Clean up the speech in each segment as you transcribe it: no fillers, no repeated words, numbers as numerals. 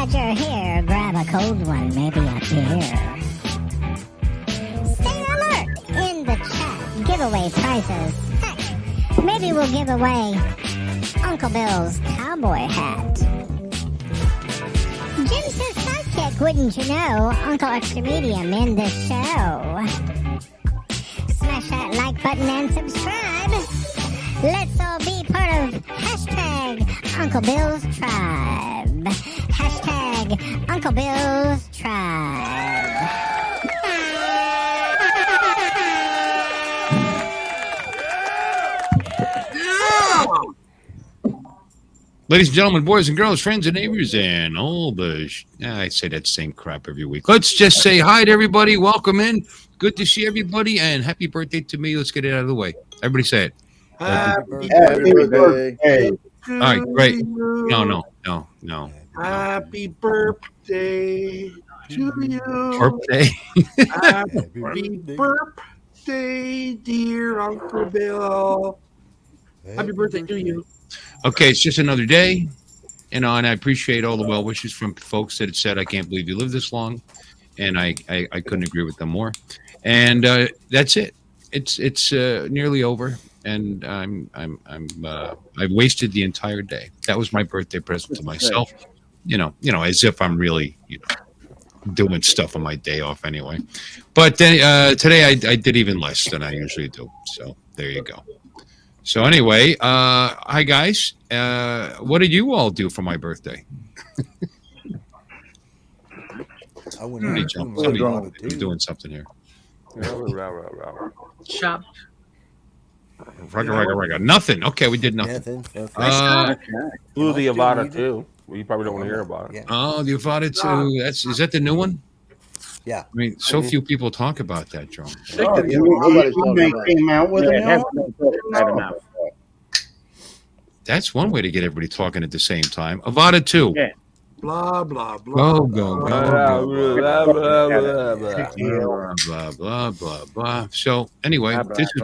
glad you're here. Grab a cold one, maybe a beer. Stay alert in the chat. Giveaway prizes. Heck, maybe we'll give away Uncle Bill's cowboy hat. Jim's his sidekick, wouldn't you know? Uncle Extra Medium in the show. Smash that like button and subscribe. Let's all be part of hashtag Uncle Bill's Tribe. Hashtag Uncle Bill's Tribe. Ladies and gentlemen, boys and girls, friends and neighbors, and all the... I say that same crap every week. Let's just say hi to everybody. Welcome in. Good to see everybody, and happy birthday to me. Let's get it out of the way. Everybody say it. Happy birthday. All right, great. No. Happy birthday to you. Birthday. Happy birthday, dear Uncle Bill. Happy birthday to you. Okay, it's just another day, and I appreciate all the well wishes from folks that had said, "I can't believe you lived this long," and I couldn't agree with them more. And that's it. It's nearly over, and I've wasted the entire day. That was my birthday present to myself. You know, as if I'm really doing stuff on my day off anyway. But then today I did even less than I usually do. So there you go. So anyway, hi guys. What did you all do for my birthday? I'm doing something here. Shop. Rugga. Nothing. Okay, we did nothing. Blew the Avada too. Well, you probably don't want to hear about it. Yeah. Oh, the Avada 2. Is that the new one? Yeah. I mean, so few people talk about that, John. Came out with a That's one way to get everybody talking at the same time. Avada 2. Yeah. Blah, blah, blah. Go. Blah. So anyway, this is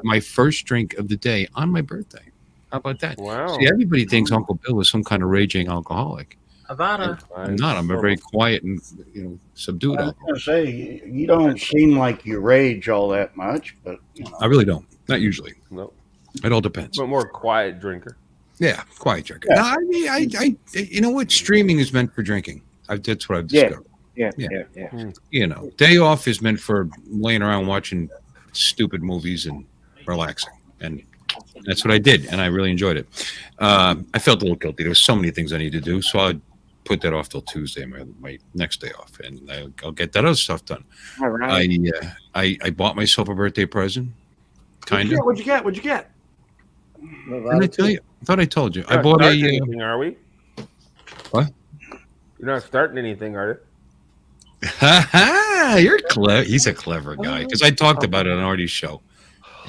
my first drink of the day on my birthday. How about that? Wow. See, everybody thinks Uncle Bill is some kind of raging alcoholic. Avada. I'm not. I'm a very quiet and subdued I was alcoholic. going to say, you don't seem like you rage all that much, but I really don't. Not usually. No. It all depends. But more quiet drinker. Yeah, quiet drinker. Yeah. No, I mean, I you know what? Streaming is meant for drinking. That's what I've discovered. yeah. Day off is meant for laying around watching stupid movies and relaxing, and that's what I did, and I really enjoyed it. I felt a little guilty. There were so many things I needed to do, so I put that off till Tuesday, my next day off, and I'll get that other stuff done. All right. I bought myself a birthday present. Kind of. What'd you get? Didn't I tell you? I thought I told you. You're I bought not a. starting anything, are we? What? You're not starting anything, are you? You're clever. He's a clever guy because I talked about it on Artie's show.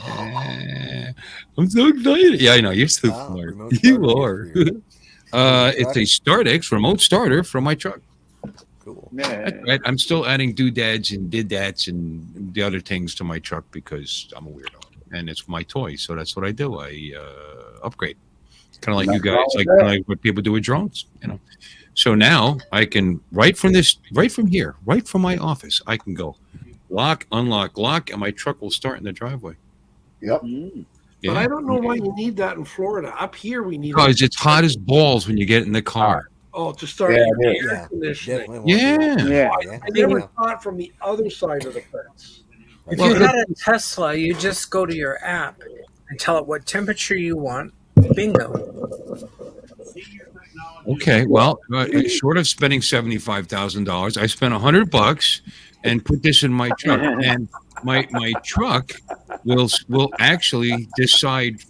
I'm so excited. Yeah, I know. You're so smart. You are. It's a StartX remote starter for my truck. Cool. Yeah. Right. I'm still adding doodads and did-dats and the other things to my truck because I'm a weirdo and it's my toy. So that's what I do. I upgrade. Kind of like you guys, like what people do with drones, So now I can right from here, right from my office, I can go lock, unlock, lock, and my truck will start in the driveway. Yep. But I don't know why you need that in Florida. Up here, we need Because it's hot as balls when you get in the car. Oh, to start air conditioning. Yeah. I never thought from the other side of the fence. If you had a Tesla, you just go to your app and tell it what temperature you want. Bingo. Okay, well, short of spending $75,000, I spent $100 and put this in my truck, and my truck will actually decide.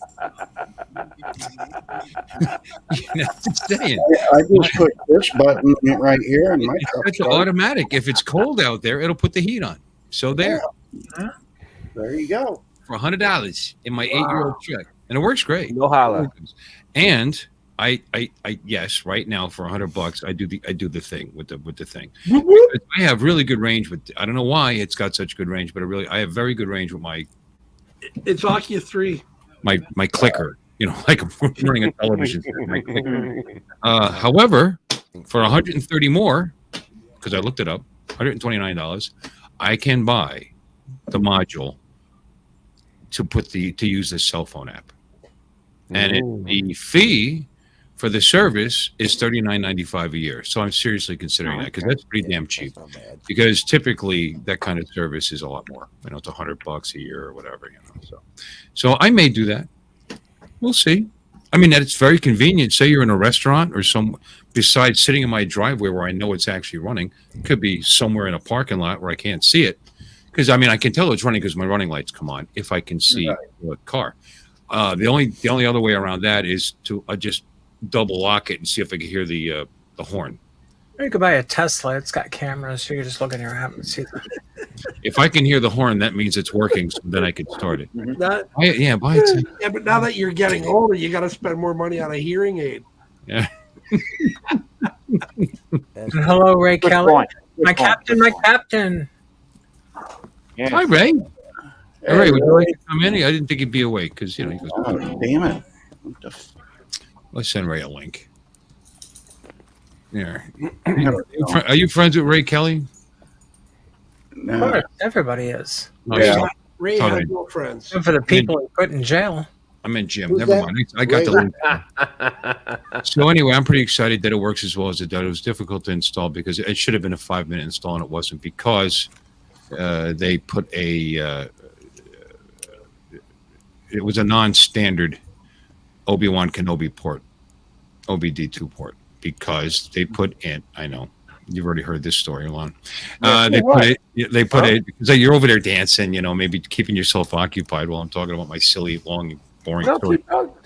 Just saying. I just put this button right here, and my truck. It's automatic. If it's cold out there, it'll put the heat on. So there, There you go. for $100 in my 8-year-old truck, and it works great. No holla. And I yes, right now for $100, I do the thing with the thing. I have really good range with. I don't know why it's got such good range, but I have very good range with my. It's Akia 3. My clicker, like I'm running a television. My clicker. However, For 130 more, because I looked it up, $129, I can buy the module to use this cell phone app. And the fee for the service is $39.95 a year. So I'm seriously considering that because that's pretty damn cheap. That's not bad. Because typically that kind of service is a lot more. It's $100 a year or whatever. So I may do that. We'll see. I mean, that it's very convenient. Say you're in a restaurant or besides sitting in my driveway where I know it's actually running, it could be somewhere in a parking lot where I can't see it. Because I mean, I can tell it's running because my running lights come on if I can see the car. The only other way around that is to just double lock it and see if I can hear the horn. Or you could buy a Tesla. It's got cameras, so you can just look in your app and see that. If I can hear the horn, that means it's working. So then I can start it. That, Buy it. yeah, but now that you're getting older, you got to spend more money on a hearing aid. Yeah. That's And hello, Ray Good Kelly. point. Good My point. captain, my captain. Yeah. Hi, Ray. Hey, Ray, would you like to come in? I didn't think he'd be awake because he goes. Oh, damn it. What the Let's send Ray a link. Yeah. f- Are you friends with Ray Kelly? Of No. course, everybody is. Oh, Yeah. Ray All has right. no friends. Except for the people he put in jail. I meant Jim. Who's Never that? mind. I got the link. So anyway, I'm pretty excited that it works as well as it does. It was difficult to install because it should have been a 5-minute install and it wasn't because they put it was a non-standard Obi-Wan Kenobi port, OBD2 port, because they put in, I know, you've already heard this story, Alon. They put it, because you're over there dancing, maybe keeping yourself occupied while I'm talking about my silly, long, boring story. But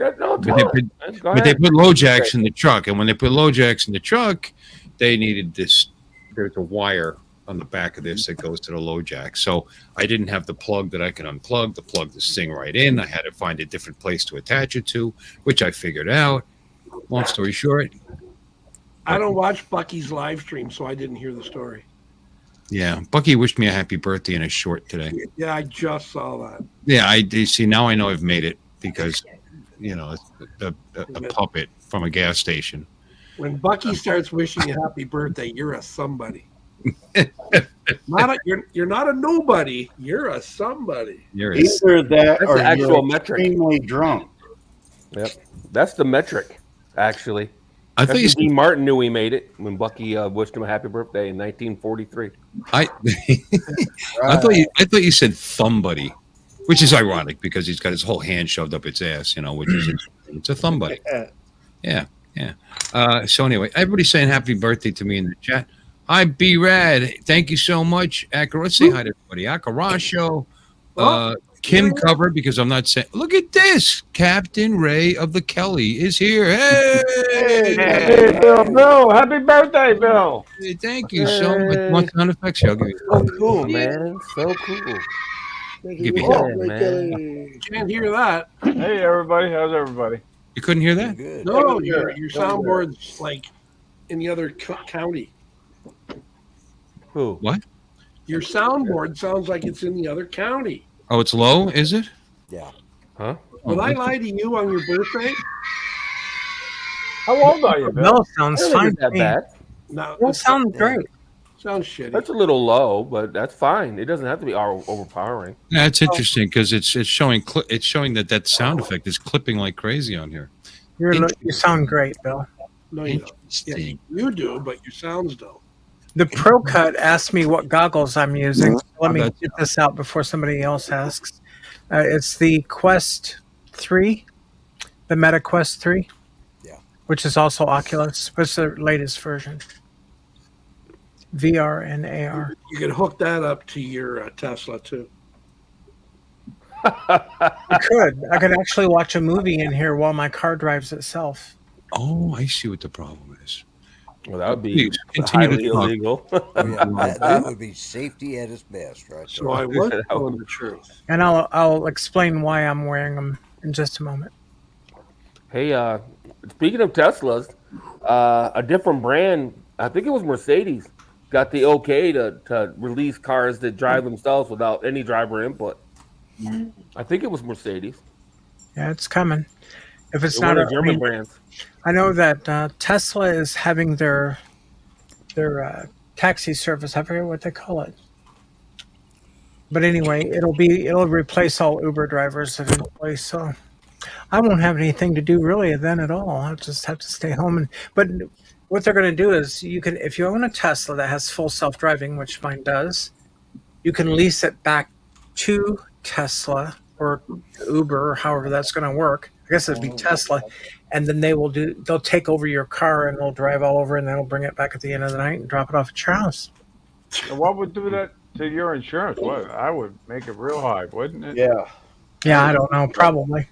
they put low jacks in the truck, and when they put low jacks in the truck, they needed this. There's a wire on the back of this that goes to the low jack. So I didn't have the plug that I can unplug to plug this thing right in. I had to find a different place to attach it to, which I figured out. Long story short, I don't watch Bucky's live stream, so I didn't hear the story. yeah, Bucky wished me a happy birthday in a short today. Yeah, I just saw that. Yeah, I see. Now I know I've made it because, it's a puppet from a gas station. When Bucky starts wishing you happy birthday, you're a somebody. You're not a nobody. You're a somebody. You're a- Either that That's or the actual you're metric. extremely drunk. Yep, that's the metric. Actually, I thought you Dean Martin knew he made it when Bucky wished him a happy birthday in 1943. I thought you said thumb buddy, which is ironic because he's got his whole hand shoved up its ass, which is it's a thumb buddy. Yeah. So anyway, everybody's saying happy birthday to me in the chat. Hi, B Rad. Thank you so much. Let's say hi to everybody. Akarasho, Kim covered because I'm not saying. Look at this. Captain Ray of the Kelly is here. Hey, Bill, happy birthday, Bill. Hey, thank you so much. Want sound effects? I'll give you. So cool, man. So cool. Give you Oh, that. man. Can't hear that. Hey everybody, how's everybody? You couldn't hear that? good. No, your soundboard's like in the other county. Who? What? Your soundboard sounds like it's in the other county. Oh, it's low, is it? Yeah. Huh? Will I lie to you on your birthday? How old are you, Bill? No, sounds That fine. isn't that bad. No, That sounds great. sounds shitty. That's a little low, but that's fine. It doesn't have to be overpowering. Yeah, it's interesting because it's showing that sound effect is clipping like crazy on here. You sound great, Bill. No, you don't. Yeah, Interesting. you do, but your sounds don't. The Pro Cut asked me what goggles I'm using. Let me that's- get this out before somebody else asks. It's the Quest 3, the Meta Quest 3. Yeah. Which is also Oculus. What's the latest version? VR and AR. You could hook that up to your Tesla too. I could actually watch a movie in here while my car drives itself. Oh, I see what the problem is. Well, that would be Please, continue highly to talk. illegal. Oh, yeah. That would be safety at its best, right? So I was telling the truth. And I'll explain why I'm wearing them in just a moment. Hey, speaking of Teslas, a different brand, I think it was Mercedes, got the okay to release cars that drive themselves without any driver input. I think it was Mercedes. Yeah, it's coming. If it's They're one not, of the German brands. I know that Tesla is having their taxi service. I forget what they call it. But anyway, it'll replace all Uber drivers eventually. So I won't have anything to do really then at all. I'll just have to stay home. But what they're going to do is you can, if you own a Tesla that has full self driving, which mine does, you can lease it back to Tesla or Uber or however that's going to work. I guess it'd be Tesla, and then they'll take over your car and they'll drive all over, and then they'll bring it back at the end of the night and drop it off at your house. And what would do that to your insurance? What I would make it real high, wouldn't it? Yeah. Yeah, I don't know. Probably.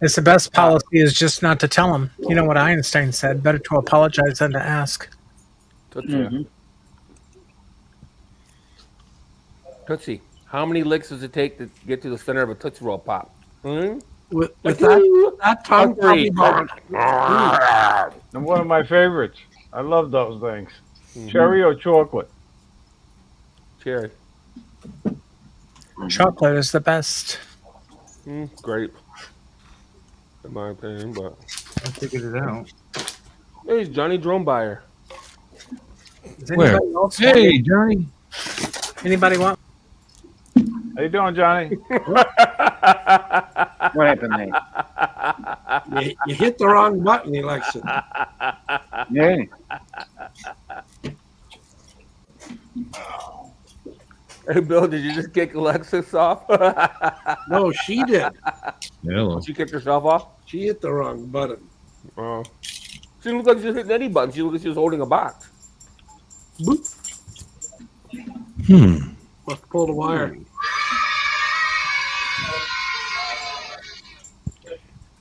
It's the best policy is just not to tell them. You know what Einstein said: better to apologize than to ask. Tootsie. Tootsie. How many licks does it take to get to the center of a Tootsie Roll Pop? With that tongue, probably about And one of my favorites. I love those things. Cherry or chocolate? Cherry. Chocolate is the best. Grape. In my opinion, but I figured it out. hey, Johnny Drone Buyer. Does Where? anybody else Hey, Johnny. Anybody want? How you doing, Johnny? What happened there? you hit the wrong button, Election. Yeah. Hey, Bill, did you just kick Alexis off? No, she did. Hello. She kicked herself off? She hit the wrong button. Oh. She didn't look like she was hitting any button. She looked like she was holding a box. Boop. Must pull the wire.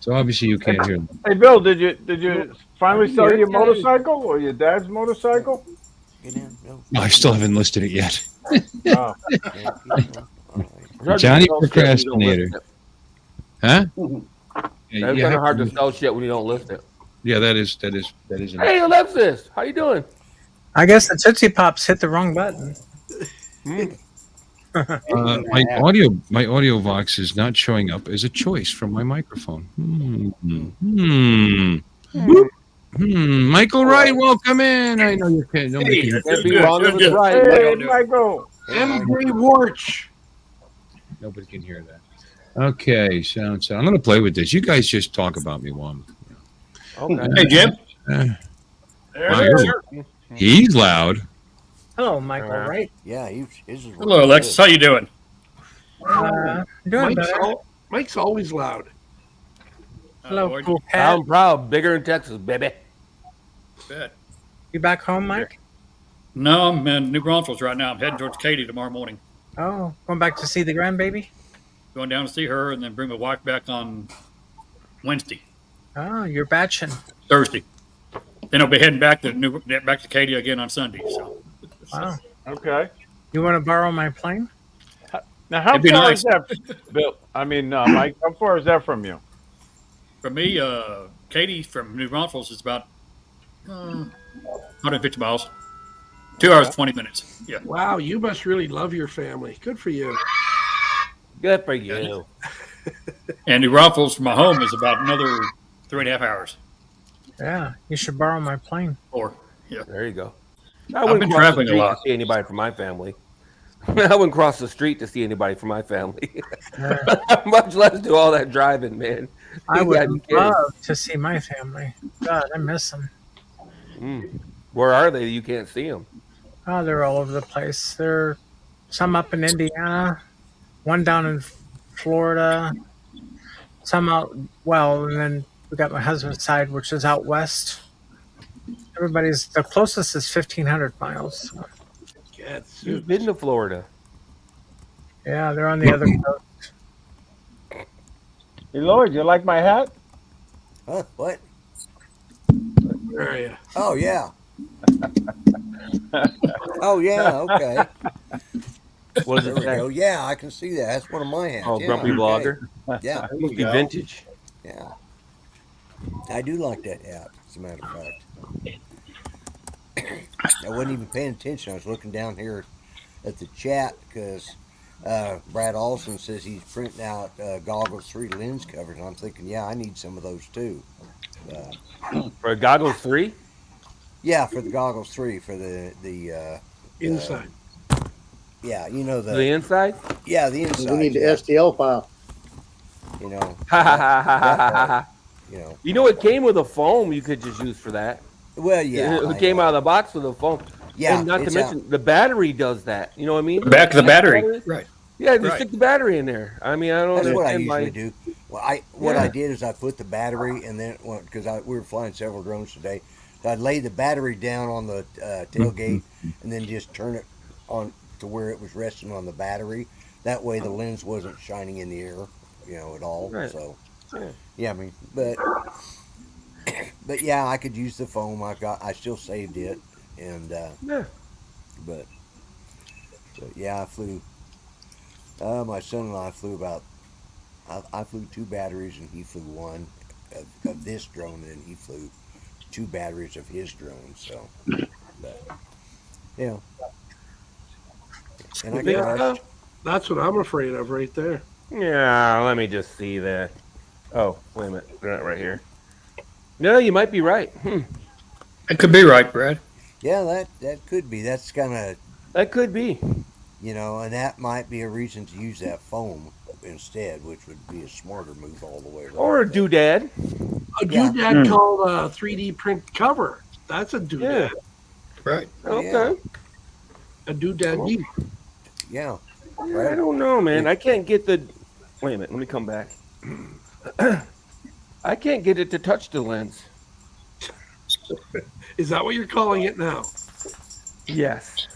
So obviously you can't hear them. Hey, Bill, did you finally sell your motorcycle or your dad's motorcycle? Get in, Bill. No, I still haven't listed it yet. Oh, Johnny Procrastinator. Huh? It's Yeah, kind you of have hard to- to sell shit when you don't list it. yeah, that is. Hey, Alexis, how you doing? I guess the Tootsie Pops hit the wrong button. My audio box is not showing up as a choice from my microphone. Michael Wright, welcome in. I know you can't. Nobody can, Can't be wrong if it's right. hey, Michael. MJ Warch. nobody can hear that. Okay, sound. I'm going to play with this. You guys just talk about me one. Okay. Hey, Jim. He's loud. Hello, Michael. Right? Yeah, his is. Hello, Alexis. How you doing? Doing better. Mike's always loud. Hello, Lord, cool cat. I'm proud. Bigger in Texas, baby. bet. You back home, Mike? No, I'm in New Braunfels right now. I'm heading towards Katy tomorrow morning. Oh, going back to see the grandbaby? Going down to see her and then bring my wife back on Wednesday, Oh, you're batching. Thursday. Then I'll be heading back to Katy again on Sunday. So Wow. Okay. You want to borrow my plane? Now, how It'd be far nice. is that, Bill? I mean, Mike, how far is that from you? for me, Katy from New Braunfels is about 150 miles. 2 hours, 20 minutes. Yeah. Wow, you must really love your family. Good for you. Good for you. And New Braunfels from my home is about another 3.5 hours. Yeah, you should borrow my plane. Or, yeah. There you go. I've been traveling a to lot. see anybody from my family. I wouldn't cross the street to see anybody from my family. Much less do all that driving, man. I You gotta be would kidding. love to see my family. God, I miss them. Where are they? You can't see them. Oh, they're all over the place. They're some up in Indiana, one down in Florida, some out, well, and then we got my husband's side, which is out west. Everybody's, the closest is 1,500 miles. So, You've been to Florida. yeah, they're on the other coast. Hey, Lloyd, you like my hat? Huh? What? Where are you? Oh yeah. Oh yeah. Okay. What does There it we say? go. Yeah, I can see that. That's one of my hats. Oh, Yeah, Grumpy okay. Blogger. Yeah. It must be vintage. Yeah. I do like that hat, as a matter of fact. I wasn't even paying attention. I was looking down here at the chat because Brad Olson says he's printing out goggles 3 lens covers. And I'm thinking, yeah, I need some of those too. For goggles 3? Yeah, for the goggles 3 for the Inside. yeah, you know The inside? yeah, the inside. We need the yeah, STL file. you know. You know. You know, it came with a foam you could just use for that. Well, yeah. It came out of the box with a foam. Yeah, And not to it's mention, the battery does that. You know what I mean? The back of the battery. Right. Yeah, you Right. stick the battery in there. I mean, I don't That's what I understand usually why. do. Well, what Yeah. I did is I put the battery and then because we were flying several drones today, so I'd lay the battery down on the tailgate and then just turn it on to where it was resting on the battery. That way the lens wasn't shining in the air, you know, at all. Right. So Yeah. yeah, I mean, but yeah, I could use the foam. I still saved it, and Yeah. but yeah, I flew. My son and I flew I flew 2 batteries and he flew 1 of this drone, and then he flew 2 batteries of his drone. So, but you know, and I Big crashed. stuff. That's what I'm afraid of right there. Yeah, let me just see that. Oh, wait a minute. They're not right here. No, you might be right. That could be right, Brad. Yeah, that could be. That's kind of, That could be. you know, and that might be a reason to use that foam instead, which would be a smarter move all the way around. Or a doodad. A Yeah. doodad called a 3D print cover. That's a doodad. Right. Okay. Yeah. A doodad deep. Yeah. I don't know, man. I can't get the. Wait a minute. Let me come back. I can't get it to touch the lens. Is that what you're calling it now? Yes.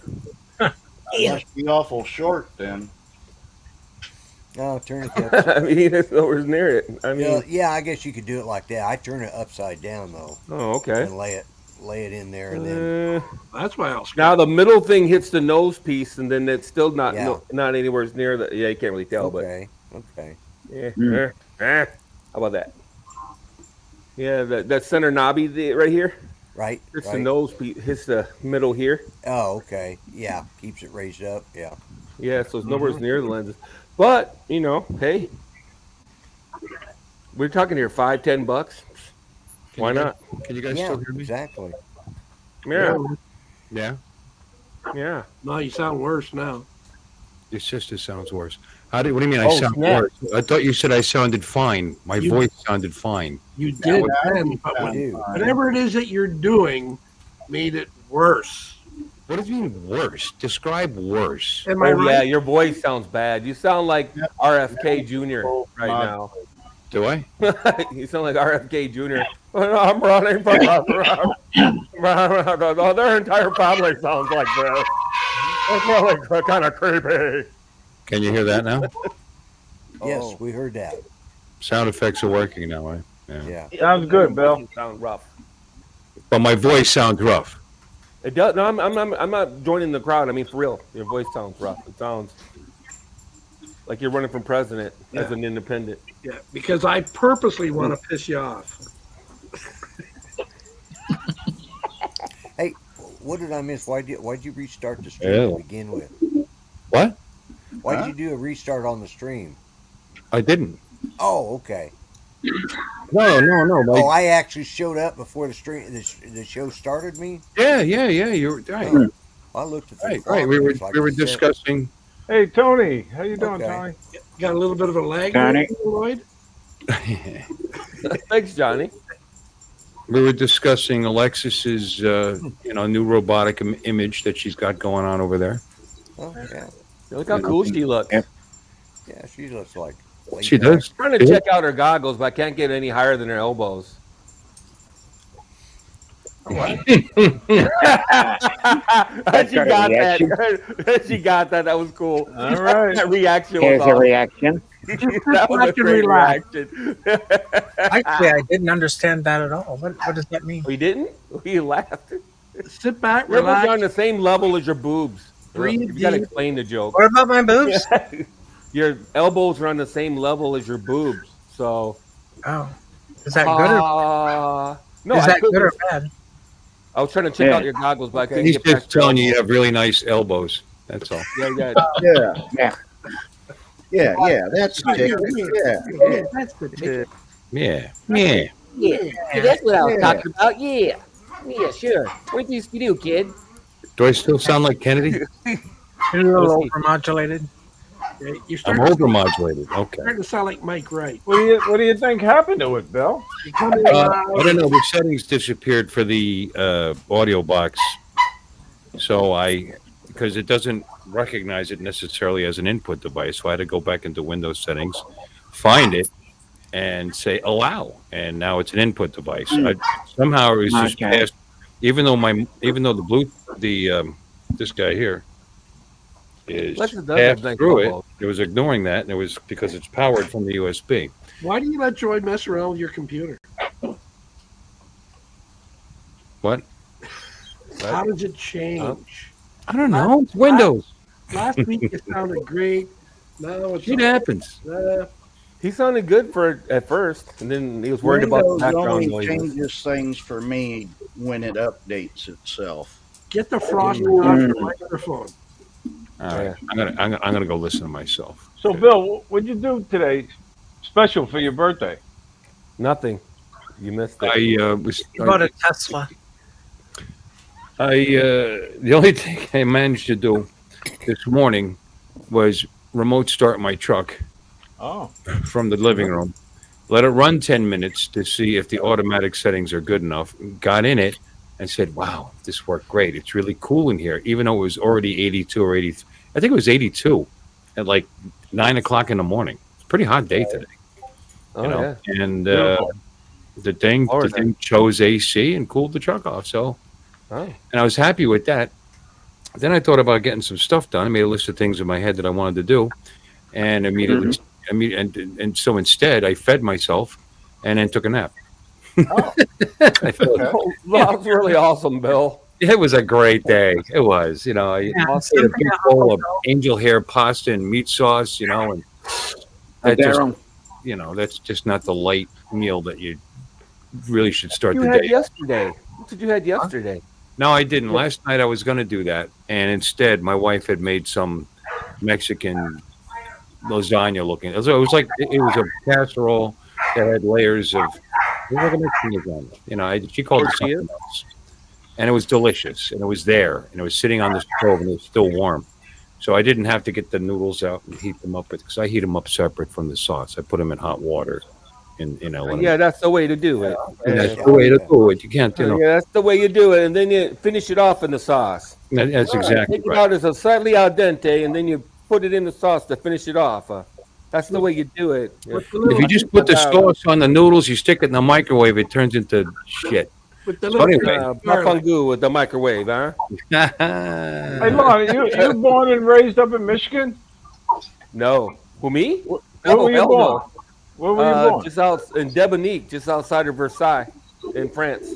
It must be awful short then. No, turn it the I mean, it's nowhere near it. I mean, yeah, I guess you could do it like that. I turn it upside down though, oh, okay. and lay it in there, and then That's why I'll Now the middle thing hits the nose piece, and then it's still not Yeah. not anywhere near the. Yeah, you can't really tell, okay. but yeah. How about that? Yeah, that center knobby right here. Right. Hits the right. nose piece. Hits the middle here. Oh, okay. Yeah, keeps it raised up. Yeah. Yeah, so it's nowhere near the lenses. But you know, hey, we're talking here $5-10. Why not? Can you guys Yeah, still hear me? exactly. Yeah, Yeah. yeah. No, you sound worse now. Your sister sounds worse. What do you mean I Oh, sound snap. worse? I thought you said I sounded fine. My You- voice sounded fine. You did would then, but I do. whatever it is that you're doing made it worse. What do you mean worse? Describe worse. Am I Oh yeah, right? your voice sounds bad. You sound like RFK Jr. right my- now. Do I? You sound like RFK Jr. I'm running from oh, their entire family sounds like this. It's really kind of creepy. Can you hear that now? Yes, Oh. we heard that. Sound effects are working now, right? Yeah. Sounds good, Bill. You sound rough. But my voice sounds rough. It does. No, I'm not joining the crowd. I mean, for real, your voice sounds rough. It sounds like you're running from president as Yeah. an independent. Yeah, because I purposely want to piss you off. Hey, what did I miss? Why'd you restart the stream Yeah. to begin with? What? Why'd Huh? you do a restart on the stream? I didn't. Oh, okay. No. Oh, I actually showed up before the stream. The show started. Me? Yeah. You're right. Oh, I looked at the Right. clock, We it were was like we were 7. discussing. Hey, Tony. How you doing, Okay. Tony? Got a little bit of a lag, Johnny. there, Lloyd. Thanks, Johnny. We were discussing Alexis's, new robotic image that she's got going on over there. Oh, yeah. Look how cool she looks. Yeah. Yeah, she looks like. She does. I'm trying to check out her goggles, but I can't get any higher than her elbows. she got that. She got that. That was cool. All right. That reaction Here's was a awesome. reaction. That was a Back and great relax. reaction. Actually, I didn't understand that at all. What does that mean? We didn't? We laughed. Sit back, Your elbows are on relax. the same level as your boobs. Breathe You gotta deep. explain the joke. What about my boobs? Your elbows are on the same level as your boobs. So Oh, is that good no, is I that couldn't- good or bad? I was trying to check Yeah. out your goggles, but I couldn't He's get past just telling you you have really nice elbows. That's all. Yeah, yeah. Yeah. Yeah. Yeah, that's the ticket. Yeah. That's the ticket. Yeah. Yeah, that's what I was talking about. Yeah, sure. What do you do, kid? Do I still sound like Kennedy? You're a little overmodulated. Yeah, you're I'm starting, overmodulated. Okay. starting to sound like Mike Wright. What do you think happened to it, Bill? You're coming I loud. don't know. The settings disappeared for the audio box, so because it doesn't recognize it necessarily as an input device, so I had to go back into Windows settings, find it, and say allow, and now it's an input device. Somehow it was just passed, even though this guy here is passed through it. It was ignoring that, and it was because it's powered from the USB. Why do you let Joy mess around with your computer? What? How does it change? I don't know. It's Windows. Last week it sounded great. Now it's It happens. He sounded good at first, and then he was worried about the Windows background only noises. changes things for me when it updates itself. Get the frosting off your microphone. All right. I'm gonna go listen to myself. So, Bill, what'd you do today special for your birthday? Nothing. You missed it. You bought a Tesla. The only thing I managed to do this morning was remote start my truck from the living room. Let it run 10 minutes to see if the automatic settings are good enough. Got in it and said, wow, this worked great. It's really cool in here, even though it was already 82 or 83. I think it was 82 at like 9 o'clock in the morning. It's a pretty hot day today. Yeah. And the thing chose AC and cooled the truck off. So, and I was happy with that. Then I thought about getting some stuff done. I made a list of things in my head that I wanted to do, and immediately, and so instead, I fed myself, and then took a nap. I felt, That's really awesome, Bill. it was a great day. It was, I ate a big bowl of angel hair pasta and meat sauce, and that's just not the light meal that you really should start You the had day. yesterday. What did you had yesterday? No, I didn't. Last night I was going to do that, and instead my wife had made some Mexican lasagna looking. So it was like it was a casserole that had layers of. It was like a Mexican lasagna. She called it something else, and it was delicious, and it was there, and it was sitting on the stove, and it was still warm. So I didn't have to get the noodles out and heat them up because I heat them up separate from the sauce. I put them in hot water. That's the way to do it. That's the way to do it. You can't, Yeah, that's the way you do it, and then you finish it off in the sauce. That's exactly Take it right. out as a slightly al dente, and then you put it in the sauce to finish it off. That's the way you do it. If you just put the sauce on the noodles, you stick it in the microwave, it turns into shit. With the So anyway, Bafangu with the microwave, huh? Hey, Lon, you born and raised up in Michigan? No. Who, me? Where were you hell born? no. Where were you born? Just out in Debonique, just outside of Versailles, in France.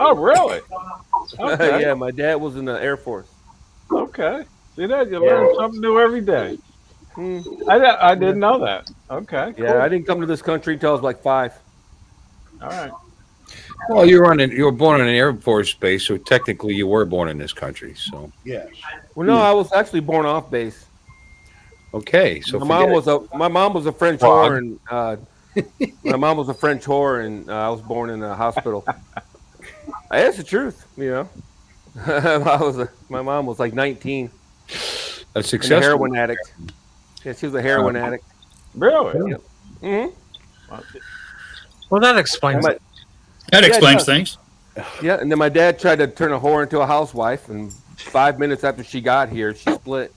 Oh, really? Okay. Yeah, my dad was in the Air Force. Okay. See that? You learn something new every day. I didn't know that. Okay. Yeah, I didn't come to this country until I was like 5. All right. Well, you were born on an Air Force base, so technically you were born in this country. So Yes. Well, no, I was actually born off base. okay, so My mom was a French whore, and my mom was a French whore, and I was born in a hospital. That's the truth, my mom was like 19, a and a successful heroin addict. Yeah, she was a heroin addict. Really? Mm-hmm. Well, that explains it. That explains does. things. Yeah, and then my dad tried to turn a whore into a housewife, and 5 minutes after she got here, she split.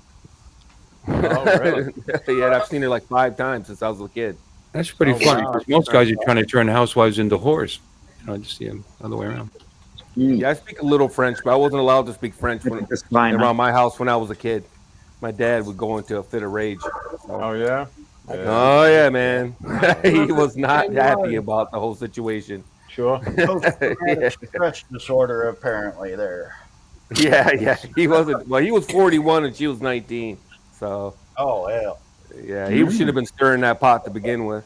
Oh, really? Yeah, I've seen her like 5 times since I was a kid. That's pretty funny. wow. 'Cause most guys are trying to turn housewives into whores. I just see them other way around. Yeah, I speak a little French, but I wasn't allowed to speak French around my house when I was a kid. My dad would go into a fit of rage. Oh, yeah? Oh yeah, man. He was not happy about the whole situation. Sure. Stress disorder apparently there. Yeah. He wasn't. Well, he was 41 and she was 19. So. Oh hell. Yeah, he should have been stirring that pot to begin with.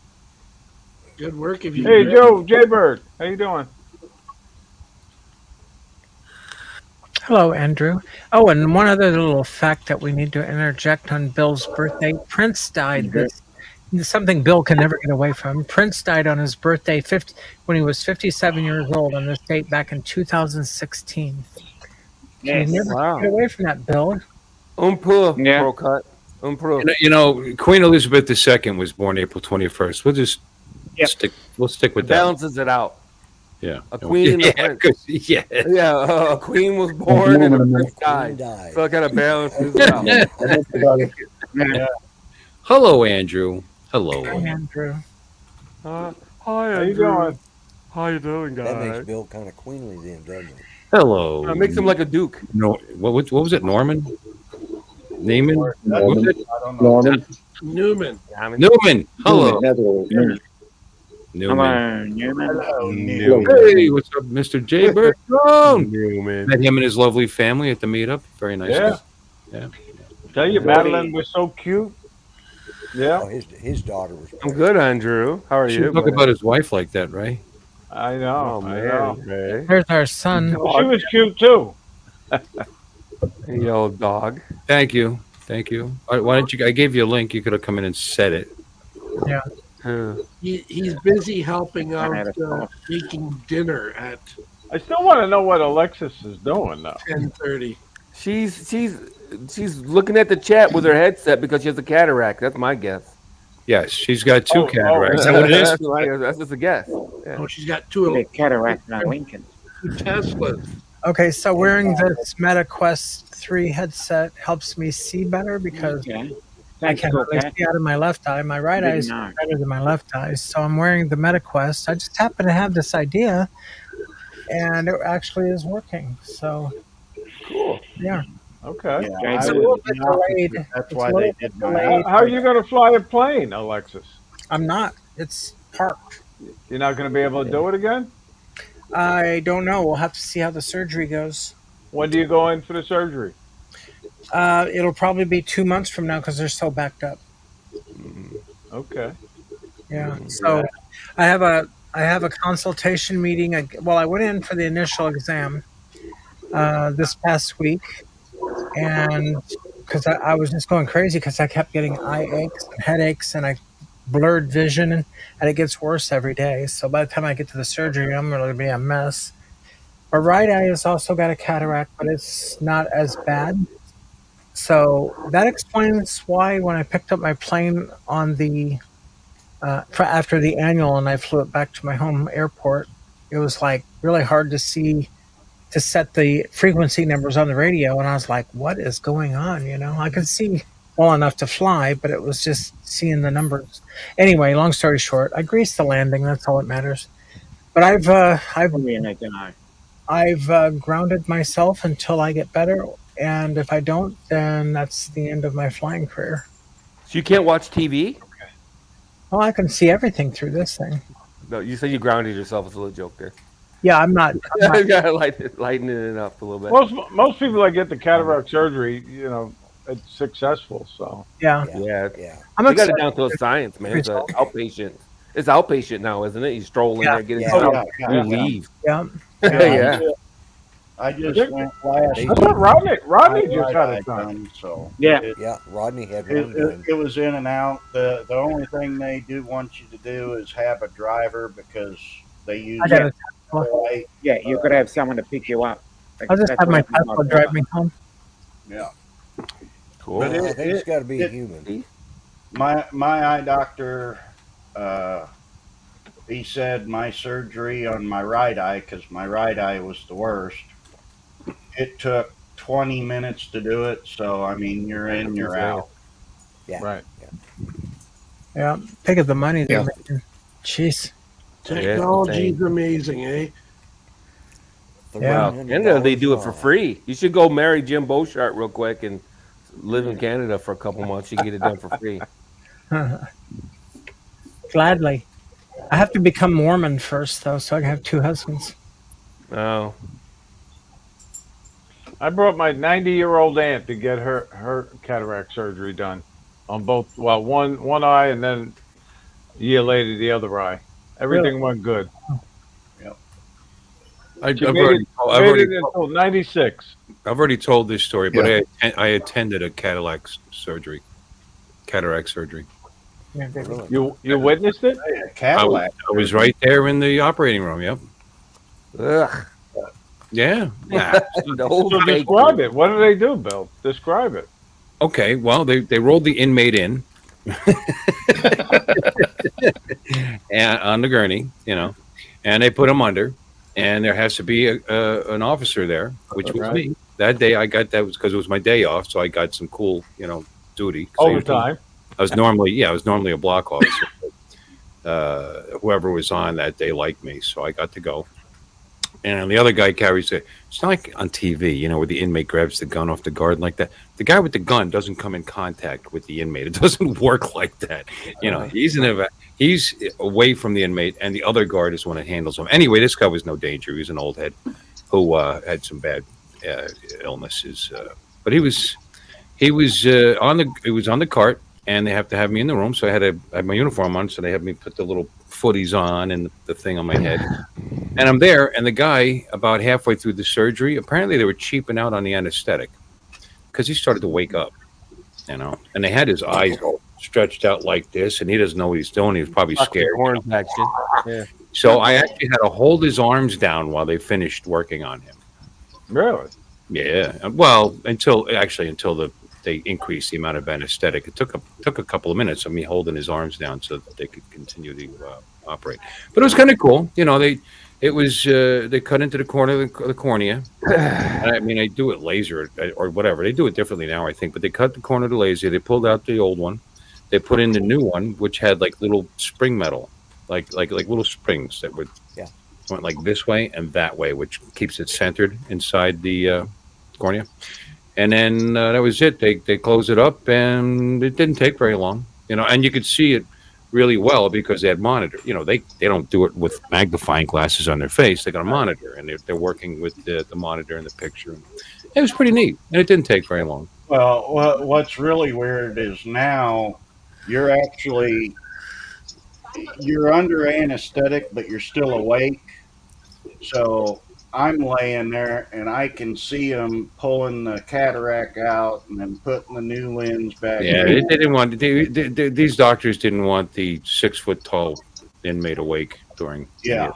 Good work if you. Hey, Joe, Jaybird. How you doing? Hello, Andrew. Oh, and one other little fact that we need to interject on Bill's birthday. Prince died this something Bill can never get away from. Prince died on his birthday 50, when he was 57 years old on this date back in 2016. So you Yes. never Wow. get away from that, Bill. Yeah. Pro cut. Pro. Queen Elizabeth II was born April 21st. We'll just Yep. stick with that. Balances it out. Yeah. A queen and a prince. 'cause- yeah. Yeah, a queen was born and a prince died. died. So it kind of balances it out. Yeah. Hello, Andrew. Hello. Hi, Andrew. Hi, How you doing? How you doing, That makes guys? Bill kind of queenly then, doesn't it? Hello. Makes him like a duke. No, what was it? Norman? Neiman? What was it? I don't know. Newman. Newman. Hello. Newman. Newman. Hello, Hey, what's up, Mr. J. Bird? Newman. Met him and his lovely family at the meetup. Very nice. Yeah. Yeah. Tell you, Madeline was so cute. Yeah, Oh, his daughter was. I'm good, Andrew. How are Shouldn't you? talk buddy? about his wife like that, right? I know. Oh I know. man, Ray. There's our son. Well, she was cute too. You old dog. Thank you. Thank you. All right, why don't you? I gave you a link. You could have come in and said it. He's busy helping out making dinner at I still want to know what Alexis is doing though. 10:30. She's looking at the chat with her headset because she has a cataract. That's my guess. Yes, she's got two cataracts. Is that what it is? That's just a guess. Yeah. Oh, she's got two cataract on Lincoln. Teslas. Okay, so wearing this Meta Quest 3 headset helps me see better because Okay. I Thanks, can't really Coquette. see out of my left eye. My right eye is Didn't know. better than my left eye. So I'm wearing the Meta Quest. I just happen to have this idea, and it actually is working. So, Cool. yeah. Okay. Yeah, It's I a little was bit in the office, delayed. but that's It's why a they little did bit my delayed. How are you going to fly a plane, Alexis? I'm not. It's parked. You're not going to be able to do it again? I don't know. We'll have to see how the surgery goes. When do you go in for the surgery? It'll probably be 2 months from now because they're so backed up. Okay. Yeah. So I have a consultation meeting. Well, I went in for the initial exam this past week, and because I was just going crazy because I kept getting eye aches and headaches, and I blurred vision, and it gets worse every day. So by the time I get to the surgery, I'm going to be a mess. My right eye has also got a cataract, but it's not as bad. So that explains why when I picked up my plane on the after the annual and I flew it back to my home airport, it was like really hard to set the frequency numbers on the radio, and I was like, "What is going on?" I could see well enough to fly, but it was just seeing the numbers. Anyway, long story short, I greased the landing. That's all that matters. But I've grounded myself until I get better, and if I don't, then that's the end of my flying career. So you can't watch TV? Well, I can see everything through this thing. No, you said you grounded yourself. It's a little joke there. Yeah, I'm not. You gotta lighten it up a little bit. Most people that get the cataract surgery, it's successful. So Yeah. Yeah. I'm You got excited. it down to a science, man. It's outpatient. It's outpatient now, isn't it? You stroll in Yeah. there, get it Yeah. done, Yeah, you yeah. leave. Yeah. Yeah. I just went last. that's what Rodney just had I it done. done, so Yeah. Yeah, Rodney had one done. it was in and out. The only thing they do want you to do is have a driver because they use I gotta. light. Yeah, you could have someone to pick you up. I'll just That's have my what happened to Tesla my drive brother. me home. Yeah. Cool. But I think it's got to be it- human. My eye doctor, he said my surgery on my right eye, because my right eye was the worst, it took 20 minutes to do it. So, I mean, you're in, you're out. Yeah. Right. Yeah. Think of the money they're Yeah. making. Jeez. Technology's amazing, eh? Wow. Canada, they do it for free. You should go marry Jim Beauchart real quick and live in Canada for a couple months. You get it done for free. Gladly. I have to become Mormon first, though, so I can have 2 husbands. Oh. I brought my 90-year-old aunt to get her cataract surgery done on both. Well, one eye, and then a year later the other eye. Everything went good. She made it until 96. I've already told this story, but I attended a cataract surgery. You witnessed it? Cadillac. I was right there in the operating room. Yep. Ugh. Yeah. No, So describe it. What do they do, Bill? Describe it. Okay. Well, they rolled the inmate in, and on the gurney, and they put him under, and there has to be an officer there, which was me. That day I got that was because it was my day off, so I got some cool, duty. Overtime. I was normally a block officer. Whoever was on that day liked me, so I got to go. And the other guy carries it. It's not like on TV, where the inmate grabs the gun off the guard like that. The guy with the gun doesn't come in contact with the inmate. It doesn't work like that. He's away from the inmate, and the other guard is the one that handles him. Anyway, this guy was no danger. He was an old head who had some bad illnesses, but he was on the cart, and they have to have me in the room. So I had my uniform on, so they have me put the little footies on and the thing on my head. And I'm there, and the guy, about halfway through the surgery, apparently they were cheaping out on the anesthetic because he started to wake up, and they had his eyes all stretched out like this, and he doesn't know what he's doing. He was probably scared. Yeah. So I actually had to hold his arms down while they finished working on him. Really? Yeah. Well, until they increased the amount of anesthetic. It took a couple of minutes of me holding his arms down so that they could continue to operate. But it was kind of cool. They cut into the corner of the cornea. I mean, they do it laser or whatever. They do it differently now, I think. But they cut the corner of the laser. They pulled out the old one. They put in the new one, which had like little spring metal, like little springs that went like this way and that way, which keeps it centered inside the cornea. And then that was it. They closed it up, and it didn't take very long. And you could see it really well because they had monitor. They don't do it with magnifying glasses on their face. They got a monitor, and they're working with the monitor and the picture. It was pretty neat, and it didn't take very long. Well, what's really weird is now you're under anesthetic, but you're still awake. So I'm laying there, and I can see them pulling the cataract out and then putting the new lens back. Yeah, they didn't want these doctors didn't want the 6 foot tall inmate awake during. Yeah,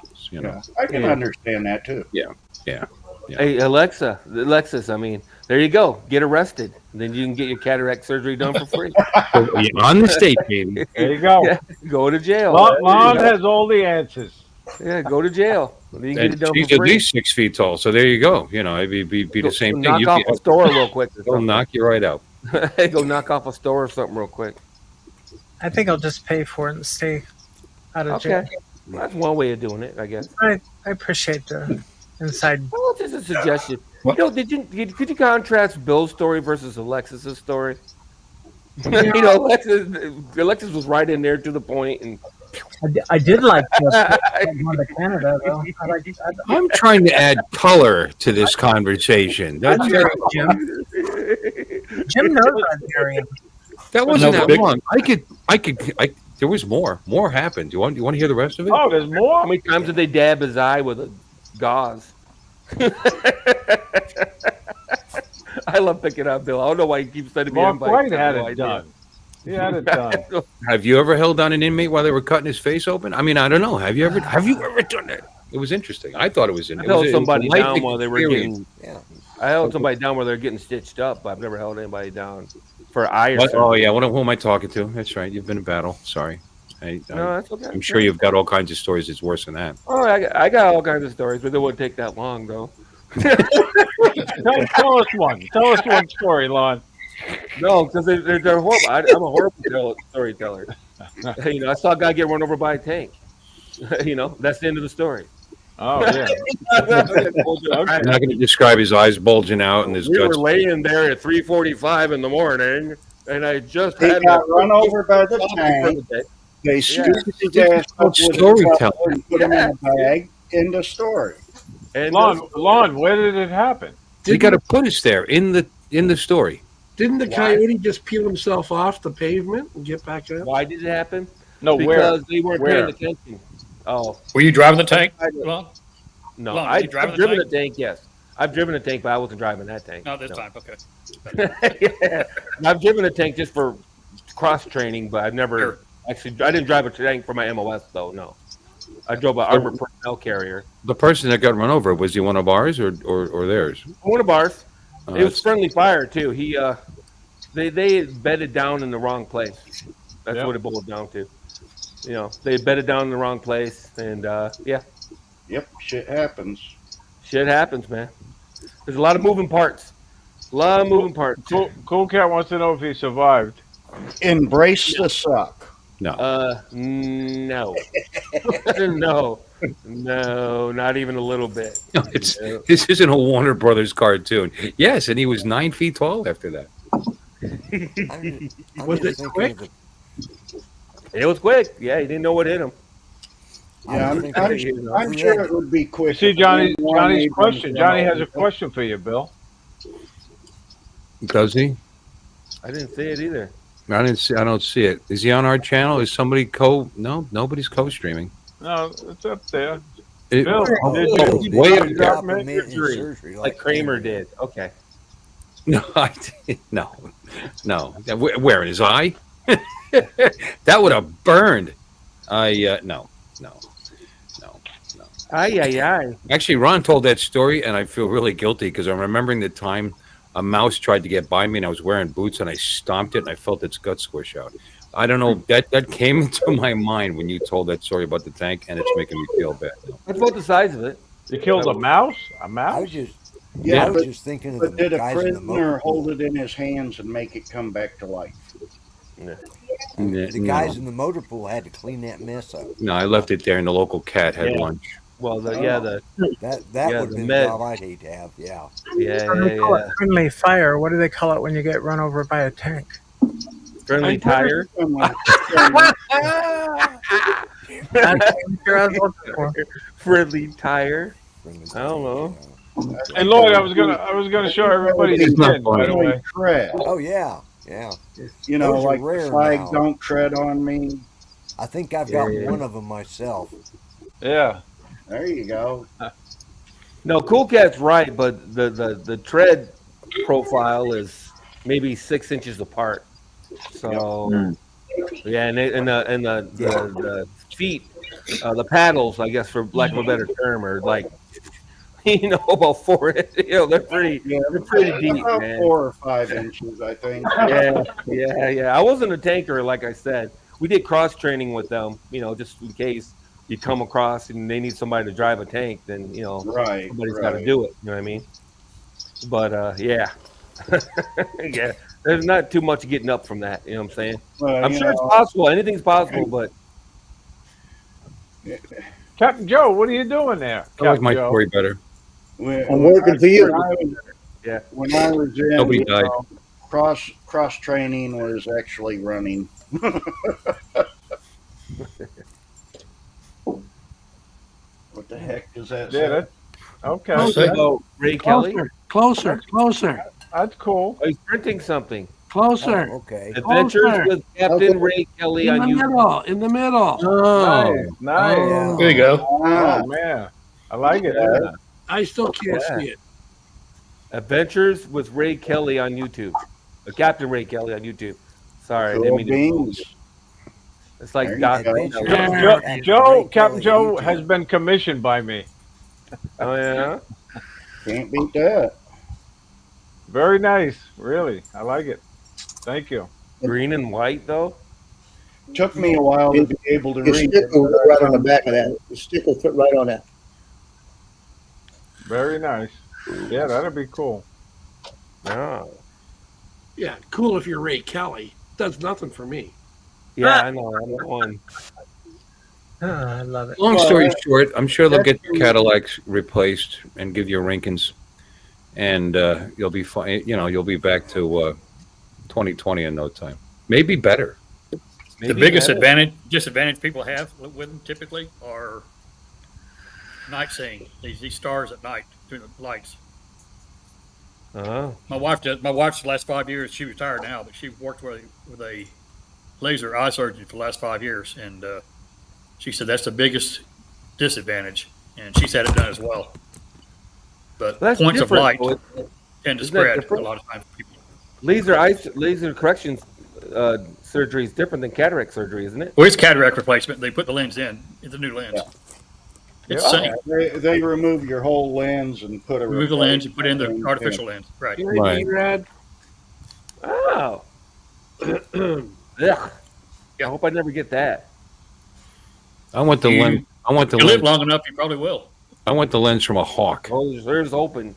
I can understand that too. Yeah. Hey, Alexis, I mean, there you go. Get arrested. Then you can get your cataract surgery done for free. On the state, baby. There you go. Yeah, go to jail. Lon has all the answers. Yeah, go to jail. You get it done she's for at free. least 6 feet tall, so there you go. It'd be the same thing. Knock off a store real quick. They'll knock you right out. Go knock off a store or something real quick. I think I'll just pay for it and stay out of jail. That's one way of doing it, I guess. I appreciate the inside. Well, just a suggestion. Could you contrast Bill's story versus Alexis's story? Alexis was right in there to the point, and I did like going to Canada though. I'm trying to add color to this conversation. That's Jim knows Iberian. That wasn't that long. There was more. More happened. Do you want to hear the rest of it? Oh, there's more. How many times did they dab his eye with a gauze? I love picking up Bill. I don't know why he keeps sending me Mark invites. White had it done. He had it done. Have you ever held down an inmate while they were cutting his face open? I mean, I don't know. Have you ever done that? It was interesting. I thought it was interesting. I held somebody down while they were experience. getting. I held somebody down while they're getting stitched up, but I've never held anybody down for eye. Oh yeah, who am I talking to? That's right. You've been in battle. Sorry. No, that's okay. I'm sure you've got all kinds of stories that's worse than that. Oh, I got all kinds of stories, but they wouldn't take that long though. Tell us one. Tell us one story, Lon. No, because they're horrible. I'm a horrible storyteller. I saw a guy get run over by a tank. That's the end of the story. Oh yeah. I'm not going to describe his eyes bulging out and his We guts. were laying there at 3:45 in the morning, and I just He got run over by the tank. They scooped his ass up with a and put him in a bag in the story. And Lon, where did it happen? They got to put us there in the story. Didn't the coyote just peel himself off the pavement and get back up? Why did it happen? No, because they weren't paying attention. Oh, Were you driving the tank, Lon? No. Well, did you drive I've the driven tank? a tank. Yes, I've driven a tank, but I wasn't driving that tank. Not this No. time. Okay. Yeah. I've driven a tank just for cross training, but I've never Sure. actually. I didn't drive a tank for my MOS though. No, I drove an armored personnel carrier. The person that got run over, was he one of ours or theirs? One of ours. Oh, It was that's- friendly fire too. He they bedded down in the wrong place. That's Yep. what it boiled down to. You know, they bedded down in the wrong place, and yeah, Yep, shit happens. shit happens, man. There's a lot of moving parts. A lot of moving parts. Cool Cat wants to know if he survived. Embrace the suck. No. No, no, not even a little bit. No, this isn't a Warner Brothers cartoon. Yes, and he was 9 feet tall after that. I'm Was just it thinking quick? of the- It was quick. Yeah, he didn't know what hit him. Yeah, I'm thinking- I'm sure it would be quick. See, if Johnny's one Abrams question. went Johnny has over. a question for you, Bill. Does he? I didn't see it either. I don't see it. Is he on our channel? Is somebody No, nobody's co-streaming. No, it's up there. It- Bill, oh, did oh, you- way did up you there. drop me? Surgery, surgery like Kramer did. Okay. No, no. Where in his eye? That would have burned. No. Aye. Actually, Ron told that story, and I feel really guilty because I'm remembering the time a mouse tried to get by me, and I was wearing boots, and I stomped it, and I felt its gut squish out. I don't know. That came into my mind when you told that story about the tank, and it's making me feel bad. That's about the size of it. You killed a mouse? A I mouse? was just, Yeah, I was but, just thinking of but the did a guys in the prisoner motor hold pool. it in his hands and make it come back to life? The guys in the motor pool had to clean that mess up. No, I left it there, and the local cat had Yeah. lunch. Well, the That Yeah, would have the been med- a job I'd hate to have. Yeah. They call it friendly fire. What do they call it when you get run over by a tank? Friendly tire. That's what I was looking for. Friendly tire. Friendly I don't know. Hey Lloyd, I was gonna show everybody the It's not skin, by the funny. way. Tread. Oh yeah, yeah. You know, Those are like rare the flag now. don't tread on me. I think I've got Yeah. one of them myself. Yeah. There you go. No, Cool Cat's right, but the tread profile is maybe 6 inches apart. So yeah, and the feet, the paddles, I guess for lack of a better term, are like about 4. They're pretty deep, About man. 4 or 5 inches, I think. Yeah. I wasn't a tanker, like I said. We did cross training with them, just in case you come across and they need somebody to drive a tank, then Right. somebody's got to do it. You know what I mean? But yeah, yeah. There's not too much getting up from that. You know what I'm saying? Well, I'm you sure it's know, possible. Anything's possible, but Captain Joe, what are you doing there? I like Captain my Joe? story better. I'm working for you. When I was in, Nobody died. cross training was actually running. What the heck does that Yeah, say? that, okay. oh, Ray Kelly. Closer. That's cool. Oh, he's printing something. Closer. Oh, okay. Adventures with Captain Ray Kelly on YouTube. In the middle. Oh, Nice. Yeah. There you go. Ah, Oh man, I like it. Yeah. I still can't Yeah. see it. Adventures with Ray Kelly on YouTube. Captain Ray Kelly on YouTube. Sorry, I didn't cool mean to. beans. It's like There you Doc. go. Adventure- Joe, Ray Captain Kelly Joe YouTube. has been commissioned by me. Oh yeah. Can't beat that. Very nice, really. I like it. Thank you. Green and white though. Took me a while to be able to Your read stick it. will go right on the back of that. The stick will fit right on that. Very nice. Yeah, that'd be cool. Oh. Yeah, cool if you're Ray Kelly. Does nothing for me. Yeah, I know. I'm the one. I love it. long story short, I'm sure they'll get your Cadillacs replaced and give you Rincons, and you'll be fine. You'll be back to 2020 in no time. Maybe better. The biggest disadvantage people have with them typically are night seeing. These stars at night through the lights. My wife did. My wife's the last 5 years. She retired now, but she worked with a laser eye surgeon for the last 5 years, and she said that's the biggest disadvantage and she's had it done as well. But That's points of different, light though. tend to Isn't that spread a different? lot of times. For people. Laser correction surgery is different than cataract surgery, isn't it? Well, it's cataract replacement. They put the lens in. It's a new lens. It's the same. They remove your whole lens and put a Remove the lens and put in the replacement artificial lens. Right. Right. Rad. Oh. Ugh. I hope I never get that. I want the lens. I want the If you live lens. long enough, you probably will. I want the lens from a hawk. Oh, there's open.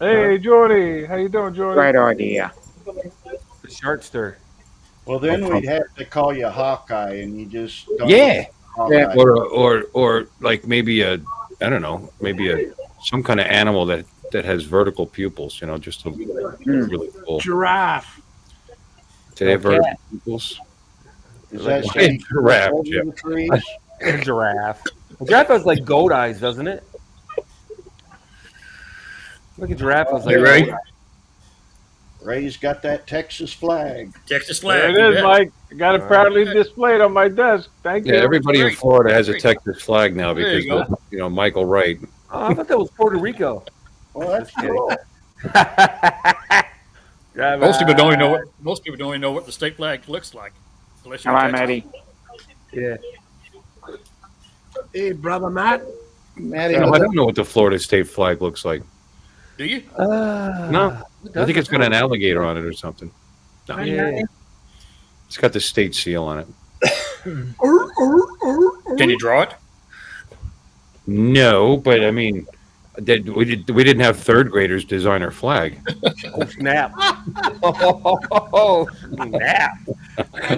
Hey, Jordy. How you doing, Jordy? Great idea. The sharkster. Well, then we'd have to call you Hawkeye, and you just don't Yeah. Hawkeye. Or like maybe I don't know, maybe some kind of animal that has vertical pupils. You know, just to really cool. Giraffe. Do they have vertical pupils? Does that Like say a giraffe, over Jeff. the trees? A giraffe. A giraffe has like goat eyes, doesn't it? Look at giraffe has like. You ready? goat eyes. Ray's got that Texas flag. Texas There flag. it you is, bet. Mike. I got it proudly displayed on my desk. Thank you. Yeah, everybody in Great. Florida has a Great. Texas flag now There because you of, Michael Wright. Oh, I thought that was Puerto Rico. Well, that's cool. Most people don't even know what. Most people don't even know what the state flag looks like, unless you're Hello, in Texas. Maddie. Yeah. Hey, brother Matt. Maddie, No, I don't know what the Florida state flag looks like. Do you? No, I think it's got an alligator on it or something. No, Yeah. it's got the state seal on it. Can you draw it? No, but I mean, we didn't have third graders design our flag. Oh snap! Oh snap!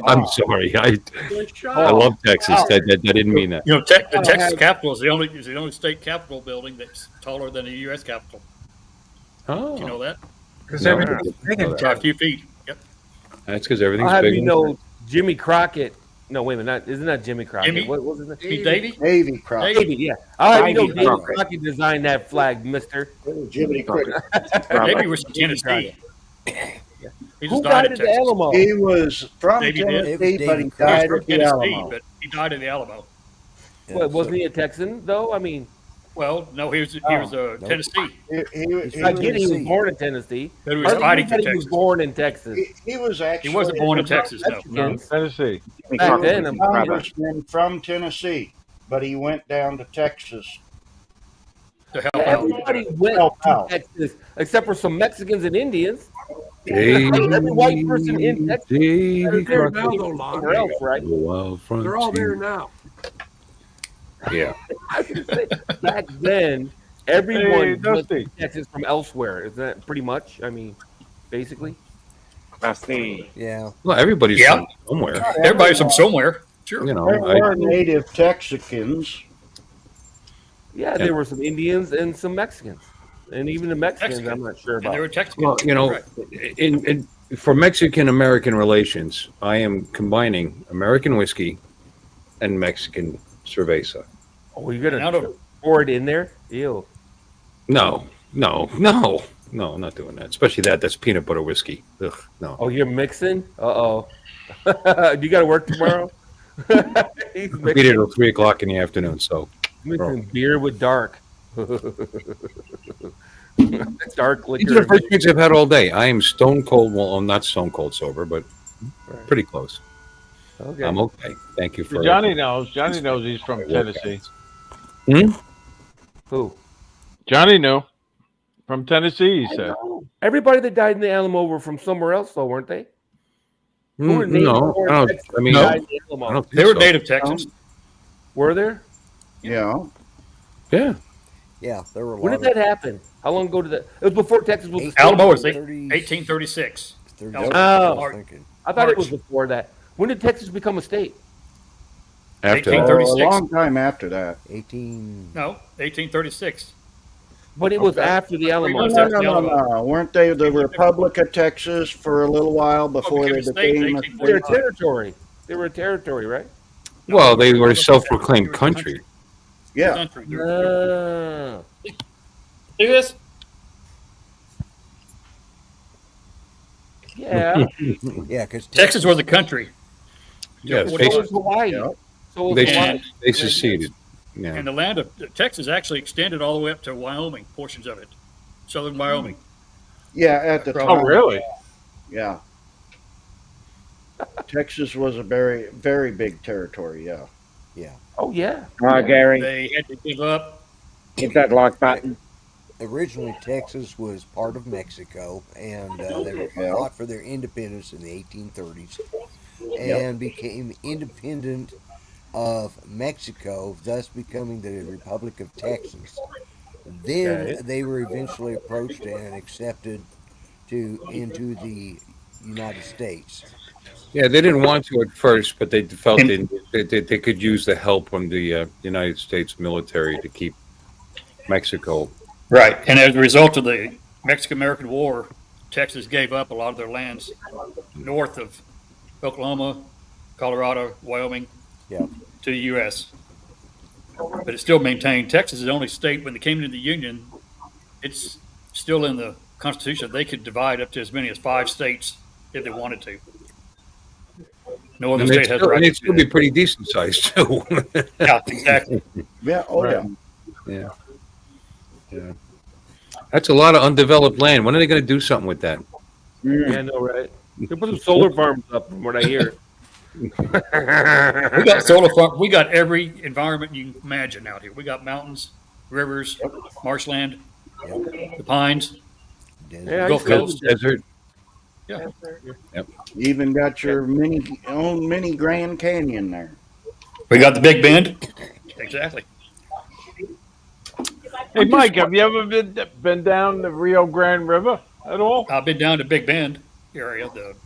I'm sorry. I love Texas. That didn't mean that. You know, the Texas Capitol is the only state capitol building that's taller than the U.S. Capitol. Oh, Do you know that? Because No, everything's big and By a few feet. Yep. that's because everything's I'll have big. you and- know, Jimmy Crockett. No, wait a minute. Isn't that Jimmy Crockett? Jimmy? What was his name? Steve Davy? Davy Crockett. Davy, yeah. I'll have you know, Davy Davy Crockett. Crockett designed that flag, Mister. Jiminy Cricket. Davy was from Tennessee. He Who just died died at in the Texas. Alamo? He was from Davy did. Tennessee, but he Davy He was died from at the Tennessee, Alamo. but he died in the Alamo. What, wasn't he a Texan though? I mean, Well, no, he was Nope. Tennessee. I get he was Tennessee. born in Tennessee. But he was Hardly fighting for anybody was Texas. born in Texas. He was actually He wasn't born in a Texas, no. Mexicans. Tennessee. Jimmy Back Crockett then, was I'm his brother. congressman from Tennessee, but he went down to Texas. To help out. Everybody went Help to out. Texas except for some Mexicans and Indians. Davy, Every white person in Texas Davy They're there Crockett. now, though, Lon. somewhere else, right? Wild They're all there frontier. now. Yeah. Back then, everyone Hey, went Dusty. to Texas from elsewhere. Isn't that pretty much? I mean, basically. That's the Yeah. Well, everybody's Yeah. from somewhere. Everybody's from somewhere. Sure. You know, There were native Texicans. Yeah, there were some Indians and some Mexicans. And even the Mexicans, I'm not sure And they about. were Texans. well, you know, Right. in for Mexican-American relations, I am combining American whiskey and Mexican cerveza. Oh, you're Now going to to- pour it in there? Ew. No, I'm not doing that. Especially that's peanut butter whiskey. Ugh, no. Oh, you're mixing? Uh-oh. You got to work tomorrow? He's I'll be there till 3:00 in the afternoon. So mixing beer with dark. Dark these liquor. are the first drinks I've had all day. I am stone cold. Well, I'm not stone cold sober, but pretty close. Okay. I'm okay. Thank you for Johnny knows. Johnny knows he's from Tennessee. Who? Johnny knew. From Tennessee, he said. Everybody that died in the Alamo were from somewhere else, though, weren't they? Who were native No, born I don't. Texans I mean, that no, died in the Alamo? I don't think They were so. native Texans. Were there? Yeah. Yeah. Yeah, there were a When lot did that happen? How long ago did that? It was before Texas was a state. Alamo was 30s. 1836. of Oh, Oh. I was thinking. I thought it March. was before that. When did Texas become a state? After Oh, 1836. a long time after that. 18. No, 1836. But it was after the Alamo. months No, after no, the no, Alamo. no. Weren't they the Republic of Texas for a little while before became they a state in became a 1840. They were a state? territory. They were a territory, right? well, they were a self-proclaimed country. Yeah. Country. Ah. See this? Yeah. Yeah, because Texas was a country. Yes, What they, So was Hawaii. Yeah. So was they, Hawaii. they seceded. Yeah. And the land of Texas actually extended all the way up to Wyoming, portions of it, southern Wyoming. Yeah, at the Oh, time. really? Yeah. Texas was a very, very big territory. Yeah. Yeah. Oh yeah. Gary, They had to give up. hit that like button. Originally, Texas was part of Mexico, and they Yeah. fought for their independence in the 1830s, Yep. and became independent of Mexico, thus becoming the Republic of Texas. Then Okay. they were eventually approached and accepted into the United States. Yeah, they didn't want to at first, but they felt they could use the help from the United States military to keep Mexico. Right. And as a result of the Mexican American War, Texas gave up a lot of their lands north of Oklahoma, Colorado, Wyoming Yeah. to the U.S. But it still maintained Texas is the only state when they came into the Union, it's still in the Constitution. They could divide up to as many as 5 states if they wanted to. No other And state has the right and to it'd do still be that. pretty decent sized too. Yeah, exactly. Yeah. Oh, Right. yeah. Yeah. That's a lot of undeveloped land. When are they going to do something with that? Yeah, I know, right? They put some solar farms up, from what I hear. We got solar farm. We got every environment you can imagine out here. We got mountains, rivers, marshland, Yep. the pines, Desert. Yeah, I Gulf used to live Coast. in Desert. Yeah, You even got your mini Grand Canyon there. we got the Big Bend. Exactly. Hey, Mike, have you ever been down the Rio Grande River at all? I've been down to Big Bend area, the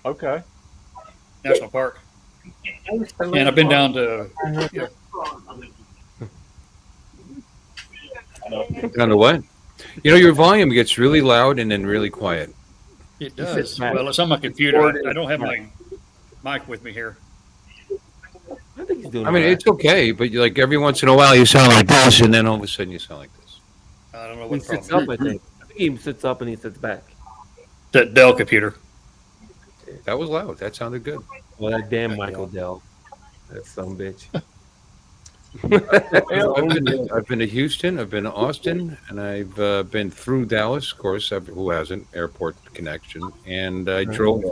Okay. national park, and I've been down to Down to what? You know, your volume gets really loud and then really quiet. It said does. Matt. Well, it's on my computer. I don't have my mic with me here. I think he's doing. I mean, all right. it's okay, but like every once in a while you sound like this, and then all of a sudden you sound like this. I don't know He what the sits problem up. is. I think. I think he sits up and he sits back. That Dell computer. That was loud. That sounded good. Well, that damn Michael Dell. That some bitch. I've been to Houston, I've been to Austin, and I've been through Dallas, of course. Who hasn't? Airport connection, and I drove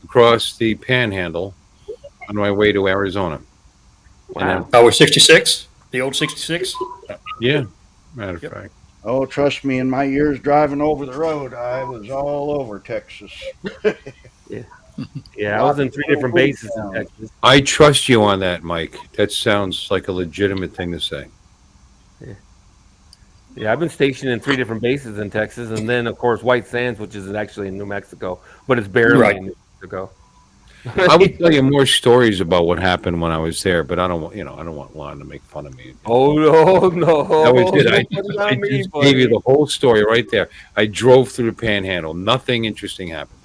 across the Panhandle on my way to Arizona. Wow. Oh, we're 66. The old 66. Yeah, matter of Yep. fact. Oh, trust me, in my years driving over the road, I was all over Texas. Yeah, I was in 3 different bases in Texas. I trust you on that, Mike. That sounds like a legitimate thing to say. Yeah, I've been stationed in 3 different bases in Texas, and then of course White Sands, which is actually in New Mexico, but it's barely Right. in New Mexico. I would tell you more stories about what happened when I was there, but I don't want, I don't want Lon to make fun of me. Oh no, no! That was it. I Don't put it on me, just buddy. gave you the whole story right there. I drove through the Panhandle. Nothing interesting happened.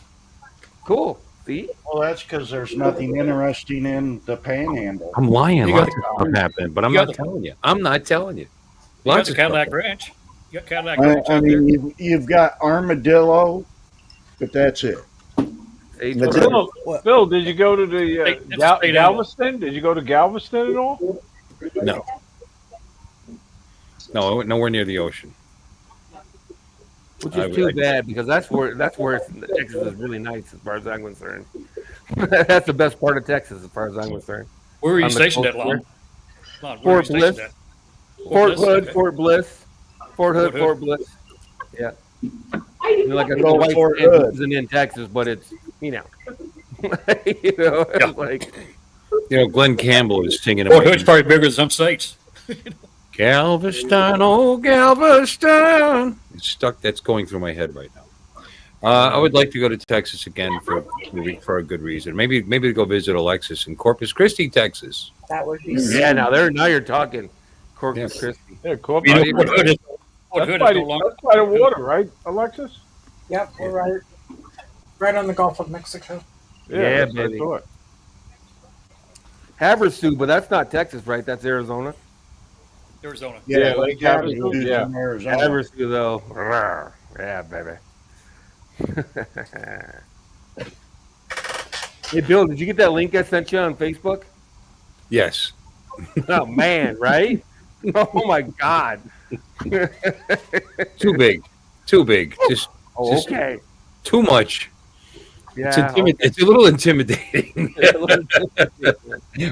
Cool. See, Well, that's because there's nothing interesting in the Panhandle. I'm lying. You Lots got of stuff happened, but I'm you got not the- telling you. I'm not telling you. You got Lots the of stuff. Cadillac Ranch. You got Cadillac I, Ranch I out there. mean, you've got Armadillo, but that's it. Hey, That's Jordan. it. Phil, Phil, did you go to the State- it's a state Galveston? Did you go to Galveston at all? No. No, nowhere near the ocean. Which I is would- too I- bad because that's where Texas is really nice as far as I'm concerned. That's the best part of Texas as far as I'm concerned. Where were you On the stationed coast at, Lon? there. Lon, where were you Fort Bliss. stationed at? Fort Bliss? Hood, Okay. Fort Bliss, Fort Hood, Fort Hood. Fort Bliss. Yeah. You know, like I Good said, old White Fort Sands Hood. isn't in Texas, but it's it's Yeah. like You know, Glenn Campbell is singing Fort about Hood's probably bigger than some states. Galveston, oh Galveston. It's stuck. That's going through my head right now. I would like to go to Texas again for a good reason. Maybe to go visit Alexis in Corpus Christi, Texas. That would be yeah. Now you're talking Corpus Yes. Christi. Yeah, Corpus. You know, you- Fort Hood is, Fort That's Hood by, is no the, longer. that's by the water, right, Alexis? Yep, we're right on the Gulf of Mexico. Yeah, that's what I baby. thought. Havasu, but that's not Texas, right? That's Arizona. Arizona. Yeah, Lake Havasu, Havasu yeah. in Arizona. Havasu, though. Rawr. Yeah, baby. Hey, Bill, did you get that link I sent you on Facebook? Yes. Oh man, right? Oh my God. Too big. Too big. Just Okay. too much. Yeah. It's a little intimidating.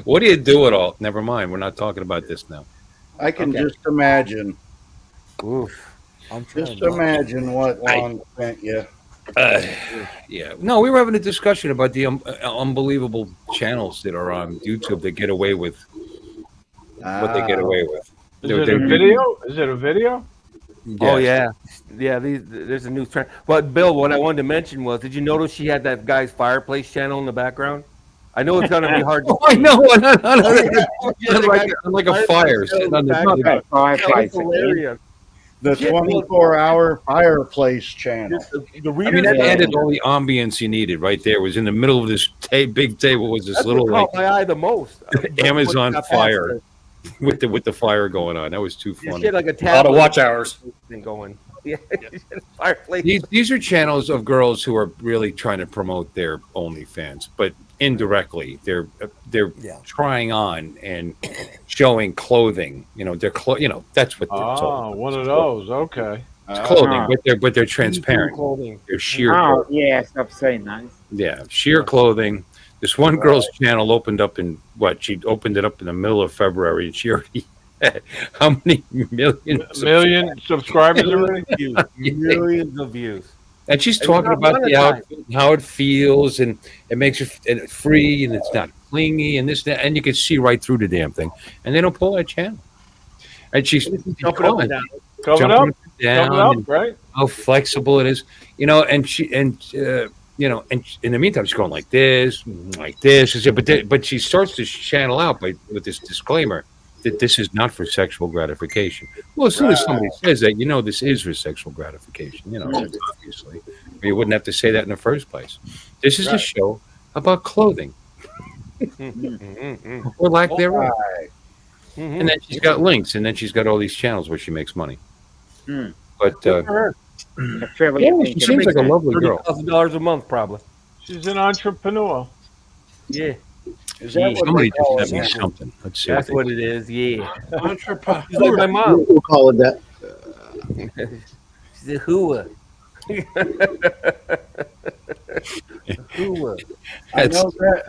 What do you do it all? Never mind. We're not talking about this now. I can Okay. just imagine. Oof. I'm trying Just not to imagine what I- Lon sent you. Yeah. No, we were having a discussion about the unbelievable channels that are on YouTube that get away with what they get away with. Is it a video? Is it a video? Oh Yes. yeah. There's a new trend. But Bill, what I wanted to mention was, did you notice she had that guy's fireplace channel in the background? I know it's gonna be hard to Oh, I see. know. Yeah, like a fire sitting on the background. Okay, That fireplace was again. hilarious. The 24-hour fireplace channel. The I reader mean, that added all the ambience you needed right there. It was in the middle of this big table. Was this that's little what like caught my eye the most. Amazon Got past fire this. with the fire going on? That was too She funny. had like a A lot of tablet watch hours. thing going. Yeah, fireplace. These are channels of girls who are really trying to promote their OnlyFans, but indirectly they're Yeah. trying on and showing clothing. You know, that's what they're Oh, one of those. Okay. It's clothing, Ah. but they're transparent. Clothing. They're sheer. Oh, yes, I've seen those. Yeah, sheer clothing. This one girl's channel opened up in she opened it up in the middle of February, and she already had how many millions? A million subscribers already? Millions of views. And she's And talking it's not about the monetized. outfit, and how it feels, and it makes it free, and it's not clingy, and this, that, and you can see right through the damn thing. And they don't pull that channel. And she's Jumping up and down. Coming jumping up. up and down, Coming and up, right? how flexible it is, and in the meantime she's going like this. She said, but she starts to channel out with this disclaimer that this is not for sexual gratification. Well, as soon as somebody says that, this is for sexual gratification. Obviously, or you wouldn't have to say that in the first place. This is a show about clothing or lack thereof. And then she's got links, and then she's got all these channels where she makes money. Hmm. But That's really yeah, she seems like a lovely girl. $30,000 a month, probably. She's an entrepreneur. Yeah, Is that what Somebody they call just it? sent me something. Let's see. that's what it is. Yeah, Entrepreneur. she's like my mom. We'll call it that. She's a hooah. Hooah.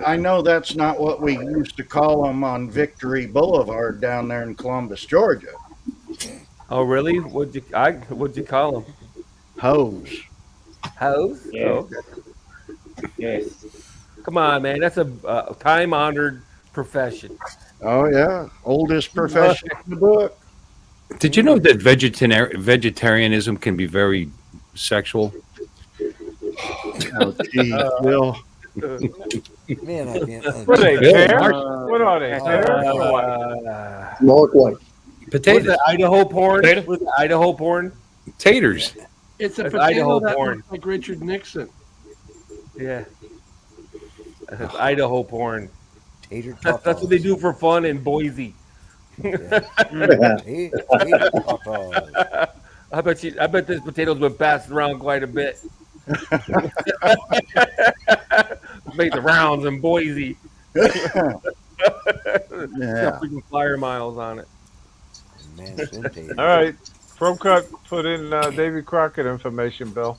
I know that's not what we used to call them on Victory Boulevard down there in Columbus, Georgia. Oh, really? What'd you call them? Hoes. Hoes? Yeah. Oh, Yes. come on, man. That's a time-honored profession. Oh yeah, oldest profession in the book. Did you know that vegetarianism can be very sexual? Oh, geez, Bill. Man, I can't. What are they, Bill, pears? Mark. What are they, pears or what? Mark White. What's Potatoes, that Idaho porn? Potato? What's that Idaho porn? taters. It's a That's potato Idaho that porn. looks like Richard Nixon. Yeah. That's Idaho porn. Tater That's what they do for fun in Boise. Tater tacos. I bet this potato's been passed around quite a bit. Make the rounds in Boise. Yeah. Got freaking flyer miles on it. Man, send taters. All right. ProCut put in Davy Crockett information, Bill.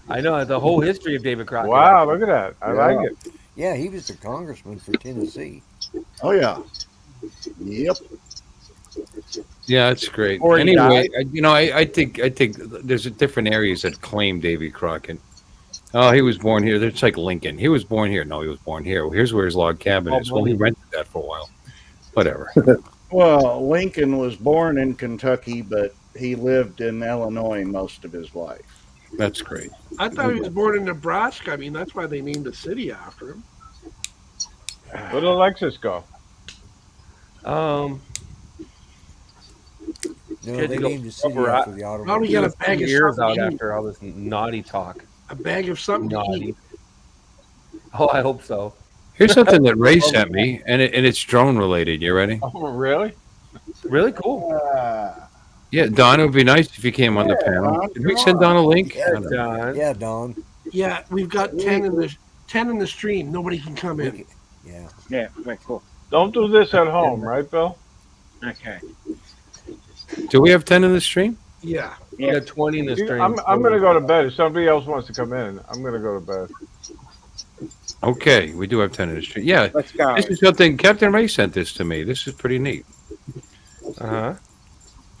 I know the whole history of David Crockett. Wow, look at that. I like it. Yeah, he was the congressman for Tennessee. Oh yeah. Yep. Yeah, that's great. Or he Anyway, I think there's different areas that claim Davy Crockett. Oh, he was born here. It's like Lincoln. He was born here. No, he was born here. Here's where his log cabin is. Well, he rented that for a while. Whatever. Well, Lincoln was born in Kentucky, but he lived in Illinois most of his life. That's great. I thought he was born in Nebraska. I mean, that's why they named the city after him. Where did Alexis go? No, Had to they go named the city cover after up. the Probably automobile. got a bag of Ears out something to eat. after all this naughty talk. A bag of something to Naughty. eat. Oh, I hope so. Here's something that Ray sent me, and it's drone related. You ready? Oh, really? Really cool. Yeah, Don, it would be nice if you came on the panel. Did we send Don a link? I don't know. John. Yeah, Don. Yeah, we've got 10 in the stream. Nobody can come in. Yeah. Yeah, very cool. Don't do this at home, right, Bill? Okay. Do we have 10 in the stream? Yeah. We got 20 in the stream. I'm going to go to bed. If somebody else wants to come in, I'm going to go to bed. Okay, we do have 10 in the stream. Yeah, Let's go. this is something Captain Ray sent this to me. This is pretty neat. Uh-huh.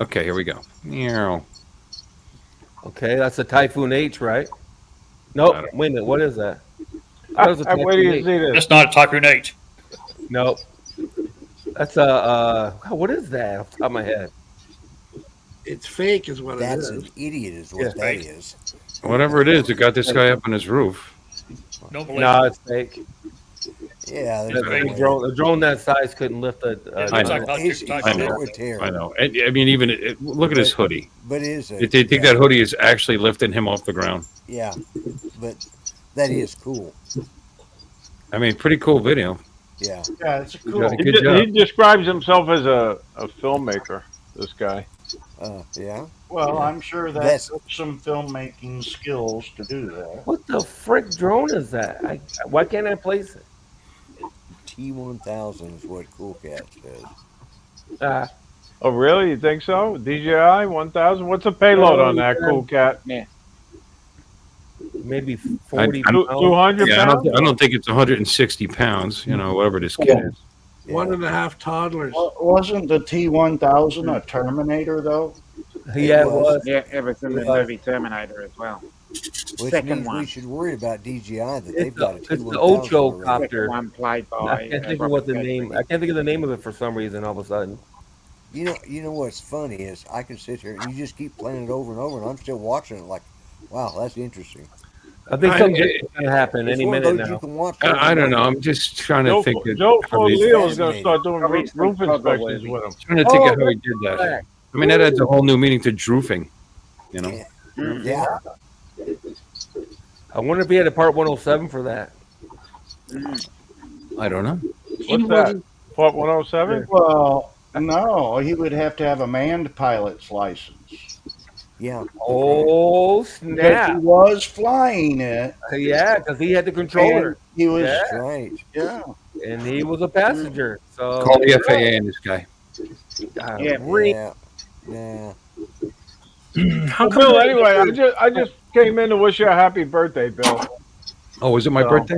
Okay, here we go. Meow. Okay, that's a Typhoon H, right? Nope. Wait a minute. What is that? That was a Where do you Typhoon see H. this? That's not a Typhoon H. Nope. That's a what is that off the top of my head? It's fake, is what That's it an is. idiot, is what Yeah. that Right. is. Whatever it is, it got this guy up on his roof. Don't believe No, it. it's fake. Yeah, It's there's no fake. way. A drone that size couldn't lift a. It I looks know. like It's Typhoon short H. with tear. I know. I mean, even look at his hoodie. But it is. They think that hoodie is actually lifting him off the ground. Yeah, but that is cool. I mean, pretty cool video. Yeah. Yeah, it's a Good cool. job. Good job. He describes himself as a filmmaker, this guy. Yeah. Well, I'm sure that That's- took some filmmaking skills to do that. What the frick drone is that? Why can't I place it? T1000 is what Cool Cat says. Ah, Oh, really? You think so? DJI 1000? What's the payload on that, Cool Cat? maybe 40 I- pounds. 200 Yeah, pounds? I don't think it's 160 pounds. You know, whatever this kid is. Yeah. 1.5 toddlers. Wasn't the T1000 a Terminator though? Yeah, it was. Yeah, it was in the movie Terminator as well. Which Second means one. we should worry about DJI that they've got a It's the T1000 Ocho already. copter. Second one played by. I can't think of what the name. I can't think of the name of it for some reason. All of a sudden, You know what's funny is I can sit here and you just keep playing it over and over, and I'm still watching it like, wow, that's interesting. I think I- something's going to happen It's any one of minute those you now. can watch. over I and don't know. over. I'm just trying to think. Joe how he- Leo's going to fascinating. start doing Probably roof some inspections trouble with him. Trying to think Oh, of how he did that. I mean, that adds a whole new meaning to droofing. You know. Yeah. I wonder if he had a part 107 for that. I don't know. What's that? Part 107? Well, no, he would have to have a manned pilot's license. Yeah. Oh Because snap! he was flying it. Yeah, because he had the controller. And he was, Yeah. That's right. yeah. And he was a passenger. So Call the FAA and this guy. Yeah. Yeah. Yeah. Well, Bill, anyway, I just came in to wish you a happy birthday, Bill. Oh, was it my So- birthday?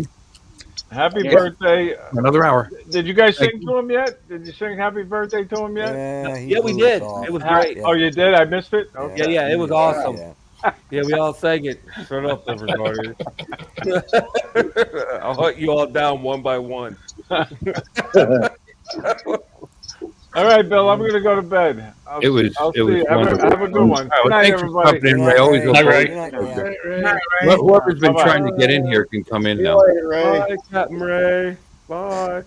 Happy Yes. birthday. Another hour. Did you guys sing to him yet? Did you sing happy birthday to him yet? Yeah, he Yeah, we blew us did. off. It was great. Yeah. Oh, you did? I missed it? Okay. Yeah, it was awesome. Yeah. Yeah, we all sang it. Shut up, everybody. I'll hunt you all down one by one. All right, Bill, I'm going to go to bed. I'll It was- I'll it see was you. Have wonderful. a good one. All right, well, Good night, thanks for everybody. stopping in, Ray. Always Good a night, pleasure. Ray. Good night, yeah. Right, Right. Whoever's been Bye-bye. trying to get in here can come in See you now. later, Ray. Bye, Captain Ray. Bye.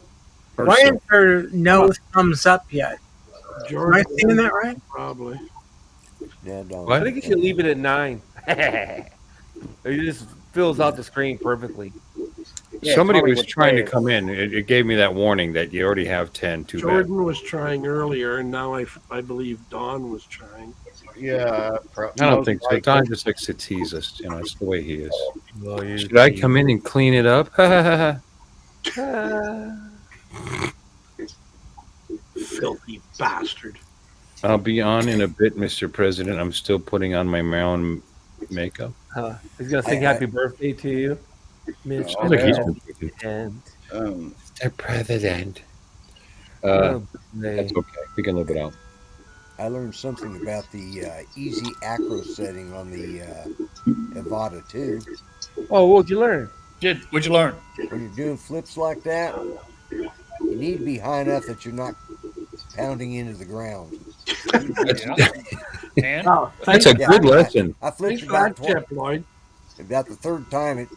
Why is there no thumbs up yet? Am I George, seeing that right? probably. Yeah, don't. What? I think you should leave it at 9. It just fills out the screen perfectly. Yeah, Somebody Hollywood was trying to players. come in. It gave me that warning that you already have 10. Too bad. Jordan was trying earlier, and now I believe Don was trying. Yeah. I don't think so. Don just likes to tease us. You know, it's the way he is. Well, you- Should I come in and clean it up? Filthy bastard. I'll be on in a bit, Mr. President. I'm still putting on my Maryland makeup. He's gonna sing I- happy birthday to you, Mr. Sounds like he's been drinking. And Mr. President. oh, That's okay. We can live it out. I learned something about the easy acro setting on the Evada too. oh, what'd you learn? What'd you learn? When you're doing flips like that, you need to be high enough that you're not pounding into the ground. Yeah. And Oh, That's a Yeah, good lesson. I flipped thanks for that about tip, Lloyd. about the third time.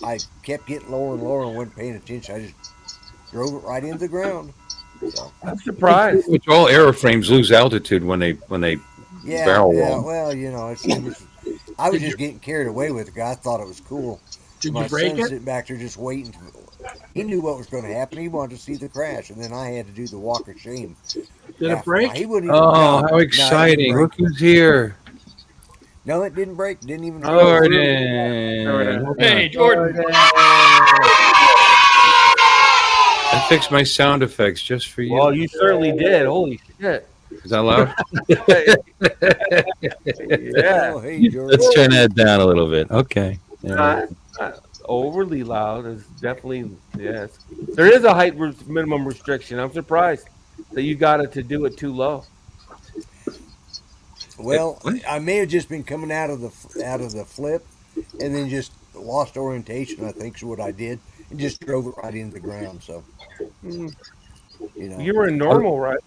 I kept getting lower and lower and wasn't paying attention. I just drove it right into the ground. So, I'm surprised. Which all airframes lose altitude when they yeah, barrel yeah. roll. Well, you know, I was just getting carried away with it. I thought it was cool. Did My you break son it? sitting back there just waiting. He knew what was going to happen. He wanted to see the crash, and then I had to do the walk of shame. Did it after. break? He wouldn't even Oh, no, how no, it exciting! didn't Look break. who's here. No, it didn't break. Didn't even. Jordan. hey, Jordan. I fixed my sound effects just for you. Well, you certainly did. Holy shit! Is that loud? Yeah. Oh, hey, George. Let's turn that down a little bit. Okay. Yeah. Not overly loud. It's definitely yes. There is a height minimum restriction. I'm surprised that you got it to do it too low. Well, I may have just been coming out of the flip, and then just lost orientation. I think is what I did, and just drove it right into the ground. So, Mm. you know, You were in normal, right?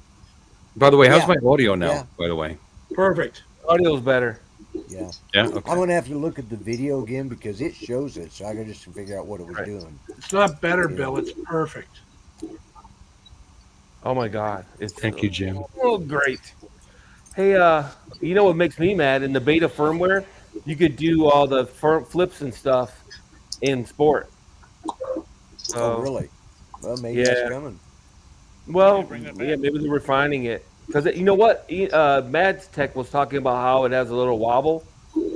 By the way, how's Yeah. my audio now? Yeah. By the way, Perfect. Audio's better. yeah. yeah. Okay. I'm gonna have to look at the video again because it shows it, so I gotta just figure out what it was Right. doing. It's not better, Yeah. Bill. It's perfect. Oh my God! It's Thank you, Jim. oh great. Hey, you know what makes me mad? In the beta firmware, you could do all the flips and stuff in sport. Oh, So, really? Well, maybe yeah. it's coming. Well, bring that yeah, back. maybe they're refining it. Because you know what? Mads Tech was talking about how it has a little wobble.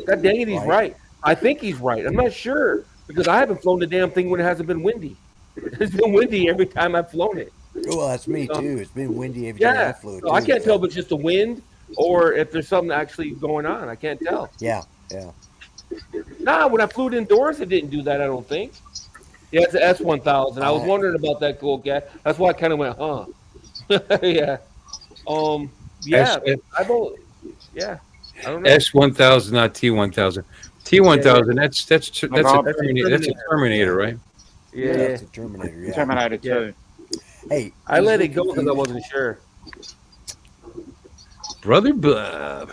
God dang it, he's Right. right. I think he's right. I'm not sure because I haven't flown the damn thing when it hasn't been windy. It's been windy every time I've flown it. Well, that's me too. It's been windy every time I Yeah, flew it. so I too, can't so- tell if it's just the wind or if there's something actually going on. I can't tell. Yeah, yeah. Nah, when I flew it indoors, it didn't do that. I don't think. Yeah, it's an S1000. I was wondering about that cool cat. That's why I kind of went, huh? Yeah. Yeah. I don't. Yeah. I don't know. S1000, not T1000. T1000. That's a Bob, Terminator. That's a Terminator, right? Yeah. That's a Terminator. Yeah. Terminator 2. Hey, I let it easy go because I confusion. wasn't sure. Brother Bob.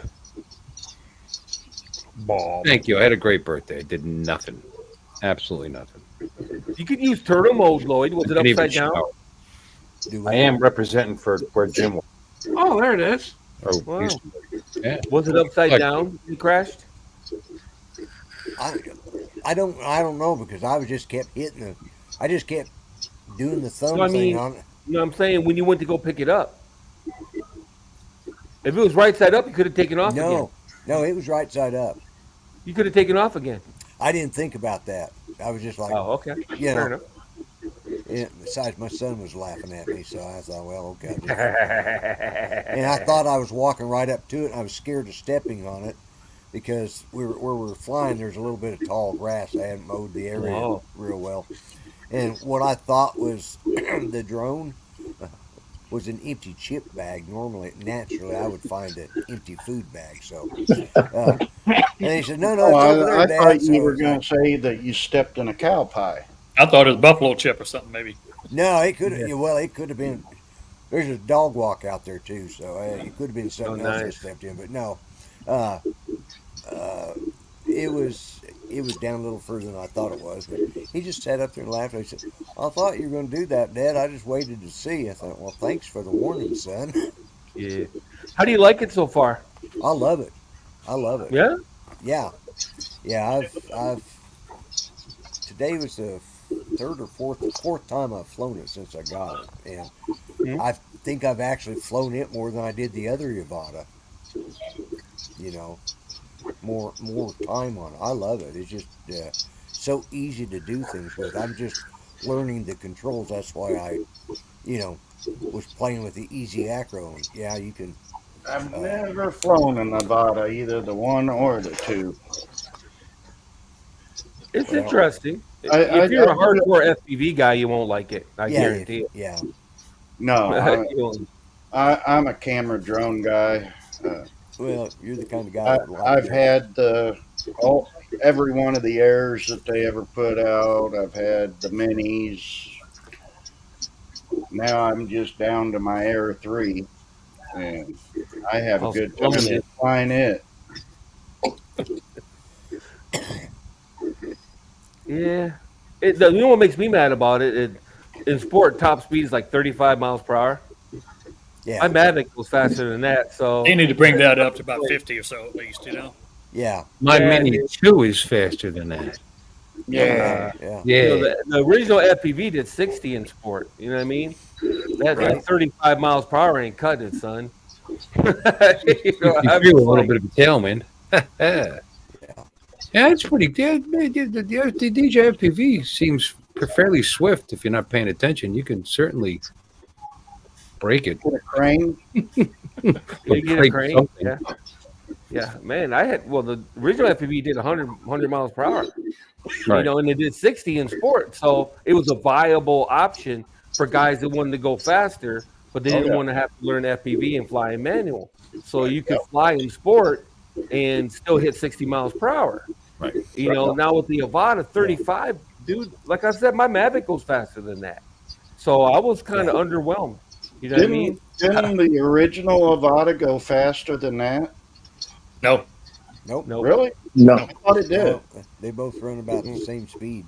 Bob. Thank you. I had a great birthday. I did nothing. Absolutely nothing. You could use turtle mode, Lloyd. Was it Didn't even upside down? shower. Do I what? am representing for where Jim was. Oh, there it is. Or Wow. used to be. Yeah. Was it upside Like- down? You crashed? I don't know because I was just kept hitting the. I just kept doing the thumb No, I thing mean- on it. You know what I'm saying? When you went to go pick it up. If it was right side up, you could have taken off again. No, it was right side up. You could have taken off again. I didn't think about that. I was just like, Oh, okay. you Fair know. enough. Yeah, besides, my son was laughing at me, so I thought, well, okay. I'll just- and I thought I was walking right up to it, and I was scared of stepping on it because where we were flying, there's a little bit of tall grass. I hadn't mowed the area Oh. real well. And what I thought was the drone was an empty chip bag. Naturally, I would find an empty food bag. So, and he said, no, Oh, it's over there, I Dad. thought So you were it's going like, to say that you stepped in a cow pie. I thought it was buffalo chip or something, maybe. no, it could have. Well, it could have been. There's a dog walk out there too, so it could have been something else I nice. stepped in. But no, it was down a little further than I thought it was. But he just sat up there and laughed. He said, "I thought you were going to do that, Dad. I just waited to see." I thought, "Well, thanks for the warning, son." Yeah. How do you like it so far? I love it. I love it. Yeah? Yeah. I've today was the third or fourth time I've flown it since I got it, and Mhm. I think I've actually flown it more than I did the other Yavata. You know, more time on it. I love it. It's just so easy to do things with. I'm just learning the controls. That's why I, was playing with the Easy Acro. And yeah, you can. I've never flown a Nevada, either the one or the two. It's Well, interesting. I- If you're a I- hardcore FPV guy, you won't like it. I Yeah, guarantee it. Yeah. No, You won't. I'm a camera drone guy. Well, you're the kind of guy. that would like I've it. had every one of the airs that they ever put out. I've had the minis. Now I'm just down to my Air 3, and I have a I'll good slow time it. just flying it. Yeah. You know what makes me mad about it? In sport, top speed is like 35 miles per hour. Yeah. My Mavic goes faster than that. So They need to bring that up to about 50 or so at least, Yeah. My Yeah, Mini 2 is faster than that. Yeah. Yeah. Yeah. you know, the original FPV did 60 in sport. You know what I mean? That 35 miles per hour ain't cutting it, son. You know, You I'm feel a just little like, bit of a tailwind. Yeah, it's pretty good. The DJ FPV seems fairly swift if you're not paying attention. You can certainly break it. Put a crane. You get a Break crane. something. Yeah. Yeah, man. The original FPV did 100 miles per hour. Right. And it did 60 in sport. So it was a viable option for guys that wanted to go faster, but they didn't want to have to learn FPV and fly in manual. So you could fly in sport and still hit 60 miles per hour. Right. Now with the Avata 35, dude, like I said, my Mavic goes faster than that. So I was kind of underwhelmed. You know what I mean? Didn't the original Avata go faster than that? No. Nope. Really? No. I thought it did. No, they both run about the same speed.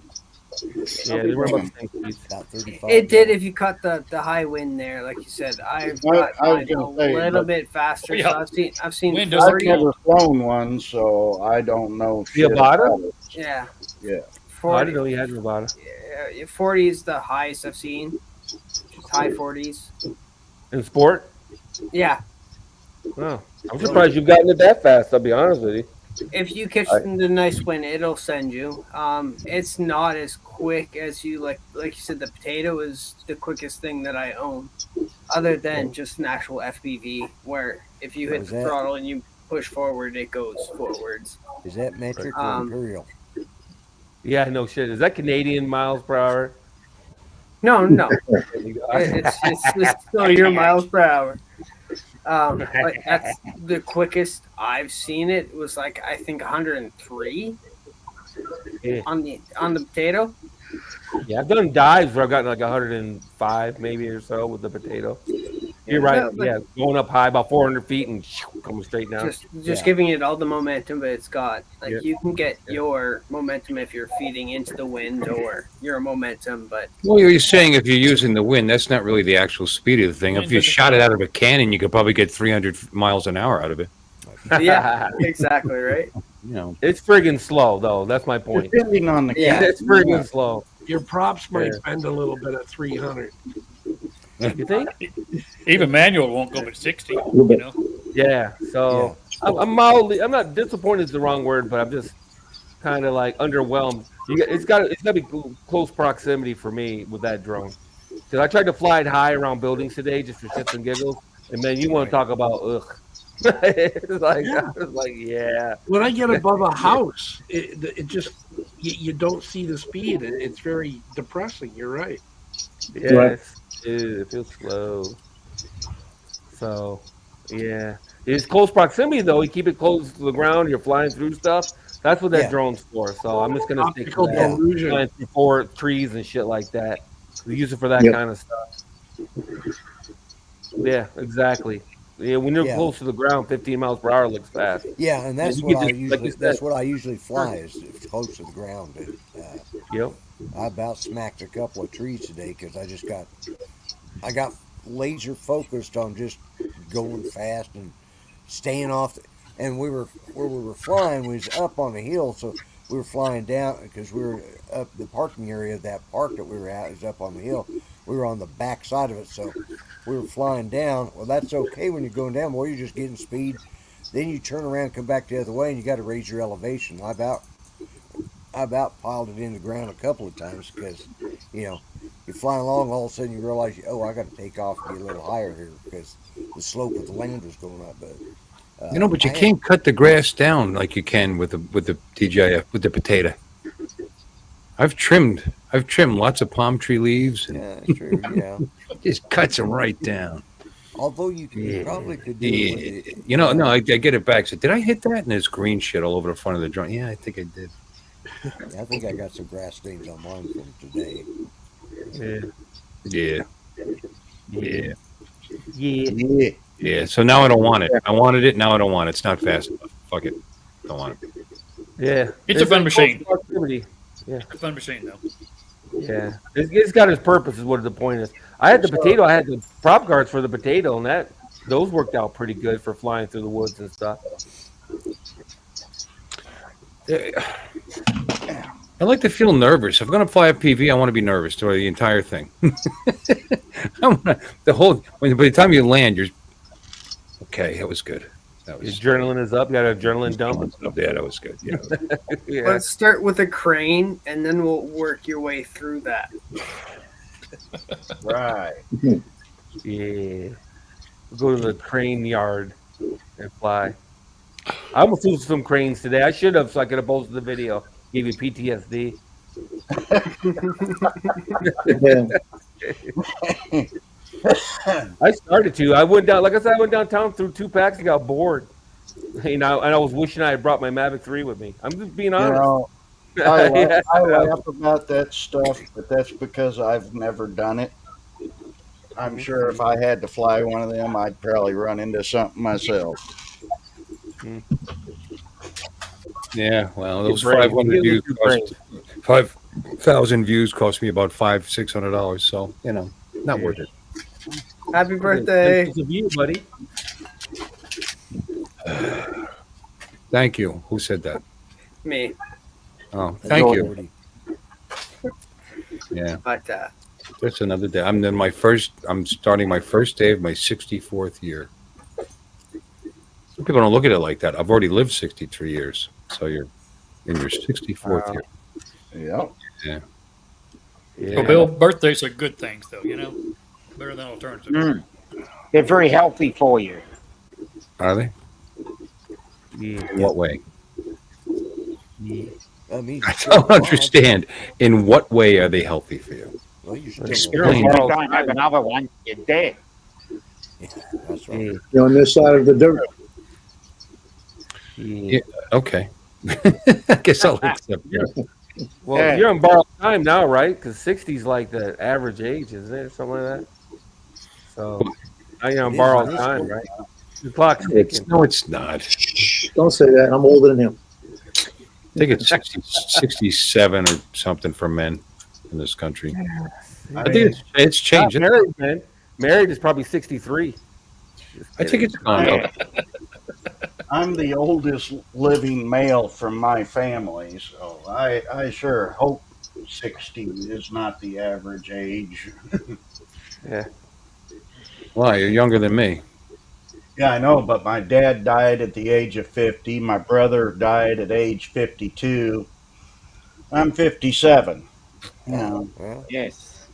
Yeah, they run about the same speed. About 35. It did if you cut the high wind there, like you said. I've got I was mine gonna a say, little but- bit faster. Yeah. So I've seen Wind doesn't I've 40. never flown one, so I don't know The shit Avata? about it. Yeah. Yeah. I 40. didn't know you had an Avata. 40 is the highest I've seen. Just high 40s. In sport? Yeah. Wow. I'm surprised you've gotten it that fast, I'll be honest with you. If you catch the nice wind, it'll send you. It's not as quick as you like you said. The potato is the quickest thing that I own, other than just an actual FPV, where if you hit Is the that- throttle and you push forward, it goes forwards. Is that metric or imperial? Yeah, no shit. Is that Canadian miles per hour? No, it's still your miles per hour. But that's the quickest I've seen. It was like I think 103 Yeah. on the potato. Yeah, I've done dives where I've gotten like 105 maybe or so with the potato. You're right. No, but- Yeah, going up high about 400 feet and coming straight down. Just giving it all the momentum that it's got. Like Yeah. you can get your momentum if you're feeding into the wind or your momentum, but Well, you're saying if you're using the wind, that's not really the actual speed of the thing. If you shot it out of a cannon, you could probably get 300 miles an hour out of it. yeah, exactly right. You know, It's friggin' slow though. That's my point. Depending on the Yeah. It's friggin' slow. Your props might Yeah. bend a little bit at 300. You think? Even manual won't go but 60. Yeah. So I'm I'm not disappointed is the wrong word, but I'm just kind of like underwhelmed. It's got to be close proximity for me with that drone. Because I tried to fly it high around buildings today just for shits and giggles, and man, you want to talk about ugh. It's like, I was like, yeah. When I get above a house, it just you don't see the speed. It's very depressing. You're right. Yes, dude, it feels slow. So, yeah, it's close proximity though. You keep it close to the ground. You're flying through stuff. That's what that Yeah. drone's for. So I'm just gonna stick to Optical that. delusion. Flying through forest trees and shit like that. We use it for that Yep. kind of stuff. Yeah, exactly. Yeah, when you're Yeah. close to the ground, 15 miles per hour looks fast. Yeah, and that's You what could I just- usually like you that's said. what I usually fly is close to the ground. And, Yep. I about smacked a couple of trees today because I got laser focused on just going fast and staying off. And where we were flying was up on the hill, so we were flying down because we were up the parking area of that park that we were at is up on the hill. We were on the back side of it, so we were flying down. Well, that's okay when you're going down, boy. You're just getting speed. Then you turn around, come back the other way, and you got to raise your elevation. I about piled it in the ground a couple of times because, you're flying along, all of a sudden you realize, I got to take off and get a little higher here because the slope of the land was going up. But but you can't cut the grass down like you can with the TGIF with the potato. I've trimmed lots of palm tree leaves and Yeah, that's true. Yeah. just cuts them right down. Although you probably could do it with it. No, I get it back. So did I hit that? And there's green shit all over the front of the drone. Yeah, I think I did. I think I got some grass stains on mine from today. Yeah. Yeah. So now I don't want it. I wanted it. Now I don't want it. It's not fast enough. Fuck it. Don't want it. Yeah. It's a fun machine. Proximity. Yeah. It's a fun machine, though. Yeah, it's got its purpose. Is what the point is. I had the potato. I had the prop guards for the potato, and those worked out pretty good for flying through the woods and stuff. I like to feel nervous. If I'm going to fly a PV, I want to be nervous through the entire thing. By the time you land, you're okay. That was good. That Your was adrenaline is up. You got an adrenaline dump. Yeah, that was good. Yeah. Yeah. Let's start with a crane, and then we'll work your way through that. Right. Yeah. Go to the crane yard and fly. I almost flew some cranes today. I should have, so I could have posted the video. Give you PTSD. I started to. I went down, like I said, I went downtown through 2 packs and got bored. And I was wishing I had brought my Mavic 3 with me. I'm just being You honest. know, I laugh about that stuff, but that's because I've never done it. I'm sure if I had to fly one of them, I'd probably run into something myself. Yeah, well, those Your brain. 500 You views your cost 5,000 views cost me about $600. So not worth it. Happy birthday. It's of you, buddy. Thank you. Who said that? Me. Oh, thank you. Yeah, But that's another day. I'm starting my first day of my 64th year. Some people don't look at it like that. I've already lived 63 years, so you're in your 64th year. Yep. Yeah. So, Bill, birthdays are good things, though. Better than alternatives. They're very healthy for you. Are they? Yeah. In what way? I I don't understand. In what way are they healthy for you? Well, you should Explain. If you don't have another one, you're dead. Yeah, that's right. You're on this side of the dirt. Yeah. Okay. I guess I'll accept that. Well, you're on borrowed time now, right? Because 60 is like the average age, isn't it? Something like that. So now you're on borrowed time, right? The clock's ticking. No, it's not. Don't say that. I'm older than him. I think it's 67 or something for men in this country. I think it's changed. Not married, man. Married is probably 63. I think it's gone up. I'm the oldest living male from my family, so I sure hope 60 is not the average age. Yeah. Well, you're younger than me. Yeah, I know, but my dad died at the age of 50. My brother died at age 52. I'm 57. You know, Well, Yes.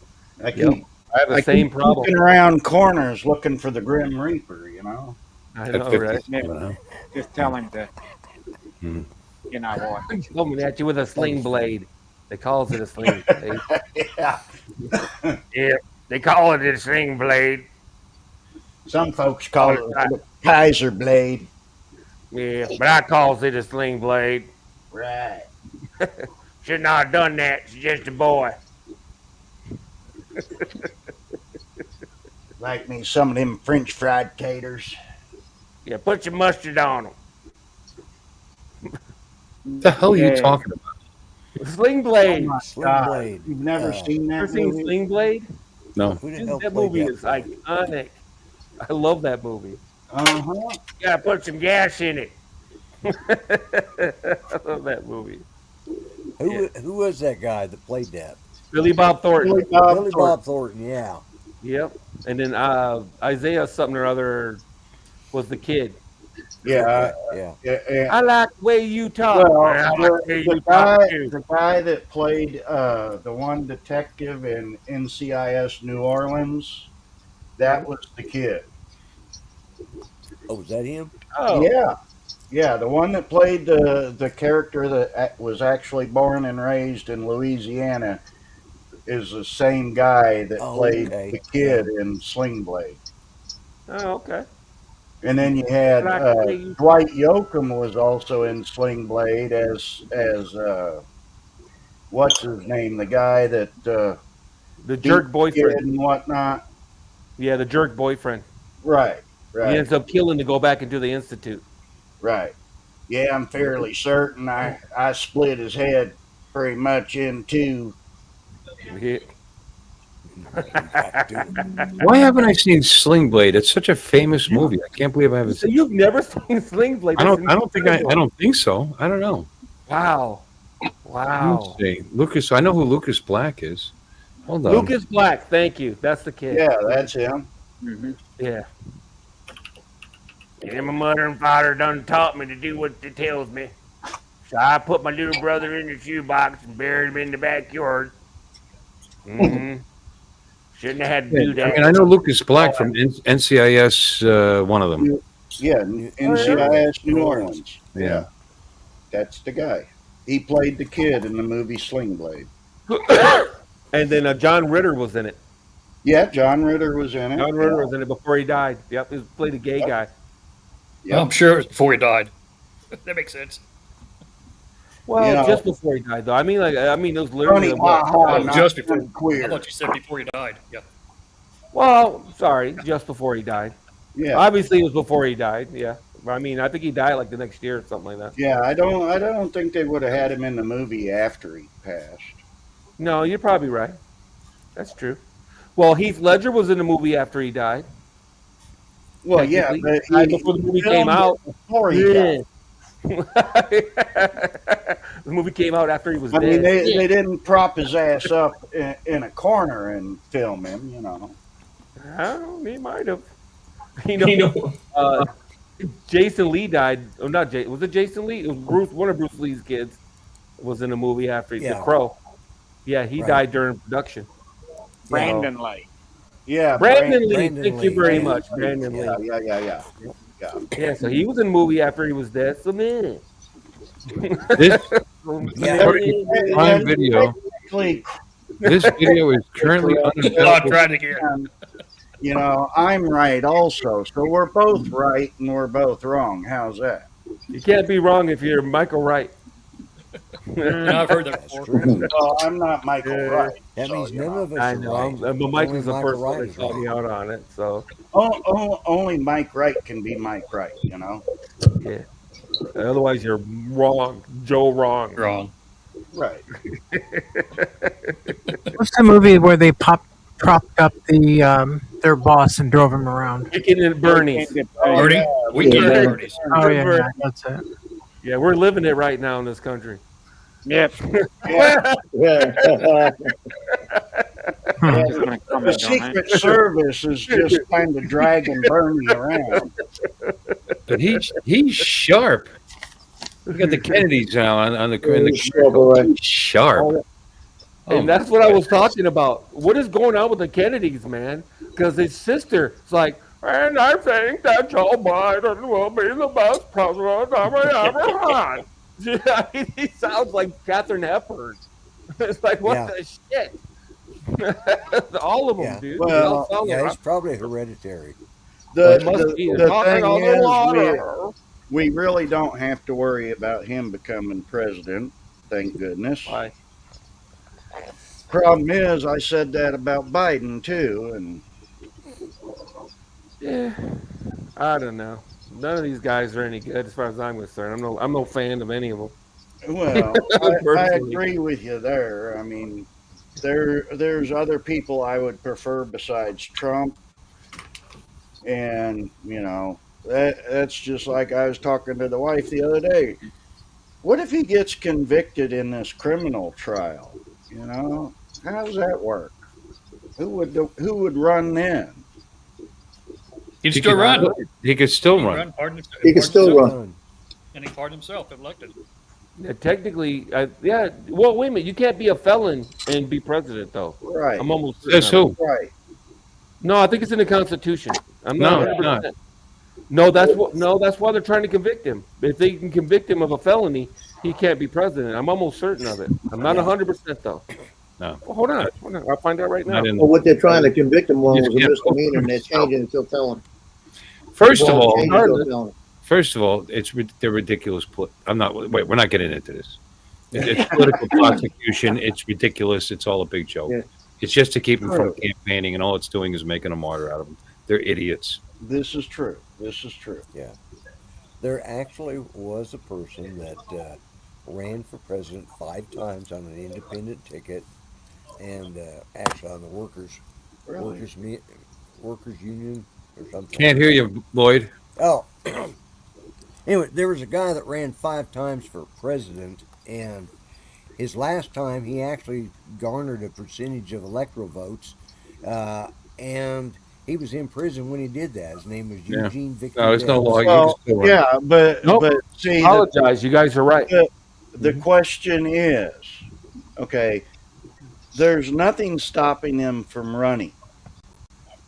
I keep, I have the same problem. looking around corners looking for the Grim Reaper, you know. I At know, 50. right? Never. Just tell him to, Hmm. you know what. Coming at you with a sling blade. They calls it a sling blade. Yeah. Yeah, they call it a sling blade. Some folks call it a Kaiser blade. Yeah, but I calls it a sling blade. Right. Should not have done that. She's just a boy. Like me some of them French fried taters. Yeah, put your mustard on them. What the hell are you Yeah. talking about? Sling blade. Sling God, Blade. You've never seen that Ever seen movie? Sling Blade? No. Who the Dude, hell that played movie that is part? iconic. I love that movie. Uh-huh. You gotta put some gas in it. I love that movie. Who was that guy that played that? Billy Bob Thornton. Billy Bob Billy Thornton. Bob Thornton. Yeah. Yep. And then Isaiah something or other was the kid. Yeah. Yeah. Yeah. I like the way you talk. Well, I like the way the you talk guy, too. the guy that played the one detective in NCIS New Orleans, that was the kid. Oh, was that him? Oh, Yeah, the one that played the character that was actually born and raised in Louisiana is the same guy that Oh, played okay. the kid in Sling Blade. oh, okay. And then you had Like the way you- Dwight Yoakam was also in Sling Blade as what's his name, the guy that The beat jerk the kid boyfriend. and whatnot. Yeah, the jerk boyfriend. Right, He right, ends up killing to go back into the institute. right. Yeah, I'm fairly certain I split his head pretty much in two. Yeah. Why haven't I seen Sling Blade? It's such a famous movie. I can't believe I haven't So seen. you've never seen Sling Blade? I don't think so. I don't know. Wow. Wow. Let's see. Lucas. I know who Lucas Black is. Hold on. Lucas Black. Thank you. That's the kid. Yeah, that's him. Mm-hmm. Yeah. And my mother and father done taught me to do what they tells me. So I put my little brother in the shoebox and buried him in the backyard. Mm-hmm. Shouldn't have had to do I that. mean, I know Lucas Black from NCIS, one of them. Yeah, NCIS New Orleans. Yeah. That's the guy. He played the kid in the movie Sling Blade. And then John Ritter was in it. Yeah, John Ritter was in it. John Ritter was in it before he died. Yep, he played a gay guy. Well, I'm sure it was before he died. That makes sense. Well, just before he died, though. I mean, it was literally just before. I thought you said before he died. Yeah. Well, sorry, just before he died. Yeah. Obviously, it was before he died. Yeah. I mean, I think he died like the next year or something like that. Yeah, I don't think they would have had him in the movie after he passed. No, you're probably right. That's true. Well, Heath Ledger was in the movie after he died. Well, yeah, but he died before the movie came out. Before he died. The movie came out after he was dead. I mean, they didn't prop his ass up in a corner and film him, you know. Well, he might have. Jason Lee died. Oh, not Jason. Was it Jason Lee? It was Bruce. One of Bruce Lee's kids was in the movie after The Crow. Yeah, he died during production. Brandon Lee. Yeah, Brandon Lee. Thank you very much, Brandon Lee. Yeah. Yeah, so he was in the movie after he was dead. So man. This Prime Video. This video is currently unavailable. You know, I'm right also. So we're both right and we're both wrong. How's that? You can't be wrong if you're Michael Wright. I've heard that before. Well, I'm not Michael Wright. That means none of us I are know, right. but Mike was the Michael first one to call me out on it. So only Mike Wright can be Mike Wright, you know? Yeah. Otherwise, you're wrong. Joe wrong. Wrong. Right. What's the movie where they propped up the their boss and drove him around? Weekend at Bernie's. Bernie? Weekend at Bernie's. Oh yeah, that's it. Yeah, we're living it right now in this country. Yep. The Secret Service is just kind of dragging Bernie around. But he's sharp. Look at the Kennedys now on the sharp. And that's what I was talking about. What is going on with the Kennedys, man? Because his sister is like, and I think that Joe Biden will be the best president we ever had. Yeah, he sounds like Katharine Hepburn. It's like, what the shit? All of them, dude. Well, it's probably hereditary. The thing is, we really don't have to worry about him becoming president. Thank goodness. Why? Problem is, I said that about Biden too, and yeah, I don't know. None of these guys are any good as far as I'm concerned. I'm no fan of any of them. Well, I agree with you there. I mean, there's other people I would prefer besides Trump, and you know that's just like I was talking to the wife the other day. What if he gets convicted in this criminal trial? You know, how does that work? Who would run then? He'd still run. He could still run. He could still run. And he pardoned himself if elected. Yeah, technically, yeah. Well, wait a minute. You can't be a felon and be president, though. Right. I'm almost. Says who? Right. No, I think it's in the Constitution. I'm No, not. it's not. No, that's why they're trying to convict him. If they can convict him of a felony, he can't be president. I'm almost certain of it. I'm not 100% though. No. Well, hold on. I'll find out right now. Well, what they're trying to convict him on was a misdemeanor, and they're changing it to felony. First of all, they're ridiculous. I'm not. Wait, we're not getting into this. It's political prosecution. It's ridiculous. It's all a big joke. Yeah. It's just to keep him from campaigning, and all it's doing is making a martyr out of him. They're idiots. This is true. Yeah. There actually was a person that ran for president 5 times on an independent ticket, and actually on the workers union or something. Can't hear you, Lloyd. Oh. Anyway, there was a guy that ran 5 times for president, and his last time he actually garnered a percentage of electoral votes, and he was in prison when he did that. His name was Eugene Victor. No, there's no law. Well, but see, apologize. You guys are right. The question is, okay, there's nothing stopping him from running.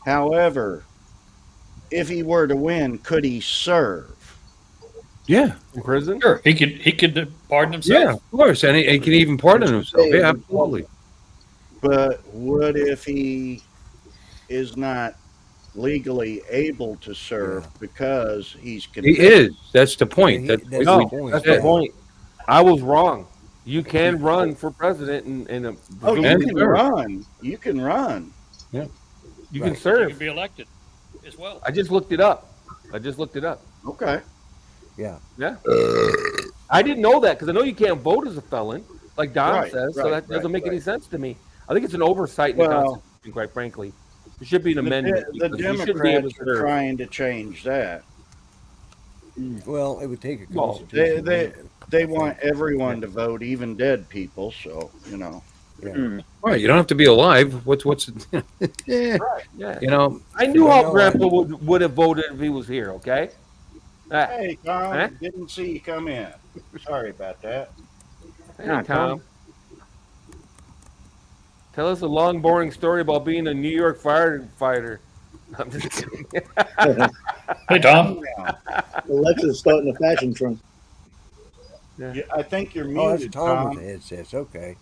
However, if he were to win, could he serve? Yeah, in prison. Sure, he could pardon himself. yeah, of course, and he can even pardon himself. Yeah, absolutely. But what if he is not legally able to serve because he's He convicted? is. That's the point. Yeah, That's that's what the we point. That's said. the point. I was wrong. You can run for president and Oh, you And can serve. run. You can run. you Right. can He serve. can be elected as well. I just looked it up. Okay. Yeah. Yeah. I didn't know that because I know you can't vote as a felon, like Don Right, says. So right, that doesn't right, make any right. sense to me. I think it's an oversight in the Well, Constitution, quite frankly. There should be an amendment. The because you should be able Democrats to are serve. trying to change that. Well, it would take a Well, constitutional amendment. They want everyone to vote, even dead people. So Yeah. Right, you don't have to be alive. What's yeah, Yeah. you know? I knew I how know, Grandpa would have voted if he was here, okay? Hey, Tom, Huh? didn't see you come in. Sorry about that. Hey, Tom. Tell us a long, boring story about being a New York firefighter. I'm just kidding. Hey, Tom. Alexa's starting a fashion trend. I think you're Oh, that's muted, Tom Tom. with the headsets. Okay.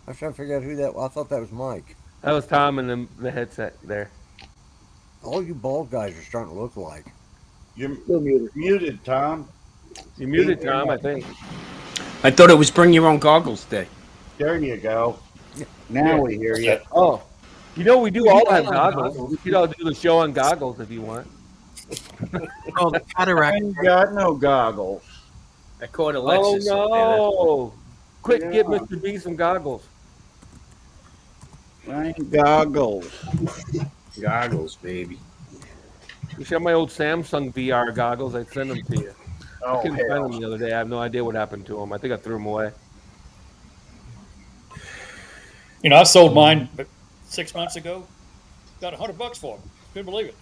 I was trying to figure out who that was. I thought that was Mike. That was Tom in the headset there. All you bald guys are starting to look alike. You're Still muted. muted, Tom. You muted Tom, I think. I thought it was Bring Your Own Goggles Day. There you go. Now we hear you. Oh, you know we do all have goggles. We could all do the show on goggles if you want. Oh, the I cataract. ain't got no goggles. I caught Oh Alexis. up there. no! Quick, Yeah. get Mr. B some goggles. I ain't goggles. Goggles, baby. You should have my old Samsung VR goggles. I'd send them to you. I Oh, couldn't find hell. them the other day. I have no idea what happened to them. I think I threw them away. You know, I sold mine 6 months ago. Got $100 for them. Couldn't believe it.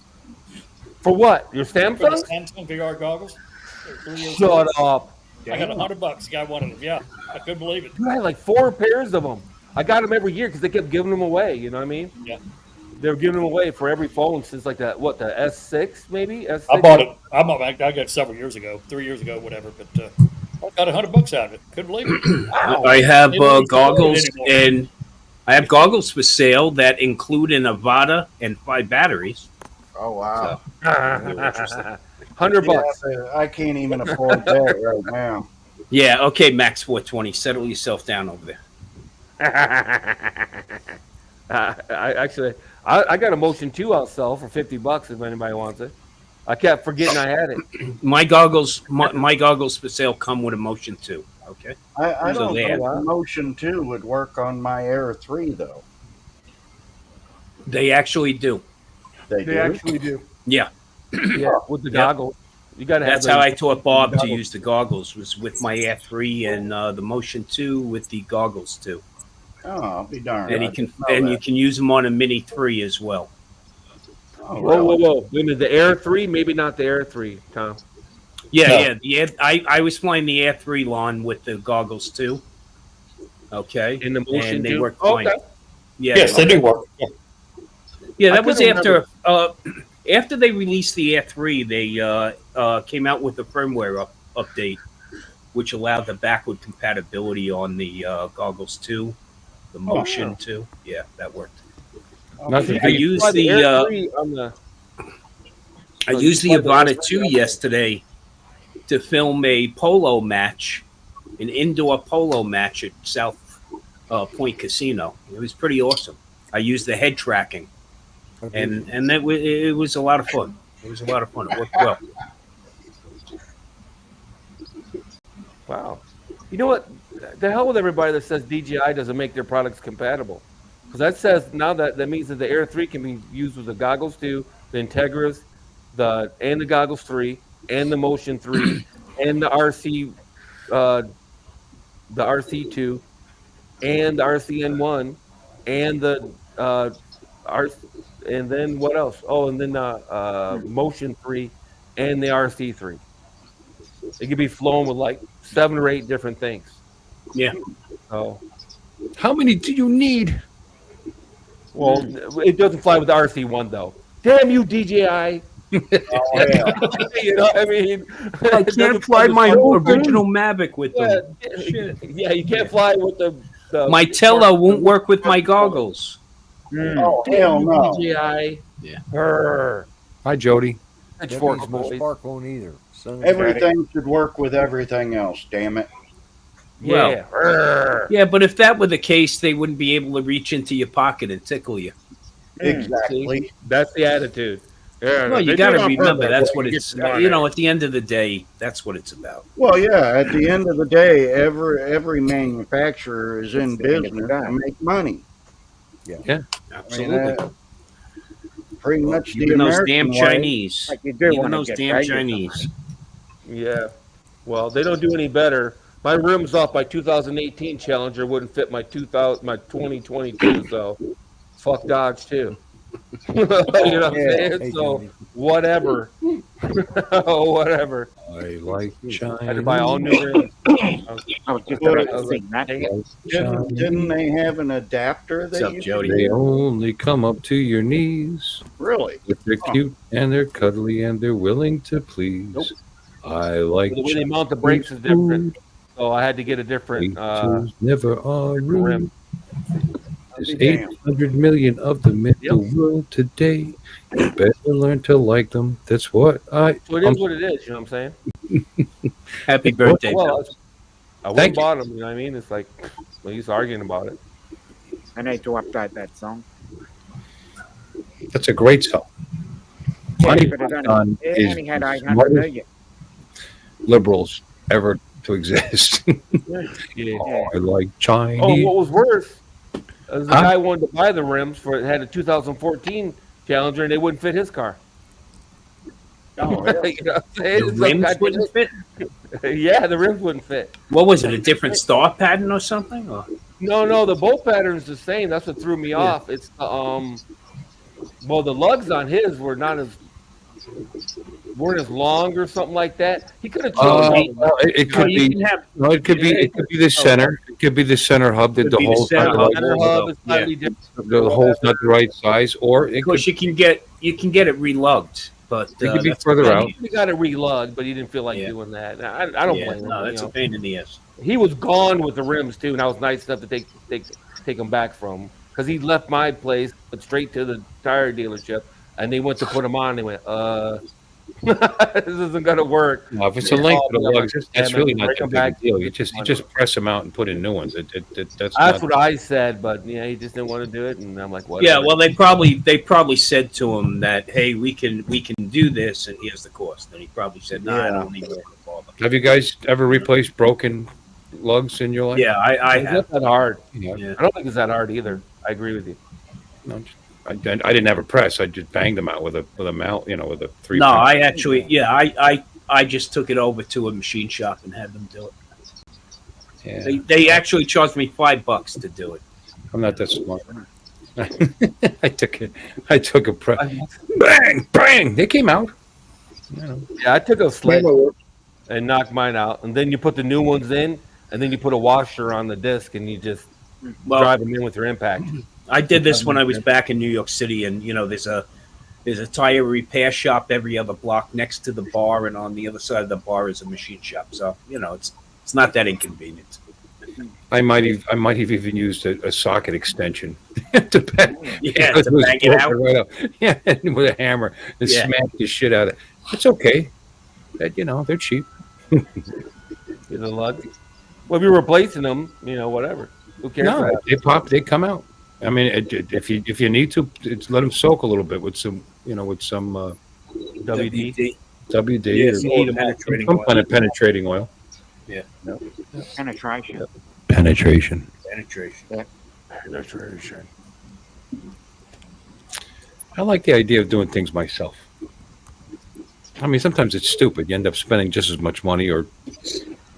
For what? Your For the Samsung? Samsung VR goggles. They're 3 years Shut old. up. I got $100. The guy wanted them. Yeah, I couldn't believe it. You had like 4 pairs of them. I got them every year because they kept giving them away. You know what I mean? Yeah. They were giving them away for every phone since like the S6 maybe. S6? I bought it. I got it several years ago, 3 years ago, whatever. But I got $100 out of it. Couldn't believe it. Wow. I have They don't goggles, sell it anymore. and I have goggles for sale that include an Avada and 5 batteries. Oh, wow. So, $100. Yeah, I can't even afford that right now. yeah, okay, Max 420, settle yourself down over there. I got a Motion 2 I'll sell for $50 if anybody wants it. I kept forgetting I had it. My goggles for sale come with a Motion 2. Okay, I So don't they think have- the Motion 2 would work on my Air 3, though. they actually do. They They do? actually do. Yeah, Yeah, with the Yep. goggles. You got to have that's how I those taught Bob to goggles. use the goggles. Was with my Air 3 and the Motion 2 with the goggles too. Oh, I'll be darned. And I you can didn't know and you that. can use them on a Mini 3 as well. Oh, Whoa, really? whoa, whoa. Wait a minute, the Air 3? Maybe not the Air 3, Tom. Yeah, No. yeah. The Air, I was flying the Air 3 lawn with the goggles too. Okay, In the Motion and they 2? work fine. Okay. Yeah, Yes, they do work. Yeah. Yeah, I that was couldn't after they released the Air 3. They came out with a firmware update, which allowed the backward compatibility on the goggles too, the Motion too. Yeah, that worked. Nothing. I used Fly the Air 3 on the. I used the Avada 2 yesterday to film a polo match, an indoor polo match at South Point Casino. It was pretty awesome. I used the head tracking, and it was a lot of fun. It was a lot of fun. It worked well. Wow. You know what? The hell with everybody that says DJI doesn't make their products compatible. Because that says now that means that the Air 3 can be used with the goggles 2, the Integras, and the goggles 3, and the Motion 3, and the RC2, and the RCN1, and the and then what else? Oh, and then the Motion 3 and the RC3. It could be flown with like 7 or 8 different things. Yeah. Oh. How many do you need? Well, it doesn't fly with the RC1 though. damn you, DJI. Oh, yeah. You know what I mean? I It can't doesn't fly come my as fun. original Mavic with Yeah, them. Shit. yeah, you can't fly with the My Tello won't work with my goggles. Oh, Damn hell you, no. DJI. Yeah. Brr. Hi, Jody. Pitchforks, Maybe boys. Spark won't either. Everything should work with everything else, damn it. Yeah. Brr. Yeah, but if that were the case, they wouldn't be able to reach into your pocket and tickle you. Exactly. See? That's the attitude. Yeah, Well, they you do got to it on remember purpose, that's so what you get it's. some money. You know, at the end of the day, that's what it's about. Well, yeah, at the end of the day, every manufacturer is in It's the end of business the to day. make money. Yeah. Absolutely. Pretty much the Even those American damn way. Chinese. Like you do Even when it those gets damn Vegas. Chinese. Yeah. Well, they don't do any better. My rims off my 2018 Challenger wouldn't fit my 2022, so fuck Dodge too. You know what I'm saying? Hey, So Johnny. whatever. Whatever. I like I had to buy all Chinese. new rims. I was just Well, about I to was sing that. Dang it. Didn't they have an adapter What's that up, you Jody? They only come up to your knees. really? But they're cute and they're cuddly and they're willing to please. Nope. I like The way they mount the Chinese brakes is different, food. so I had to get a different Beaches never are rim. rude. There's I'll be damned. 800 million of them in the world today. You better learn to like them. That's what So it is what it is. You know what I'm saying? Happy birthday, Well, Bill. I went Thank you. bought them. You know what I mean? It's like no use arguing about it. I need to update that song. That's a great song. Yeah, Money but it on only, it is only had the 800 smartest million. liberals ever to exist. Yeah. Oh, I like Chinese. Oh, what was worse? The Huh? guy wanted to buy the rims for it had a 2014 Challenger and they wouldn't fit his car. Oh, You know what I'm saying? The Some rims guy wouldn't fit. did- Yeah, the rims wouldn't fit. What was it? A different star pattern or something? Or? No, the bolt pattern's the same. That's what threw me Yeah. off. It's well, the lugs on his were weren't as long or something like that. He could have chosen. It could you be. can have No, it could be. It could be the center. It could be the center hub that Could the be the hole's center not the hub. right. Center hub is slightly different. The hole's not the right size, or it Of could, course, you can get it relugged, but it could be that's a further pain. out. He got it relugged, but he didn't feel like Yeah. doing that. I don't Yeah, blame him. no, you that's a know. pain in the ass. He was gone with the rims too, and I was nice enough to take them back from him because he left my place, went straight to the tire dealership, and they went to put them on. And they went, this isn't gonna work. No, if it's a length of the lugs, that's Damn it, really not break that 'em big a back. deal. You just press them out and put in new ones. That's That's not, what I said, but yeah, he just didn't want to do it, and I'm like, whatever. Yeah, well, they probably said to him that, hey, we can do this, and here's the cost. And he probably said, no, I don't need more to bother. Have you guys ever replaced broken lugs in your life? Yeah, I It's have. not that hard. Yeah. Yeah. I don't think it's that hard either. I agree with you. No, I didn't have a press. I just banged them out with a mount, with a 3. No, I actually, I just took it over to a machine shop and had them do it. Yeah, They actually charged me $5 to do it. I'm not that smart. I took a press. Bang, bang. They came out. Yeah, I took a sled Camera work. and knocked mine out, and then you put the new ones in, and then you put a washer on the disc, and you just Well, drive them in with your impact. I did this when I was back in New York City, and there's a tire repair shop every other block next to the bar, and on the other side of the bar is a machine shop. So it's not that inconvenient. I might have even used a socket extension to bang, Yeah, because to it was bang it out. broken right up. Yeah, and with a hammer and Yeah. smack the shit out of it. It's okay. That they're cheap. Get the lug. Well, if you're replacing them, whatever. Who cares? No, they pop. They come out. I mean, if you need to, let them soak a little bit with some WD. WD Yeah, or some penetrating some oil. kind of penetrating oil. Yeah. Penetration. Penetration. Penetration. I like the idea of doing things myself. I mean, sometimes it's stupid. You end up spending just as much money,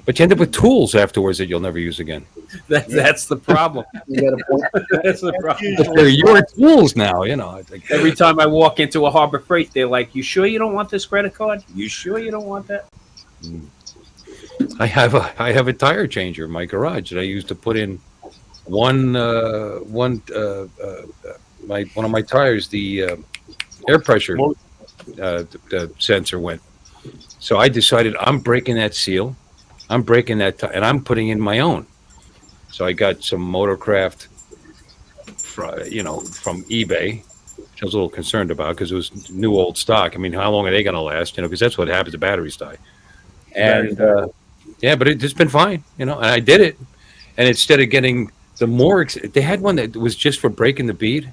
but you end up with tools afterwards that you'll never use again. That's the problem. You got a point. That's the problem. But they're your tools now. It's like, Every time I walk into a Harbor Freight, they're like, "You sure you don't want this credit card? You sure you don't want that?" I have a tire changer in my garage that I use to put in one of my tires. The air pressure the sensor went. So I decided I'm breaking that seal. I'm breaking that, and I'm putting in my own. So I got some Motorcraft, from eBay, which I was a little concerned about because it was new old stock. I mean, how long are they going to last? Because that's what happens. The batteries die. And yeah, but it's been fine. And I did it. And instead of getting they had one that was just for breaking the bead,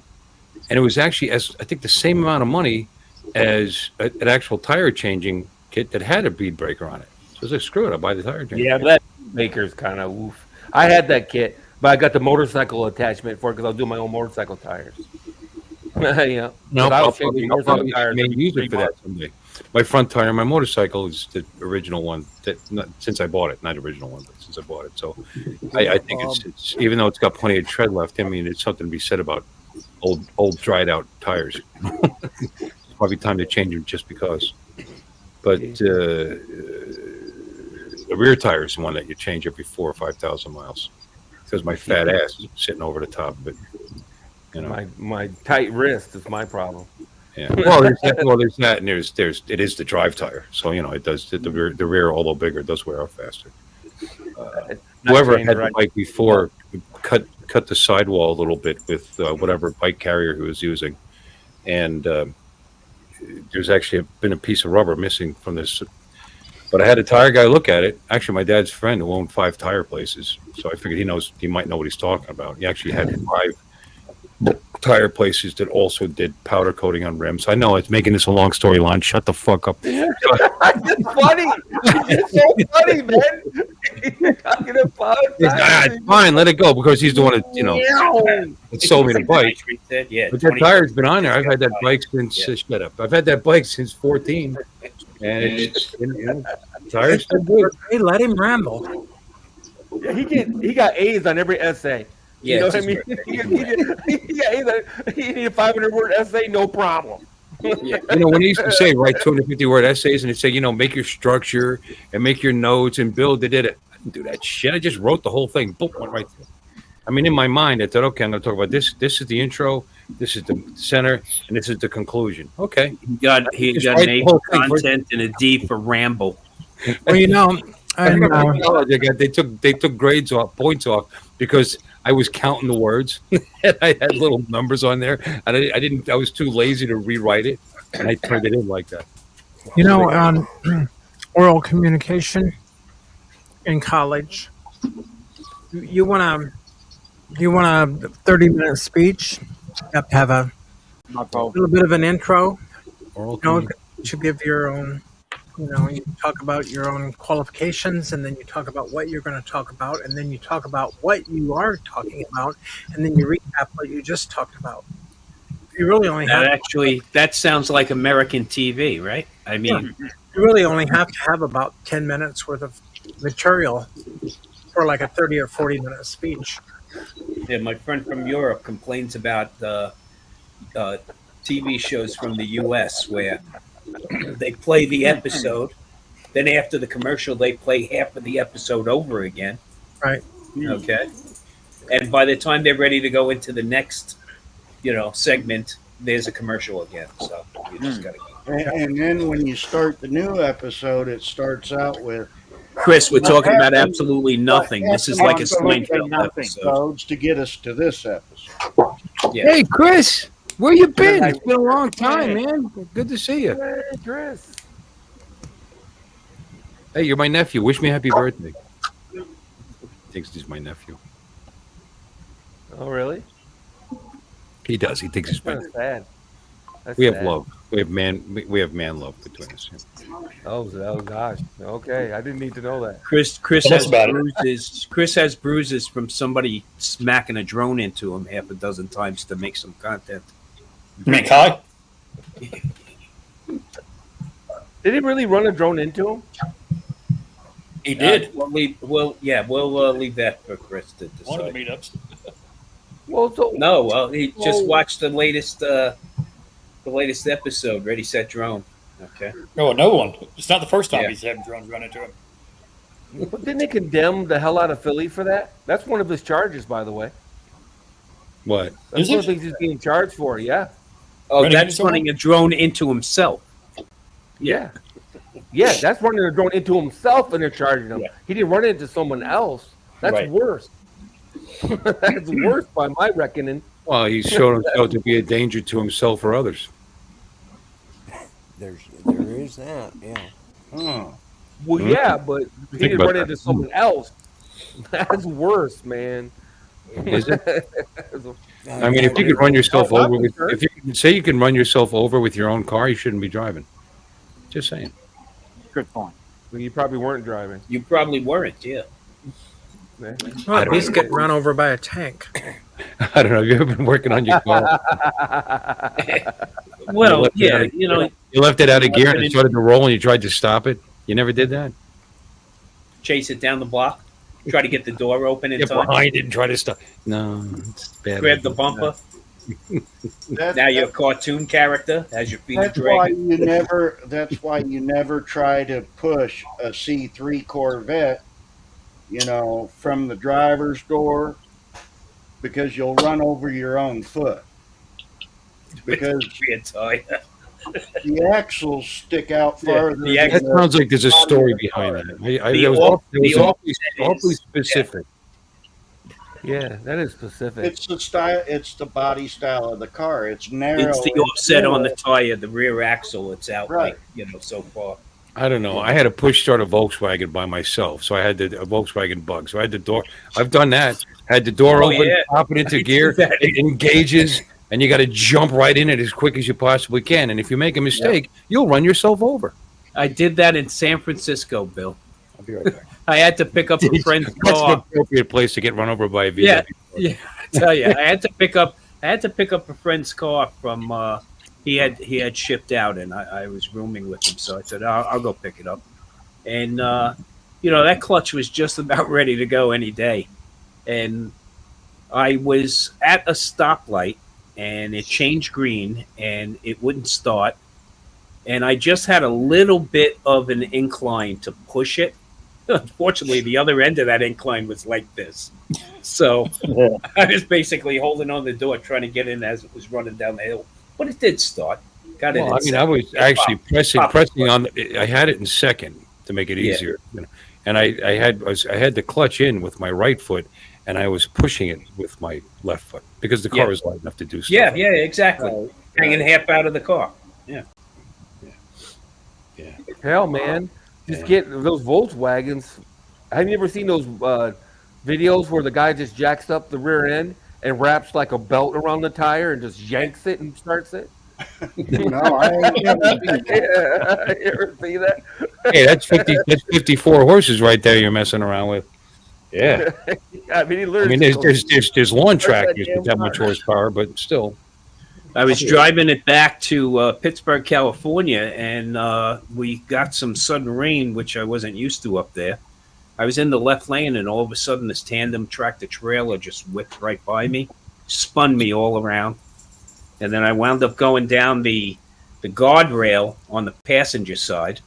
and it was actually I think the same amount of money as an actual tire changing kit that had a bead breaker on it. So I was like, screw it, I'll buy the tire changer. Yeah, that maker's kind of oof. I had that kit, but I got the motorcycle attachment for it because I'll do my own motorcycle tires. Yeah, No, I I'll was changing motorcycle tires. use it for that someday. My front tire on my motorcycle is the original one since I bought it, not original one, but since I bought it. So I think it's even though it's got plenty of tread left. I mean, it's something to be said about old dried out tires. It's probably time to change them just because. But the rear tire is the one that you change every 4,000 or 5,000 miles because my fat ass is sitting over the top of it. My tight wrist is my problem. Yeah. Well, there's that, and it is the drive tire. So it does the rear, although bigger, does wear out faster. Whoever had the bike before cut the sidewall a little bit with whatever bike carrier he was using, and there's actually been a piece of rubber missing from this. But I had a tire guy look at it. Actually, my dad's friend who owned 5 tire places, so I figured he might know what he's talking about. He actually had 5 tire places that also did powder coating on rims. I know it's making this a long storyline. Shut the fuck up. It's funny. It's so funny, man. You're talking about it's fine. Let it go because he's the one that sold me the bike. Yeah, but that tire's been on there. I've had that bike since shut up. I've had that bike since 14, and it's tires still good. Hey, let him ramble. Yeah, he got A's on every essay. Yeah, you know what I mean? He need a 500-word essay, no problem. Yeah. When he used to say write 250-word essays, and he'd say, make your structure and make your notes and build. They did it. I didn't do that shit. I just wrote the whole thing. Boom, went right through. I mean, in my mind, I thought, okay, I'm going to talk about this. This is the intro. This is the center, and this is the conclusion. Okay. He got an A for content and a D for ramble. Well, I they took grades off, points off because I was counting the words. And I had little numbers on there, and I was too lazy to rewrite it, and I turned it in like that. Oral communication in college. You want a 30-minute speech. You have to have a little bit of an intro. You give your own. You talk about your own qualifications, and then you talk about what you're going to talk about, and then you talk about what you are talking about, and then you recap what you just talked about. You really only have that sounds like American TV, right? I mean, you really only have to have about 10 minutes worth of material for like a 30 or 40-minute speech. Yeah, my friend from Europe complains about TV shows from the U.S. where they play the episode, then after the commercial, they play half of the episode over again. Right. Okay. And by the time they're ready to go into the next, segment, there's a commercial again. So you just got to. And then when you start the new episode, it starts out with. Chris, we're talking about absolutely nothing. This is like a Seinfeld episode to get us to this episode. Yeah. Hey, Chris. Where you been? It's been a long time, man. Good to see you. Hey, Chris. Hey, you're my nephew. Wish me happy birthday. Thinks he's my nephew. Oh, really? He does. He thinks he's my nephew. Sad. We have love. We have man love between us. Oh gosh. Okay, I didn't need to know that. Chris has bruises. Chris has bruises from somebody smacking a drone into him half a dozen times to make some content. You mean Kai? Did he really run a drone into him? He did. We'll leave that for Chris to decide. One of the meetups. He just watched the latest episode, Ready, Set, Drone. Okay. No, no one. It's not the first time he's having drones run into him. But didn't they condemn the hell out of Philly for that? That's one of his charges, by the way. What? That's one of the things he's being charged for, yeah. Oh, Running that's into someone? running a drone into himself. Yeah. Yeah, that's running a drone into himself and they're charging him. Yeah. He didn't run into someone else. That's Right. worse. That's worse by my reckoning. Well, he's shown himself to be a danger to himself or others. There is that. Yeah. Huh. Well, Hmm? yeah, but he Think didn't about run that. into someone else. That's worse, man. Is it? Uh, I mean, if you could run yourself Oh, I'm over with, concerned. if you can say you can run yourself over with your own car, you shouldn't be driving. Just saying. Good point. Well, you probably weren't driving. You probably weren't, yeah. Man. Well, at least get run over by a tank. I don't know. Have you ever been working on your car? Well, left it out yeah, of- you know, You left it out of left gear it and it in- started to roll, and you tried to stop it. You never did that. chase it down the block, try to get the door open in Get time, behind it and try to stop. No, it's bad. grab the bumper. Now you're a cartoon character as your feet are That's why dragging. you never. That's why you never try to push a C3 Corvette. You know, from the driver's door, because you'll run over your own foot. Because Rear tire. the axles stick out Yeah, farther. the than That the sounds like there's a body story of the behind car. that. The It was op- awfully, the opposite awfully is- specific. Yeah, that is specific. It's the style. It's the body style of the car. It's narrow. It's the it's offset on the narrow. tire, the rear axle. It's out Right. like, so far. I don't know. I had to push start a Volkswagen by myself, so I had a Volkswagen Bug. So I had the door. I've done that. Had the door Oh, open, yeah. pop it into I gear, do that. it engages, and you got to jump right in it as quick as you possibly can. And if you make a mistake, you'll run yourself over. I did that in San Francisco, Bill. I'll be right back. I had to pick up a friend's That's an car. appropriate place to get run over by a VW. Yeah, yeah. I tell you, I had to pick up a friend's car from. He had shipped out, and I was rooming with him, so I said I'll go pick it up. And that clutch was just about ready to go any day, and I was at a stoplight, and it changed green, and it wouldn't start, and I just had a little bit of an incline to push it. Unfortunately, the other end of that incline was like this. So I was basically holding on the door, trying to get in as it was running down the hill. But it did start. Got it. Well, in I mean, I second. was It actually popped. pressing on. I had it in second to make it Yeah. easier, and I had the clutch in with my right foot, and I was pushing it with my left foot because the car Yeah. was light enough to do stuff. Yeah, exactly. Hanging half out of the car. Yeah. Hell, man. Just get those Volkswagens. Have you ever seen those videos where the guy just jacks up the rear end and wraps like a belt around the tire and just yanks it and starts it? No, I ain't never seen that. Yeah, you ever see that? Hey, that's 54 horses right there. You're messing around with. Yeah. I mean, he I literally. mean, there's lawn Start that tractors with damn that much car. horsepower, but still. I was driving it back to Pittsburgh, California, and we got some sudden rain, which I wasn't used to up there. I was in the left lane, and all of a sudden, this tandem tractor trailer just whipped right by me, spun me all around, and then I wound up going down the guardrail on the passenger side,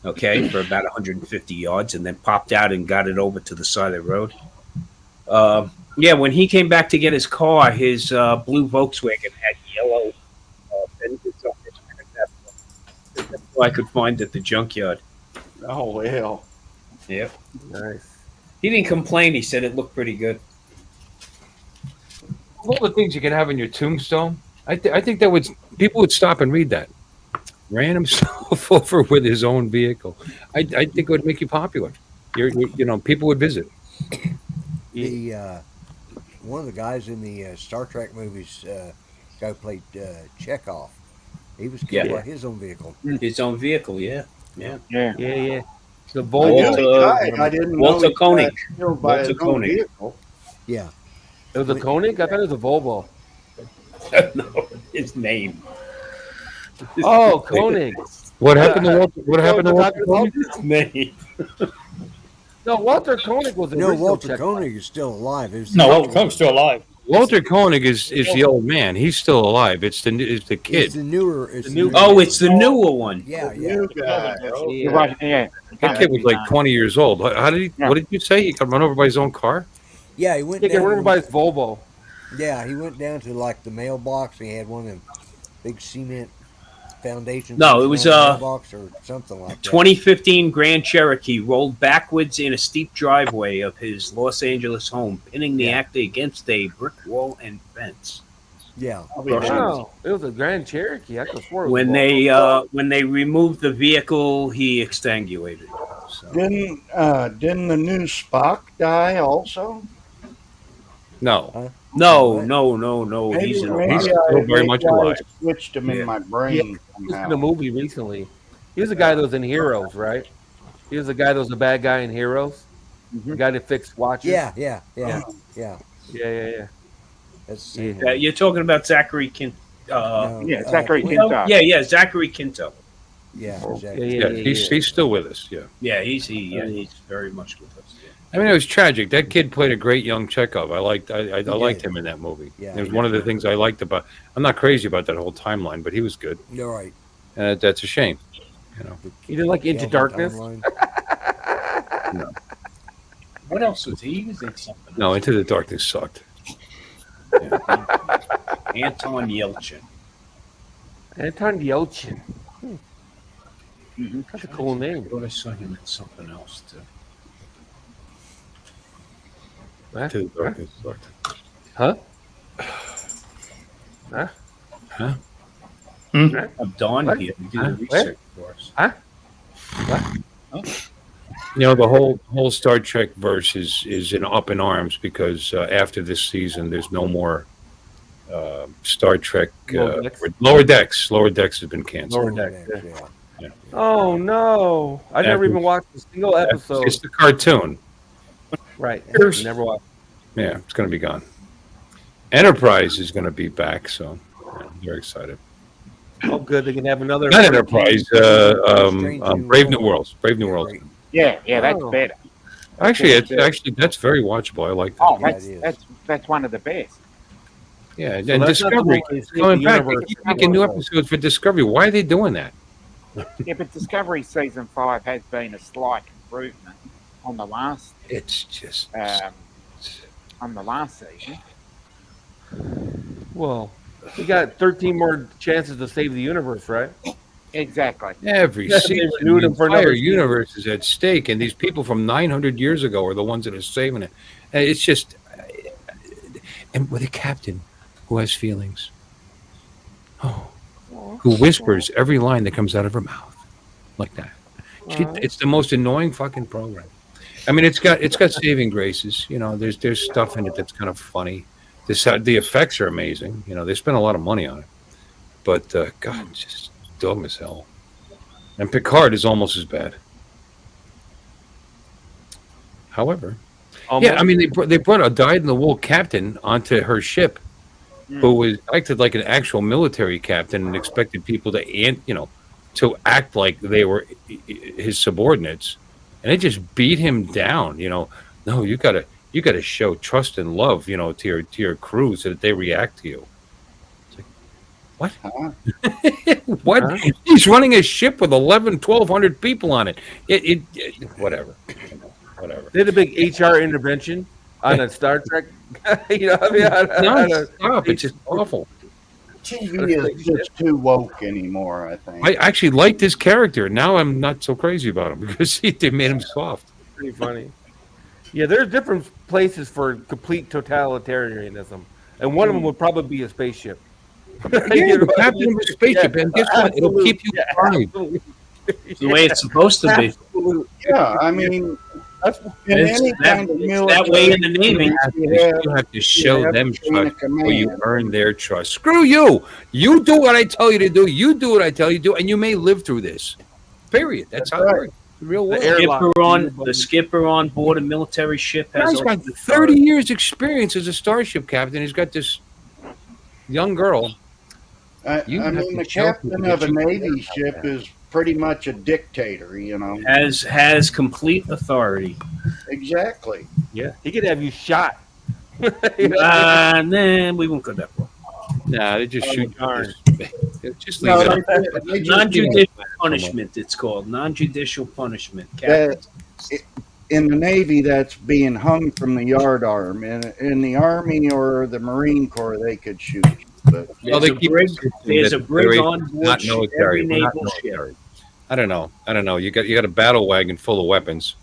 okay, for about 150 yards, and then popped out and got it over to the side of the road. Yeah, when he came back to get his car, his blue Volkswagen had yellow fenders on it. That's all I could find at the junkyard. Oh well. Yep. Nice. He didn't complain. He said it looked pretty good. Of all the things you can have in your tombstone, I think that people would stop and read that. Ran himself over with his own vehicle. I think it would make you popular. People would visit. The one of the guys in the Star Trek movies, guy who played Chekhov, he was killed by his own vehicle. His own vehicle, yeah. The I knew Volvo. he died. I didn't know Walter he got Koenig. killed by Walter his own Koenig. vehicle. Yeah. It was a Koenig? I thought it was a Volvo. No, his name. Oh, Koenig. What happened to Walter? What happened to Walter? Koenig? His name. No, Walter Koenig was the No, original Walter Czech. Koenig is still alive. It was No, Walter Koenig's still alive. Walter Koenig is the old man. He's still alive. It's the It's kid. the newer. It's The new- the Oh, it's the newer one. Yeah, The yeah. new guy. He was, yeah. That kid was like 20 years old. How did he? Yeah. What did you say? He got run over by his own car? Yeah, he went He got run over down. by his Volvo. Yeah, he went down to like the mailbox. He had one of them big cement foundation. No, it was mailbox or something like that. 2015 Grand Cherokee rolled backwards in a steep driveway of his Los Angeles home, pinning the actor against a brick wall and fence. Yeah. Wow, it was a Grand Cherokee. I could swear. When they removed the vehicle, he extinguished. So. Didn't the new Spock die also? No. No. Maybe, He's maybe still very much alive. Switched him in my brain. He was in a movie recently. He was the guy that was in Heroes, right? He was the guy that was a bad guy in Heroes. The guy that fixed watches. Yeah. That's You're talking about Zachary Quinto. Zachary Quinto. Yeah, Zachary Quinto. Yeah, Yeah, he's still with us. Yeah. Yeah, he's very much with us. Yeah. I mean, it was tragic. That kid played a great young Chekhov. I liked him in that movie. Yeah, it was one of the things I liked about. I'm not crazy about that whole timeline, but he was good. You're right. And that's a shame. You know. You didn't like Into Darkness? No. What else was he? He was in something. No, Into the Darkness sucked. Yeah. Anton Yelchin. Anton Yelchin. Mm-hmm. That's a cool name. I thought I saw him in something else too. Into the Darkness sucked. Huh? Huh? I'm Don here. We do the research for us. You know, the whole Star Trek verse is up in arms because after this season, there's no more Star Trek. Lower Decks. Lower Decks has been canceled. Lower Decks. Yeah. Oh no! I never even watched a single episode. It's the cartoon. Right. Never watched. Yeah, it's going to be gone. Enterprise is going to be back, so yeah, I'm very excited. Oh, good. They can have another. Not Enterprise. Brave New Worlds. Brave New Worlds. Yeah, that's better. Actually, that's very watchable. I like that. Oh, that's one of the best. Yeah, and Discovery coming back. They keep making new episodes for Discovery. Why are they doing that? Yeah, but Discovery season 5 has been a slight improvement on the last. It's just on the last season. Well, we got 13 more chances to save the universe, right? Exactly. Every season, the entire universe is at stake, and these people from 900 years ago are the ones that are saving it. And it's just, and with a captain who has feelings, who whispers every line that comes out of her mouth, like that. It's the most annoying fucking program. I mean, it's got saving graces. You know, there's stuff in it that's kind of funny. The effects are amazing. You know, they spent a lot of money on it, but God, it's just dumb as hell. And Picard is almost as bad. However, yeah, I mean, they brought a dyed-in-the-wool captain onto her ship, who was acted like an actual military captain and expected people to act like they were his subordinates, and they just beat him down. You know, no, you gotta show trust and love, you know, to your crew so that they react to you. It's like, what? What? Huh? He's running a ship with 1,200 people on it. Whatever. They had a big HR intervention on a Star Trek. You know, I mean, stop! It's just awful. TV is just too woke anymore, I think. I actually like this character. Now I'm not so crazy about him because they made him soft. Pretty funny. Yeah, there's different places for complete totalitarianism, and one of them would probably be a spaceship. Yeah, the captain of a spaceship, and guess what? It'll keep you alive. It's the way it's supposed to be. Yeah, I mean, it's that way in the Navy. You have to show them trust, or you earn their trust. Screw you! You do what I tell you to do. You do what I tell you to do, and you may live through this. Period. That's how it works. Real world. The skipper on board a military ship has got 30 years experience as a starship captain. He's got this young girl. I mean, the captain of a Navy ship is pretty much a dictator, you know. Has complete authority. Exactly. Yeah. He could have you shot. Nah, we won't go that far. Nah, they just shoot. Just leave it. Non-judicial punishment, it's called. Non-judicial punishment. In the Navy, that's being hung from the yardarm. In the Army or the Marine Corps, they could shoot you. But Well, There's they a keep brig. insisting There's that a brig they're on board not military. every We're not naval ship. military. I don't know. You got a battle wagon full of weapons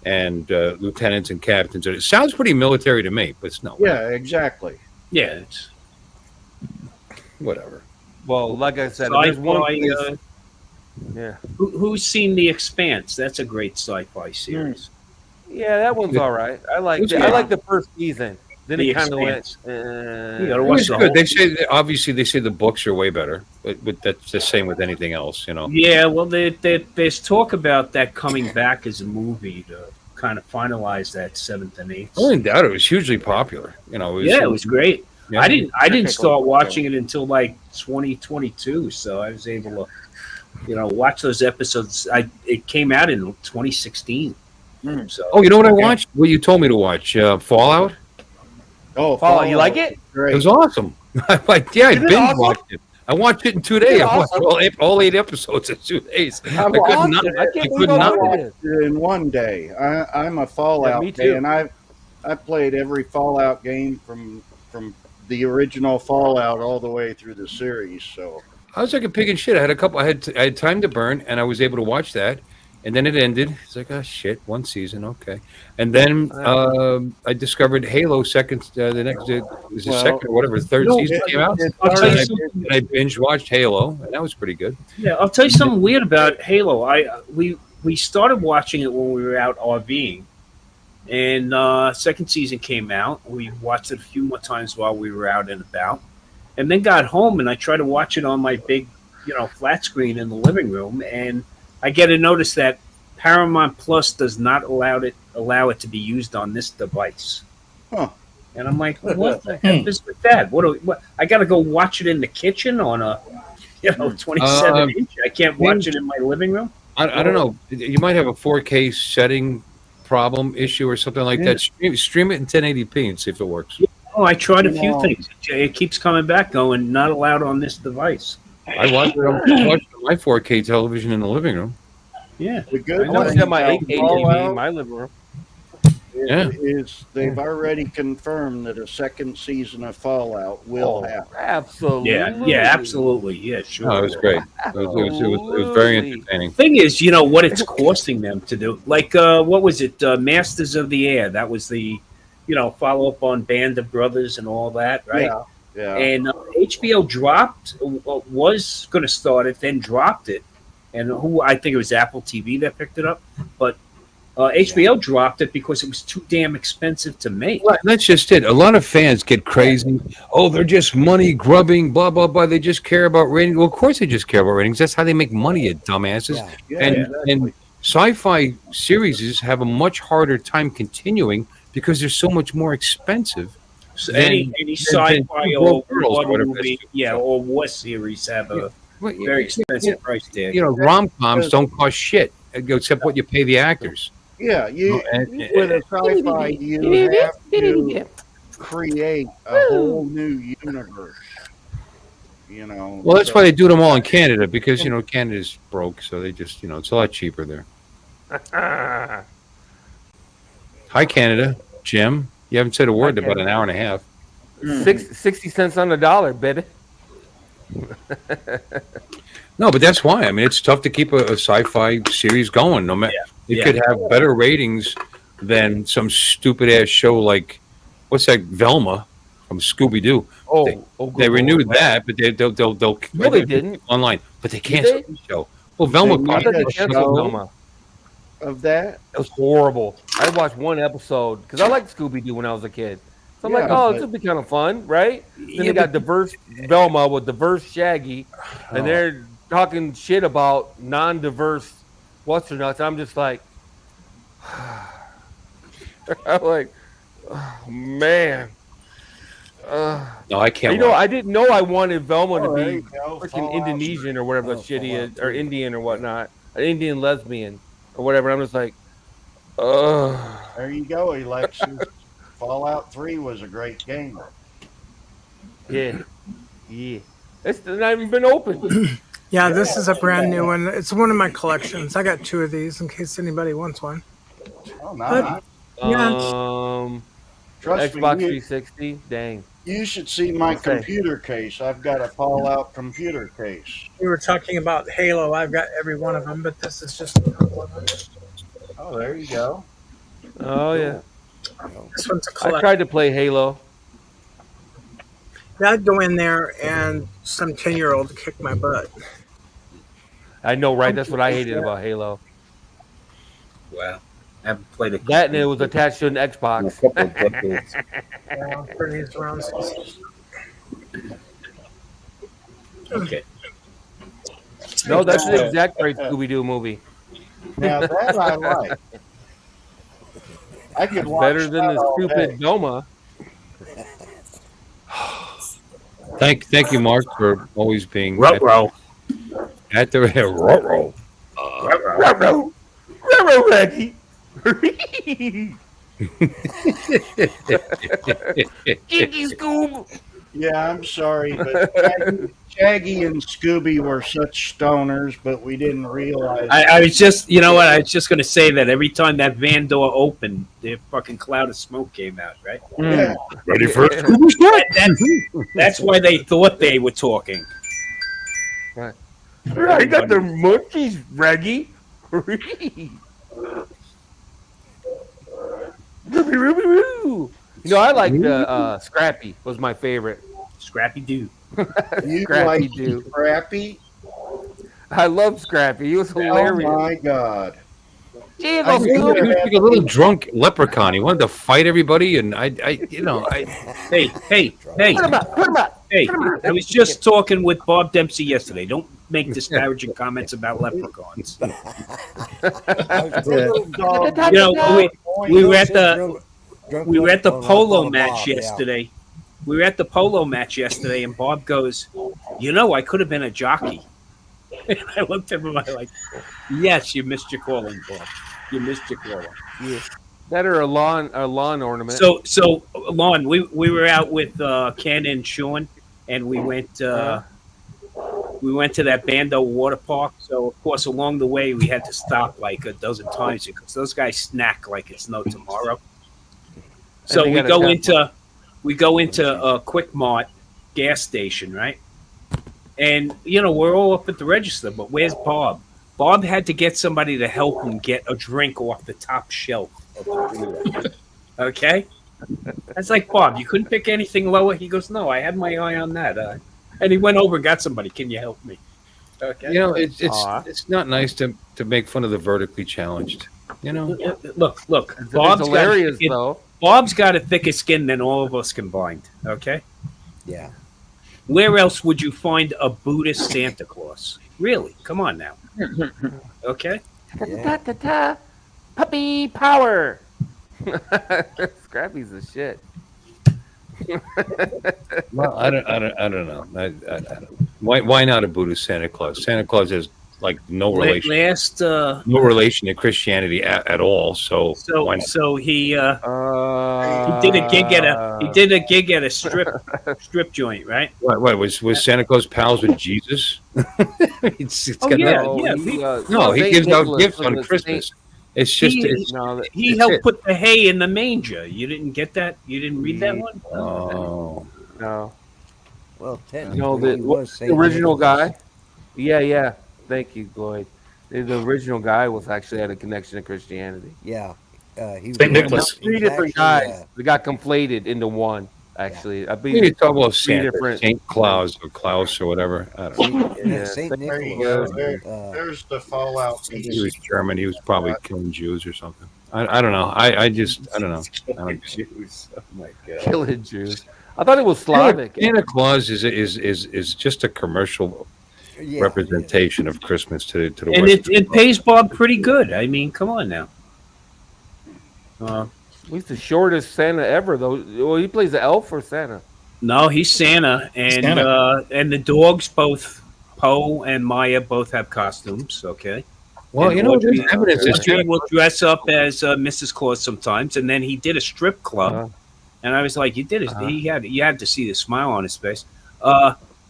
and lieutenants and captains. It sounds pretty military to me, but it's no. yeah, exactly. Yeah, it's Whatever. Well, like I said, there's one place. Yeah, Who's seen The Expanse? That's a great sci-fi series. yeah, that one's all right. I like It's I good. like the first season. Then The it kind of went. Expanse. You gotta It watch was the good. whole. They say obviously they say the books are way better, but that's the same with anything else, you know. Yeah, well, there's talk about that coming back as a movie to kind of finalize that seventh and eighth. I wouldn't doubt it was hugely popular. You know, Yeah, it was great. Yeah. I didn't Take a start look. watching it until like 2022, so I was able to, watch those episodes. It came out in 2016. So Oh, you know what I watched? What you told me to watch? Fallout. Oh, Fallout, you like it? Great. It was awesome. I Is it binge awesome? watched it. I watched it in 2 days. it I watched awesome? all 8 episodes in 2 days. I could awesome. not. I can't I believe could how not. good it is. In one day. I'm a Fallout me guy, too. and I played every Fallout game from the original Fallout all the way through the series. So I was like a pig in shit. I had time to burn, and I was able to watch that. And then it ended. It's like, oh shit, one season, okay. And then I discovered Halo second. The next was the second or whatever third season came out. I'll tell you And something. I binge watched Halo, and that was pretty good. Yeah, I'll tell you something weird about Halo. We started watching it when we were out RVing, and second season came out. We watched it a few more times while we were out and about, and then got home and I tried to watch it on my big, flat screen in the living room, and I get a notice that Paramount Plus does not allow it to be used on this device. Huh. And I'm like, what the heck is with that? What? I got to go watch it in the kitchen on a, 27 inch. I can't watch it in my living room. I don't know. You might have a 4K setting problem issue or something like that. Stream it in 1080p and see if it works. Oh, I tried a few things. It keeps coming back, going not allowed on this device. I watched it on my 4K television in the living room. Yeah, the good I watched thing it on my about 8K TV Fallout in my living room. Yeah. is they've already confirmed that a second season of Fallout will happen. Absolutely. Yeah, absolutely. Yeah, sure. No, it was great. It was very entertaining. Thing is, what it's costing them to do. Like, what was it? Masters of the Air. That was the, follow up on Band of Brothers and all that, right? Yeah. And HBO was going to start it, then dropped it. And I think it was Apple TV that picked it up. But HBO dropped it because it was too damn expensive to make. Well, that's just it. A lot of fans get crazy. Oh, they're just money grubbing, blah, blah, blah. They just care about ratings. Well, of course they just care about ratings. That's how they make money, you dumbasses. And sci-fi series have a much harder time continuing because they're so much more expensive. So any sci-fi or war movie, or war series have a very expensive price tag. Rom-coms don't cost shit except what you pay the acters. Yeah, with a sci-fi, you have to create a whole new universe. Well, that's why they do them all in Canada because Canada's broke, so they just it's a lot cheaper there. Hi, Canada, Jim. You haven't said a word in about an hour and a half. 60 cents on the dollar, baby. No, but that's why. I mean, it's tough to keep a sci-fi series going. No matter it could have better ratings than some stupid ass show like what's that Velma from Scooby Doo. They renewed that, but they'll No, they didn't online, but they canceled the show. Well, Velma They made a show of that. It was horrible. I watched one episode because I liked Scooby Doo when I was a kid. So I'm Yeah, like, but- this will be kind of fun, right? Then they got diverse Velma with diverse Shaggy, and they're talking shit about non-diverse what's or nuts. I'm just like, I'm like, oh, man. No, I can't. I didn't know I wanted Velma to there be you go. freaking Fallout. Indonesian or whatever the shit he is, or Indian or whatnot, an Indian lesbian or whatever. I'm just like, There you go, Alexis. Fallout 3 was a great game. yeah. It's not even been opened. Yeah, this is a brand new one. It's one of my collections. I got 2 of these in case anybody wants one. Oh, nice. Yeah. Trust Xbox me, 360. Dang. You should see my Okay. computer case. I've got a Fallout computer case. We were talking about Halo. I've got every one of them, but this is just one. Oh, there you go. Oh yeah. This one's a I collect. tried to play Halo. Yeah, I'd go in there and some 10-year-old kick my butt. I know, right? That's what I hated about Halo. Wow. I haven't played it. That and it was attached to an Xbox. Yeah, pretty around. Okay. No, that's the exact right Scooby Doo movie. Now that I like. I could watch Better than that the all stupid day. Doma. Thank you, Mark, for always being Ruh-roh. at the ruh-roh. Ruh-roh. Ruh-roh, Reggie. Gigi Scoob. Yeah, I'm sorry, but Shaggy and Scooby were such stoners, but we didn't realize. I was just, you know what? I was just going to say that every time that van door opened, the fucking cloud of smoke came out, right? Yeah. Ready for it? That's why they thought they were talking. Right. I got the monkeys, Reggie. You know, I like the Scrappy was my favorite. Scrappy Doo. You Scrappy like Doo. Scrappy? I love Scrappy. He was hilarious. Oh my god! He was like a little drunk leprechaun. He wanted to fight everybody, and I Hey, Put him up. Put him up. hey! I was just talking with Bob Dempsey yesterday. Don't make disparaging comments about leprechauns. Little dog. You know, we were at the Drunk polo Bob, match yeah. yesterday. We were at the polo match yesterday, and Bob goes, "You know, I could have been a jockey." And I looked at him like, "Yes, you missed your calling, Bob. You missed your calling." Yeah. That or a lawn ornament. So Lon, we were out with Ken and Sean, and we went to that Bando water park. So of course, along the way, we had to stop like a dozen times because those guys snack like it's no tomorrow. So they we gotta go into a Quick Mart gas station, right? And you know we're all up at the register, but where's Bob? Bob had to get somebody to help him get a drink off the top shelf of the cooler. Okay, that's like Bob. You couldn't pick anything lower. He goes, "No, I had my eye on that." And he went over and got somebody. Can you help me? Okay. you know it's not nice to make fun of the vertically challenged. You know, Look. It's Bob's hilarious got though. Bob's got a thicker skin than all of us combined. Okay. Yeah. Where else would you find a Buddhist Santa Claus? Really? Come on now. Okay. Yeah. Puppy power. Scrappy's the shit. well, I don't know. I don't know. Why not a Buddhist Santa Claus? Santa Claus has like no relation, no relation to Christianity at all. So why not? So he did a gig at a strip joint, right? What was Santa Claus pals with Jesus? it's Oh, got yeah, nothing- yeah. No, he Saint gives out Nicholas gifts was on the Christmas. saint. It's just He it's helped it. put the hay in the manger. You didn't get that? You didn't read that one? Oh, No. Well, technically, No, the he was Saint original Nicholas. guy. Yeah. Thank you, Lloyd. The original guy was actually had a connection to Christianity. Yeah. He was Saint Nicholas. Three different guys. They got conflated into one. Actually, I we believe need to talk about three Santa, different. Saint Claus or Klaus or whatever. I don't know. Yeah, Saint There you Nicholas. go. There's the Fallout He piece. was German. He was probably killing Jews or something. I don't know. I don't know. I don't Jews. Oh my god. Killing Jews. I thought it was Slavic. Santa Claus is just a commercial representation of Christmas to the And Western it world. pays Bob pretty good. I mean, come on now. He's the shortest Santa ever, though. Well, he plays the elf or Santa. No, he's Santa, and Santa. And the dogs, both Poe and Maya, both have costumes. Okay. Well, And you know, there's Audrey, evidence that Audrey Santa will dress up as Mrs. Claus sometimes, and then he did a strip club, and I was like, "You did it." You had to see the smile on his face.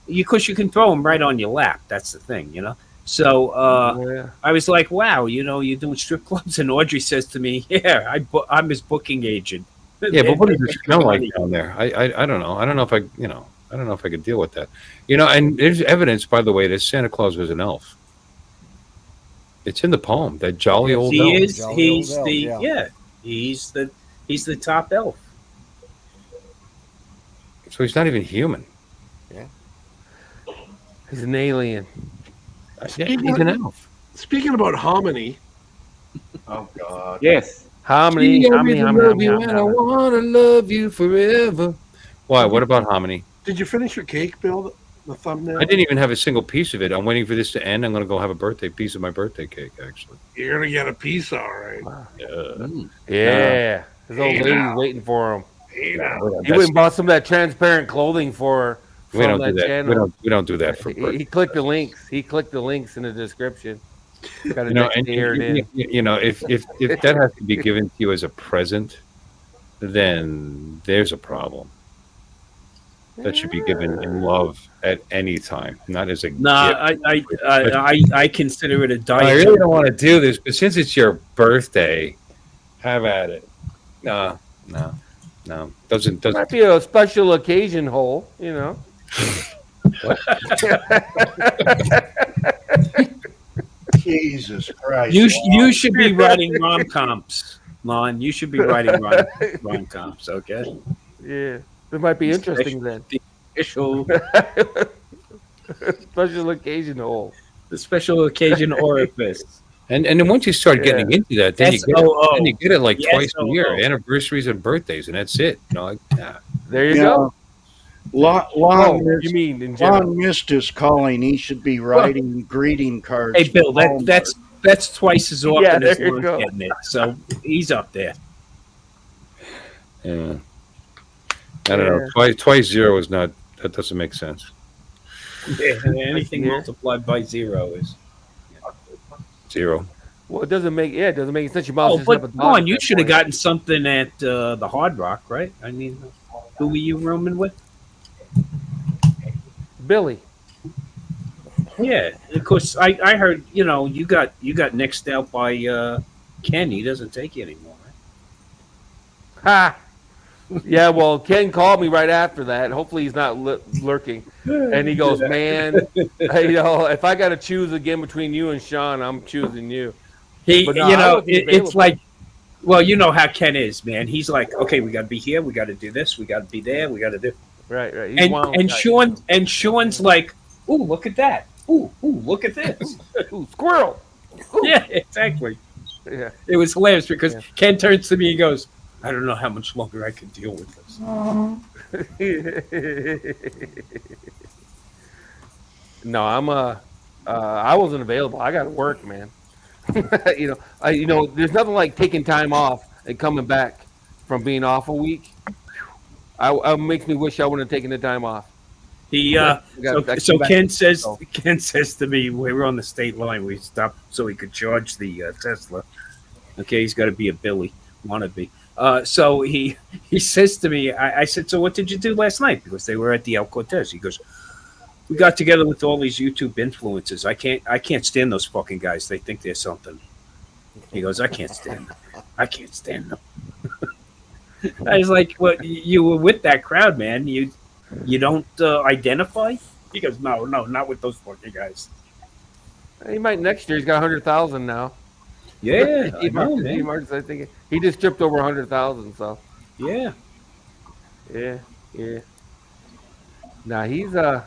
Because you can throw him right on your lap. That's the thing, you know. So I was like, "Wow, you know, you're doing strip clubs." And Audrey says to me, "Yeah, I'm his booking agent." Yeah, but what does it smell like down there? I don't know. I don't know if I I don't know if I could deal with that. And there's evidence, by the way, that Santa Claus was an elf. It's in the poem. That jolly old He elf. is. Jolly old He's elf, the yeah. He's the top elf. So he's not even human. Yeah. He's an alien. Yeah, he's an elf. Speaking about hominy, Oh God. Yes. Hominy, Gee, I hominy, really hominy, love you hominy, and I hominy. wanna love you forever. Why? What about hominy? did you finish your cake, Bill? The thumbnail. I didn't even have a single piece of it. I'm waiting for this to end. I'm gonna go have a piece of my birthday cake, actually. You're gonna get a piece, all right. Yeah. His old Hey, lady's now. waiting for him. Hey, now. He went and bought some of that transparent clothing for her We from don't do that that. channel. We don't do that for He birthday. clicked the links. He clicked the links in the description. Got a And next year it in. if that has to be given to you as a present, then there's a problem. That should be given in love at any time, not as a Nah, gift. I consider it a I diet. really don't want to do this, but since it's your birthday, have at it. No. Doesn't. Might be a special occasion hole, Jesus Christ. You should be writing rom coms, Lon. You should be writing rom coms. Okay. Yeah. It might be interesting then. The special Special occasion hole. the special occasion orifice. And then once you start getting into that, then SOO. you get it like twice a year, SOO. anniversaries and birthdays, and that's it. There you Yeah. go. Lon You mean in general? Lon missed his calling. He should be writing greeting cards. Hey, Bill, for Hallmark. that's twice as often Yeah, as there you Lon's go. getting it. So he's up there. Yeah. I don't know. Twice zero is not. That doesn't make sense. Yeah, anything multiplied by zero is. Zero. Well, it doesn't make sense. Your mom's Oh, just but have a come dog on, at you that should have point. gotten something at the Hard Rock, right? I mean, who were you rooming with? Billy. Yeah, of course. I heard you got nixed out by Ken. He doesn't take you anymore. Right? Ha! Yeah, well, Ken called me right after that. Hopefully, he's not lurking. And he goes, "Man, if I got to choose again between you and Sean, I'm choosing you." But no, I wasn't it's available. like, well, you know how Ken is, man. He's like, okay, we got to be here, we got to do this, we got to be there, we got to do. Right. He's wild And tight. Sean's like, ooh, look at that. Ooh, look at this. Ooh, squirrel. Ooh. Yeah, exactly. Yeah. It was hilarious because Ken turns to me and goes, I don't know how much longer I can deal with this. No, I wasn't available. I got to work, man. There's nothing like taking time off and coming back from being off a week. It makes me wish I wouldn't have taken the time off. He so Ken says to me, we were on the state line. We stopped so he could charge the Tesla. Okay, he's got to be a Billy wannabe. So he says to me, I said, so what did you do last night? Because they were at the El Cortez. He goes, we got together with all these YouTube influencers. I can't stand those fucking guys. They think they're something. He goes, I can't stand them. I can't stand them. I was like, well, you were with that crowd, man. You don't identify? He goes, no, not with those fucking guys. He might next year. He's got 100,000 now. Yeah, I know, man. I think he just tripped over 100,000. So yeah. Nah, he's a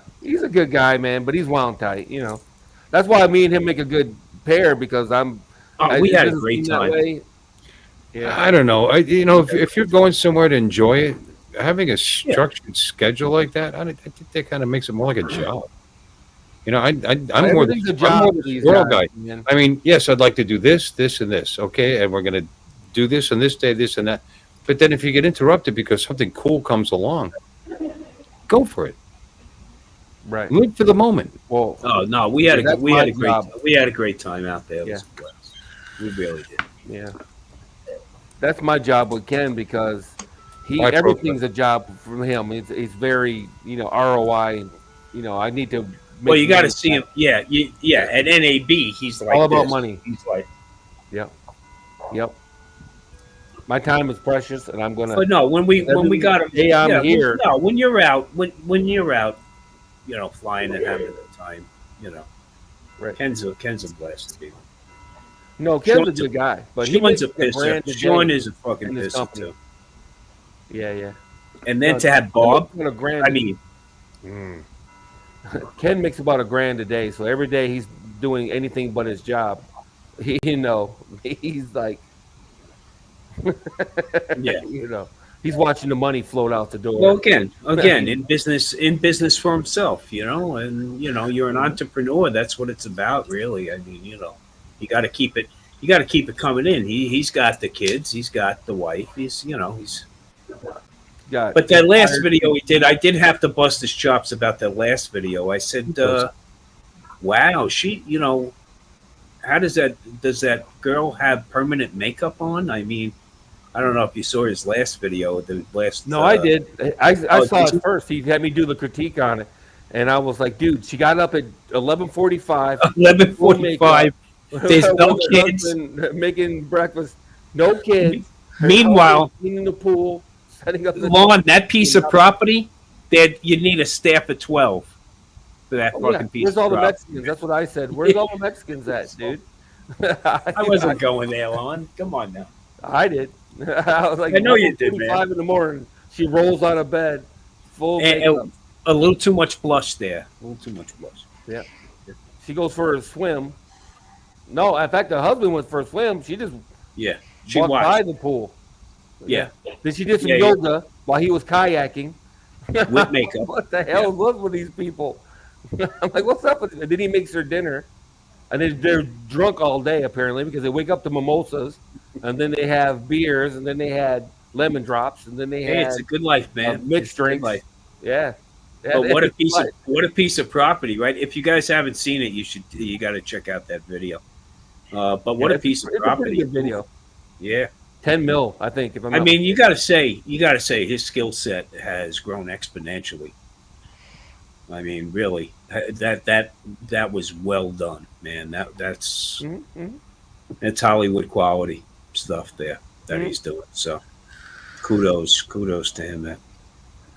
good guy, man. But he's wound tight. That's why me and him make a good pair because we had a great time. Yeah. I don't know. If you're going somewhere to enjoy it, having a structured schedule like that, I think that kind of makes it more like a job. I'm more Everything's a I'm job more for the these squirrel guys, guy. man. I mean, yes, I'd like to do this, this, and this. Okay, and we're going to do this on this day, this and that. But then if you get interrupted because something cool comes along, go for it. Right. Live for the moment. Well, Oh no, we had that's a my great job. we had a great time out there. It was Yeah. a blast. We really did. Yeah. That's my job with Ken because Why everything's a job from him. It's very ROI. I need to. Well, you got to money. see him. Yeah, At NAB, he's like All about this. money. He's like, Yep. My time is precious, and I'm gonna. But no, when we got him, Hey, I'm yeah, here. No, when you're out, when you're out, flying and having a good time, Right. Ken's a blast to be with. No, Ken's a Sean's good guy, but he Sean's makes a like pisser. $1,000 a Sean day is a fucking in this pisser company. too. Yeah. And then No, to have Ken Bob, makes about $1,000 I a mean, Ken makes about $1,000 a day, so every day he's doing anything but his job. He's like, yeah. He's watching the money float out the door. Well, again, in business for himself, and you're an entrepreneur. That's what it's about, really. I mean, you got to keep it. You got to keep it coming in. He's got the kids. He's got the wife. He's. But that last video he did, I did have to bust his chops about that last video. I said, "Wow, she, how does that girl have permanent makeup on?" I mean, I don't know if you saw his last video. No, I did. I saw it first. He had me do the critique on it, and I was like, "Dude, she got up at 11:45. 11:45. There's no kids making breakfast. No kids. Meanwhile, cleaning the pool, setting up the Lon, that piece of property, that you need a staff of 12 for that fucking piece. Where's of all the property. Mexicans? That's what I said. Where's all the Mexicans at, dude? I wasn't going there, Lon. Come on now. I did. I was like, I know you did, man. 5 in the morning. She rolls out of bed, full makeup. A little too much blush there. A little too much blush. Yeah. She goes for a swim. No, in fact, the husband went for a swim. She just she walked by watched. the pool. Yeah. Then she did some yoga while he was kayaking. With makeup. What the hell was with these people? I'm like, what's up with it? And then he makes her dinner. And they're drunk all day, apparently, because they wake up to mimosas. And then they have beers. And then they had lemon drops. And then they had It's a good life, man. Mixed drinks. Life. Yeah. But what a piece of property, right? If you guys haven't seen it, you got to check out that video. But what a piece of property! It's a pretty good video. Yeah, 10 mil, I think. If I'm I not mean, you got to say his skill set has grown exponentially. I mean, really, that was well done, man. That's Hollywood quality stuff there that he's doing. So, kudos to him, man.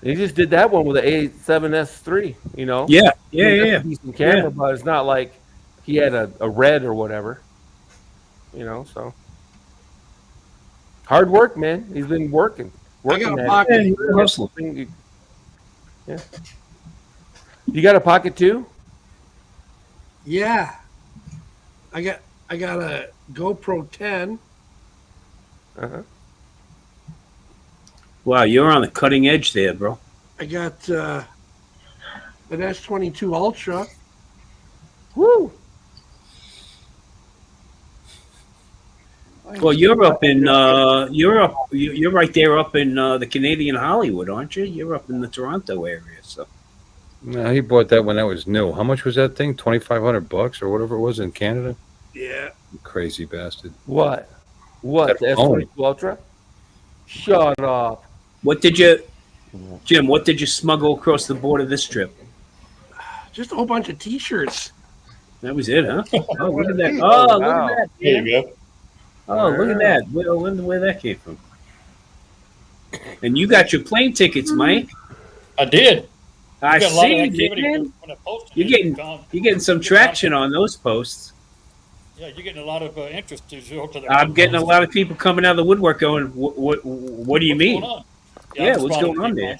He just did that one with the A7S3, Yeah. Decent camera, but it's not like he had a red or whatever, so. Hard work, man. He's been working. I got a pocket. Yeah. You got a pocket too? Yeah. I got a GoPro 10. Uh-huh. Wow, you're on the cutting edge there, bro. I got an S22 Ultra. Woo! Well, you're up in you're right there up in the Canadian Hollywood, aren't you? You're up in the Toronto area, so. No, he bought that when that was new. How much was that thing? $2,500 or whatever it was in Canada. Yeah. Crazy bastard. What? The S22 Ultra? Shut up. What did you smuggle across the border this trip? Just a whole bunch of T-shirts. That was it, huh? Oh, look at that! Oh, look at that! There you go. Oh, look at that! Where that came from? And you got your plane tickets, Mike. I did. I got a lot of see, activity man. when I posted You're it. getting some traction on those posts. Yeah, you're getting a lot of interest to the. I'm getting a lot of people coming out of the woodwork going, "What do you mean?" Going on? Yeah, what's going on there?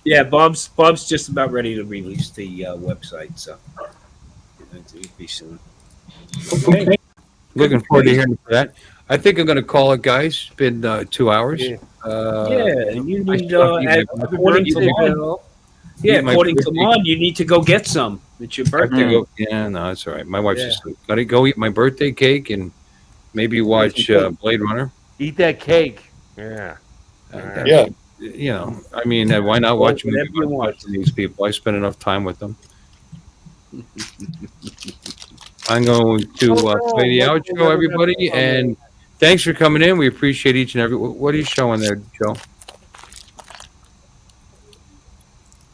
Yeah, Bob's just about ready to release the website, so it'll be soon. Okay. Looking forward to hearing that. I think I'm going to call it, guys. It's been 2 hours. Yeah, and you need according to Lon, you need to go get some. It's your birthday. Yeah, no, that's all right. My wife's asleep. Got to go eat my birthday cake and maybe watch Blade Runner. Eat that cake. Yeah. I mean, why not watch a movie about watching these people? I spend enough time with them. I'm going to play the outro, everybody, and thanks for coming in. We appreciate each and every. What are you showing there, Joe?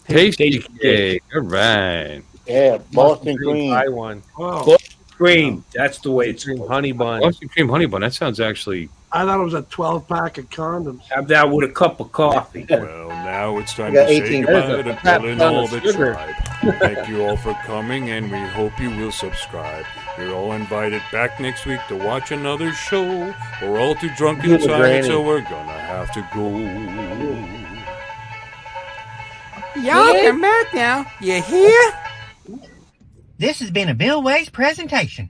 Tasty cake. All right. Yeah, Boston cream. I won. Boston cream. That's the way it's cream honey bun. Boston cream honey bun. That sounds actually I thought it was a 12-pack of condoms. Have that with a cup of coffee. Well, now it's time got to say 18 goodbye to crap Bill and ton all of the sugar. tribe. Thank you all for coming, and we hope you will subscribe. You're all invited back next week to watch another show. We're all too drunk Give it a inside, granny. so we're gonna have to go. Y'all come back now. You hear? This has been a Bill Ways presentation.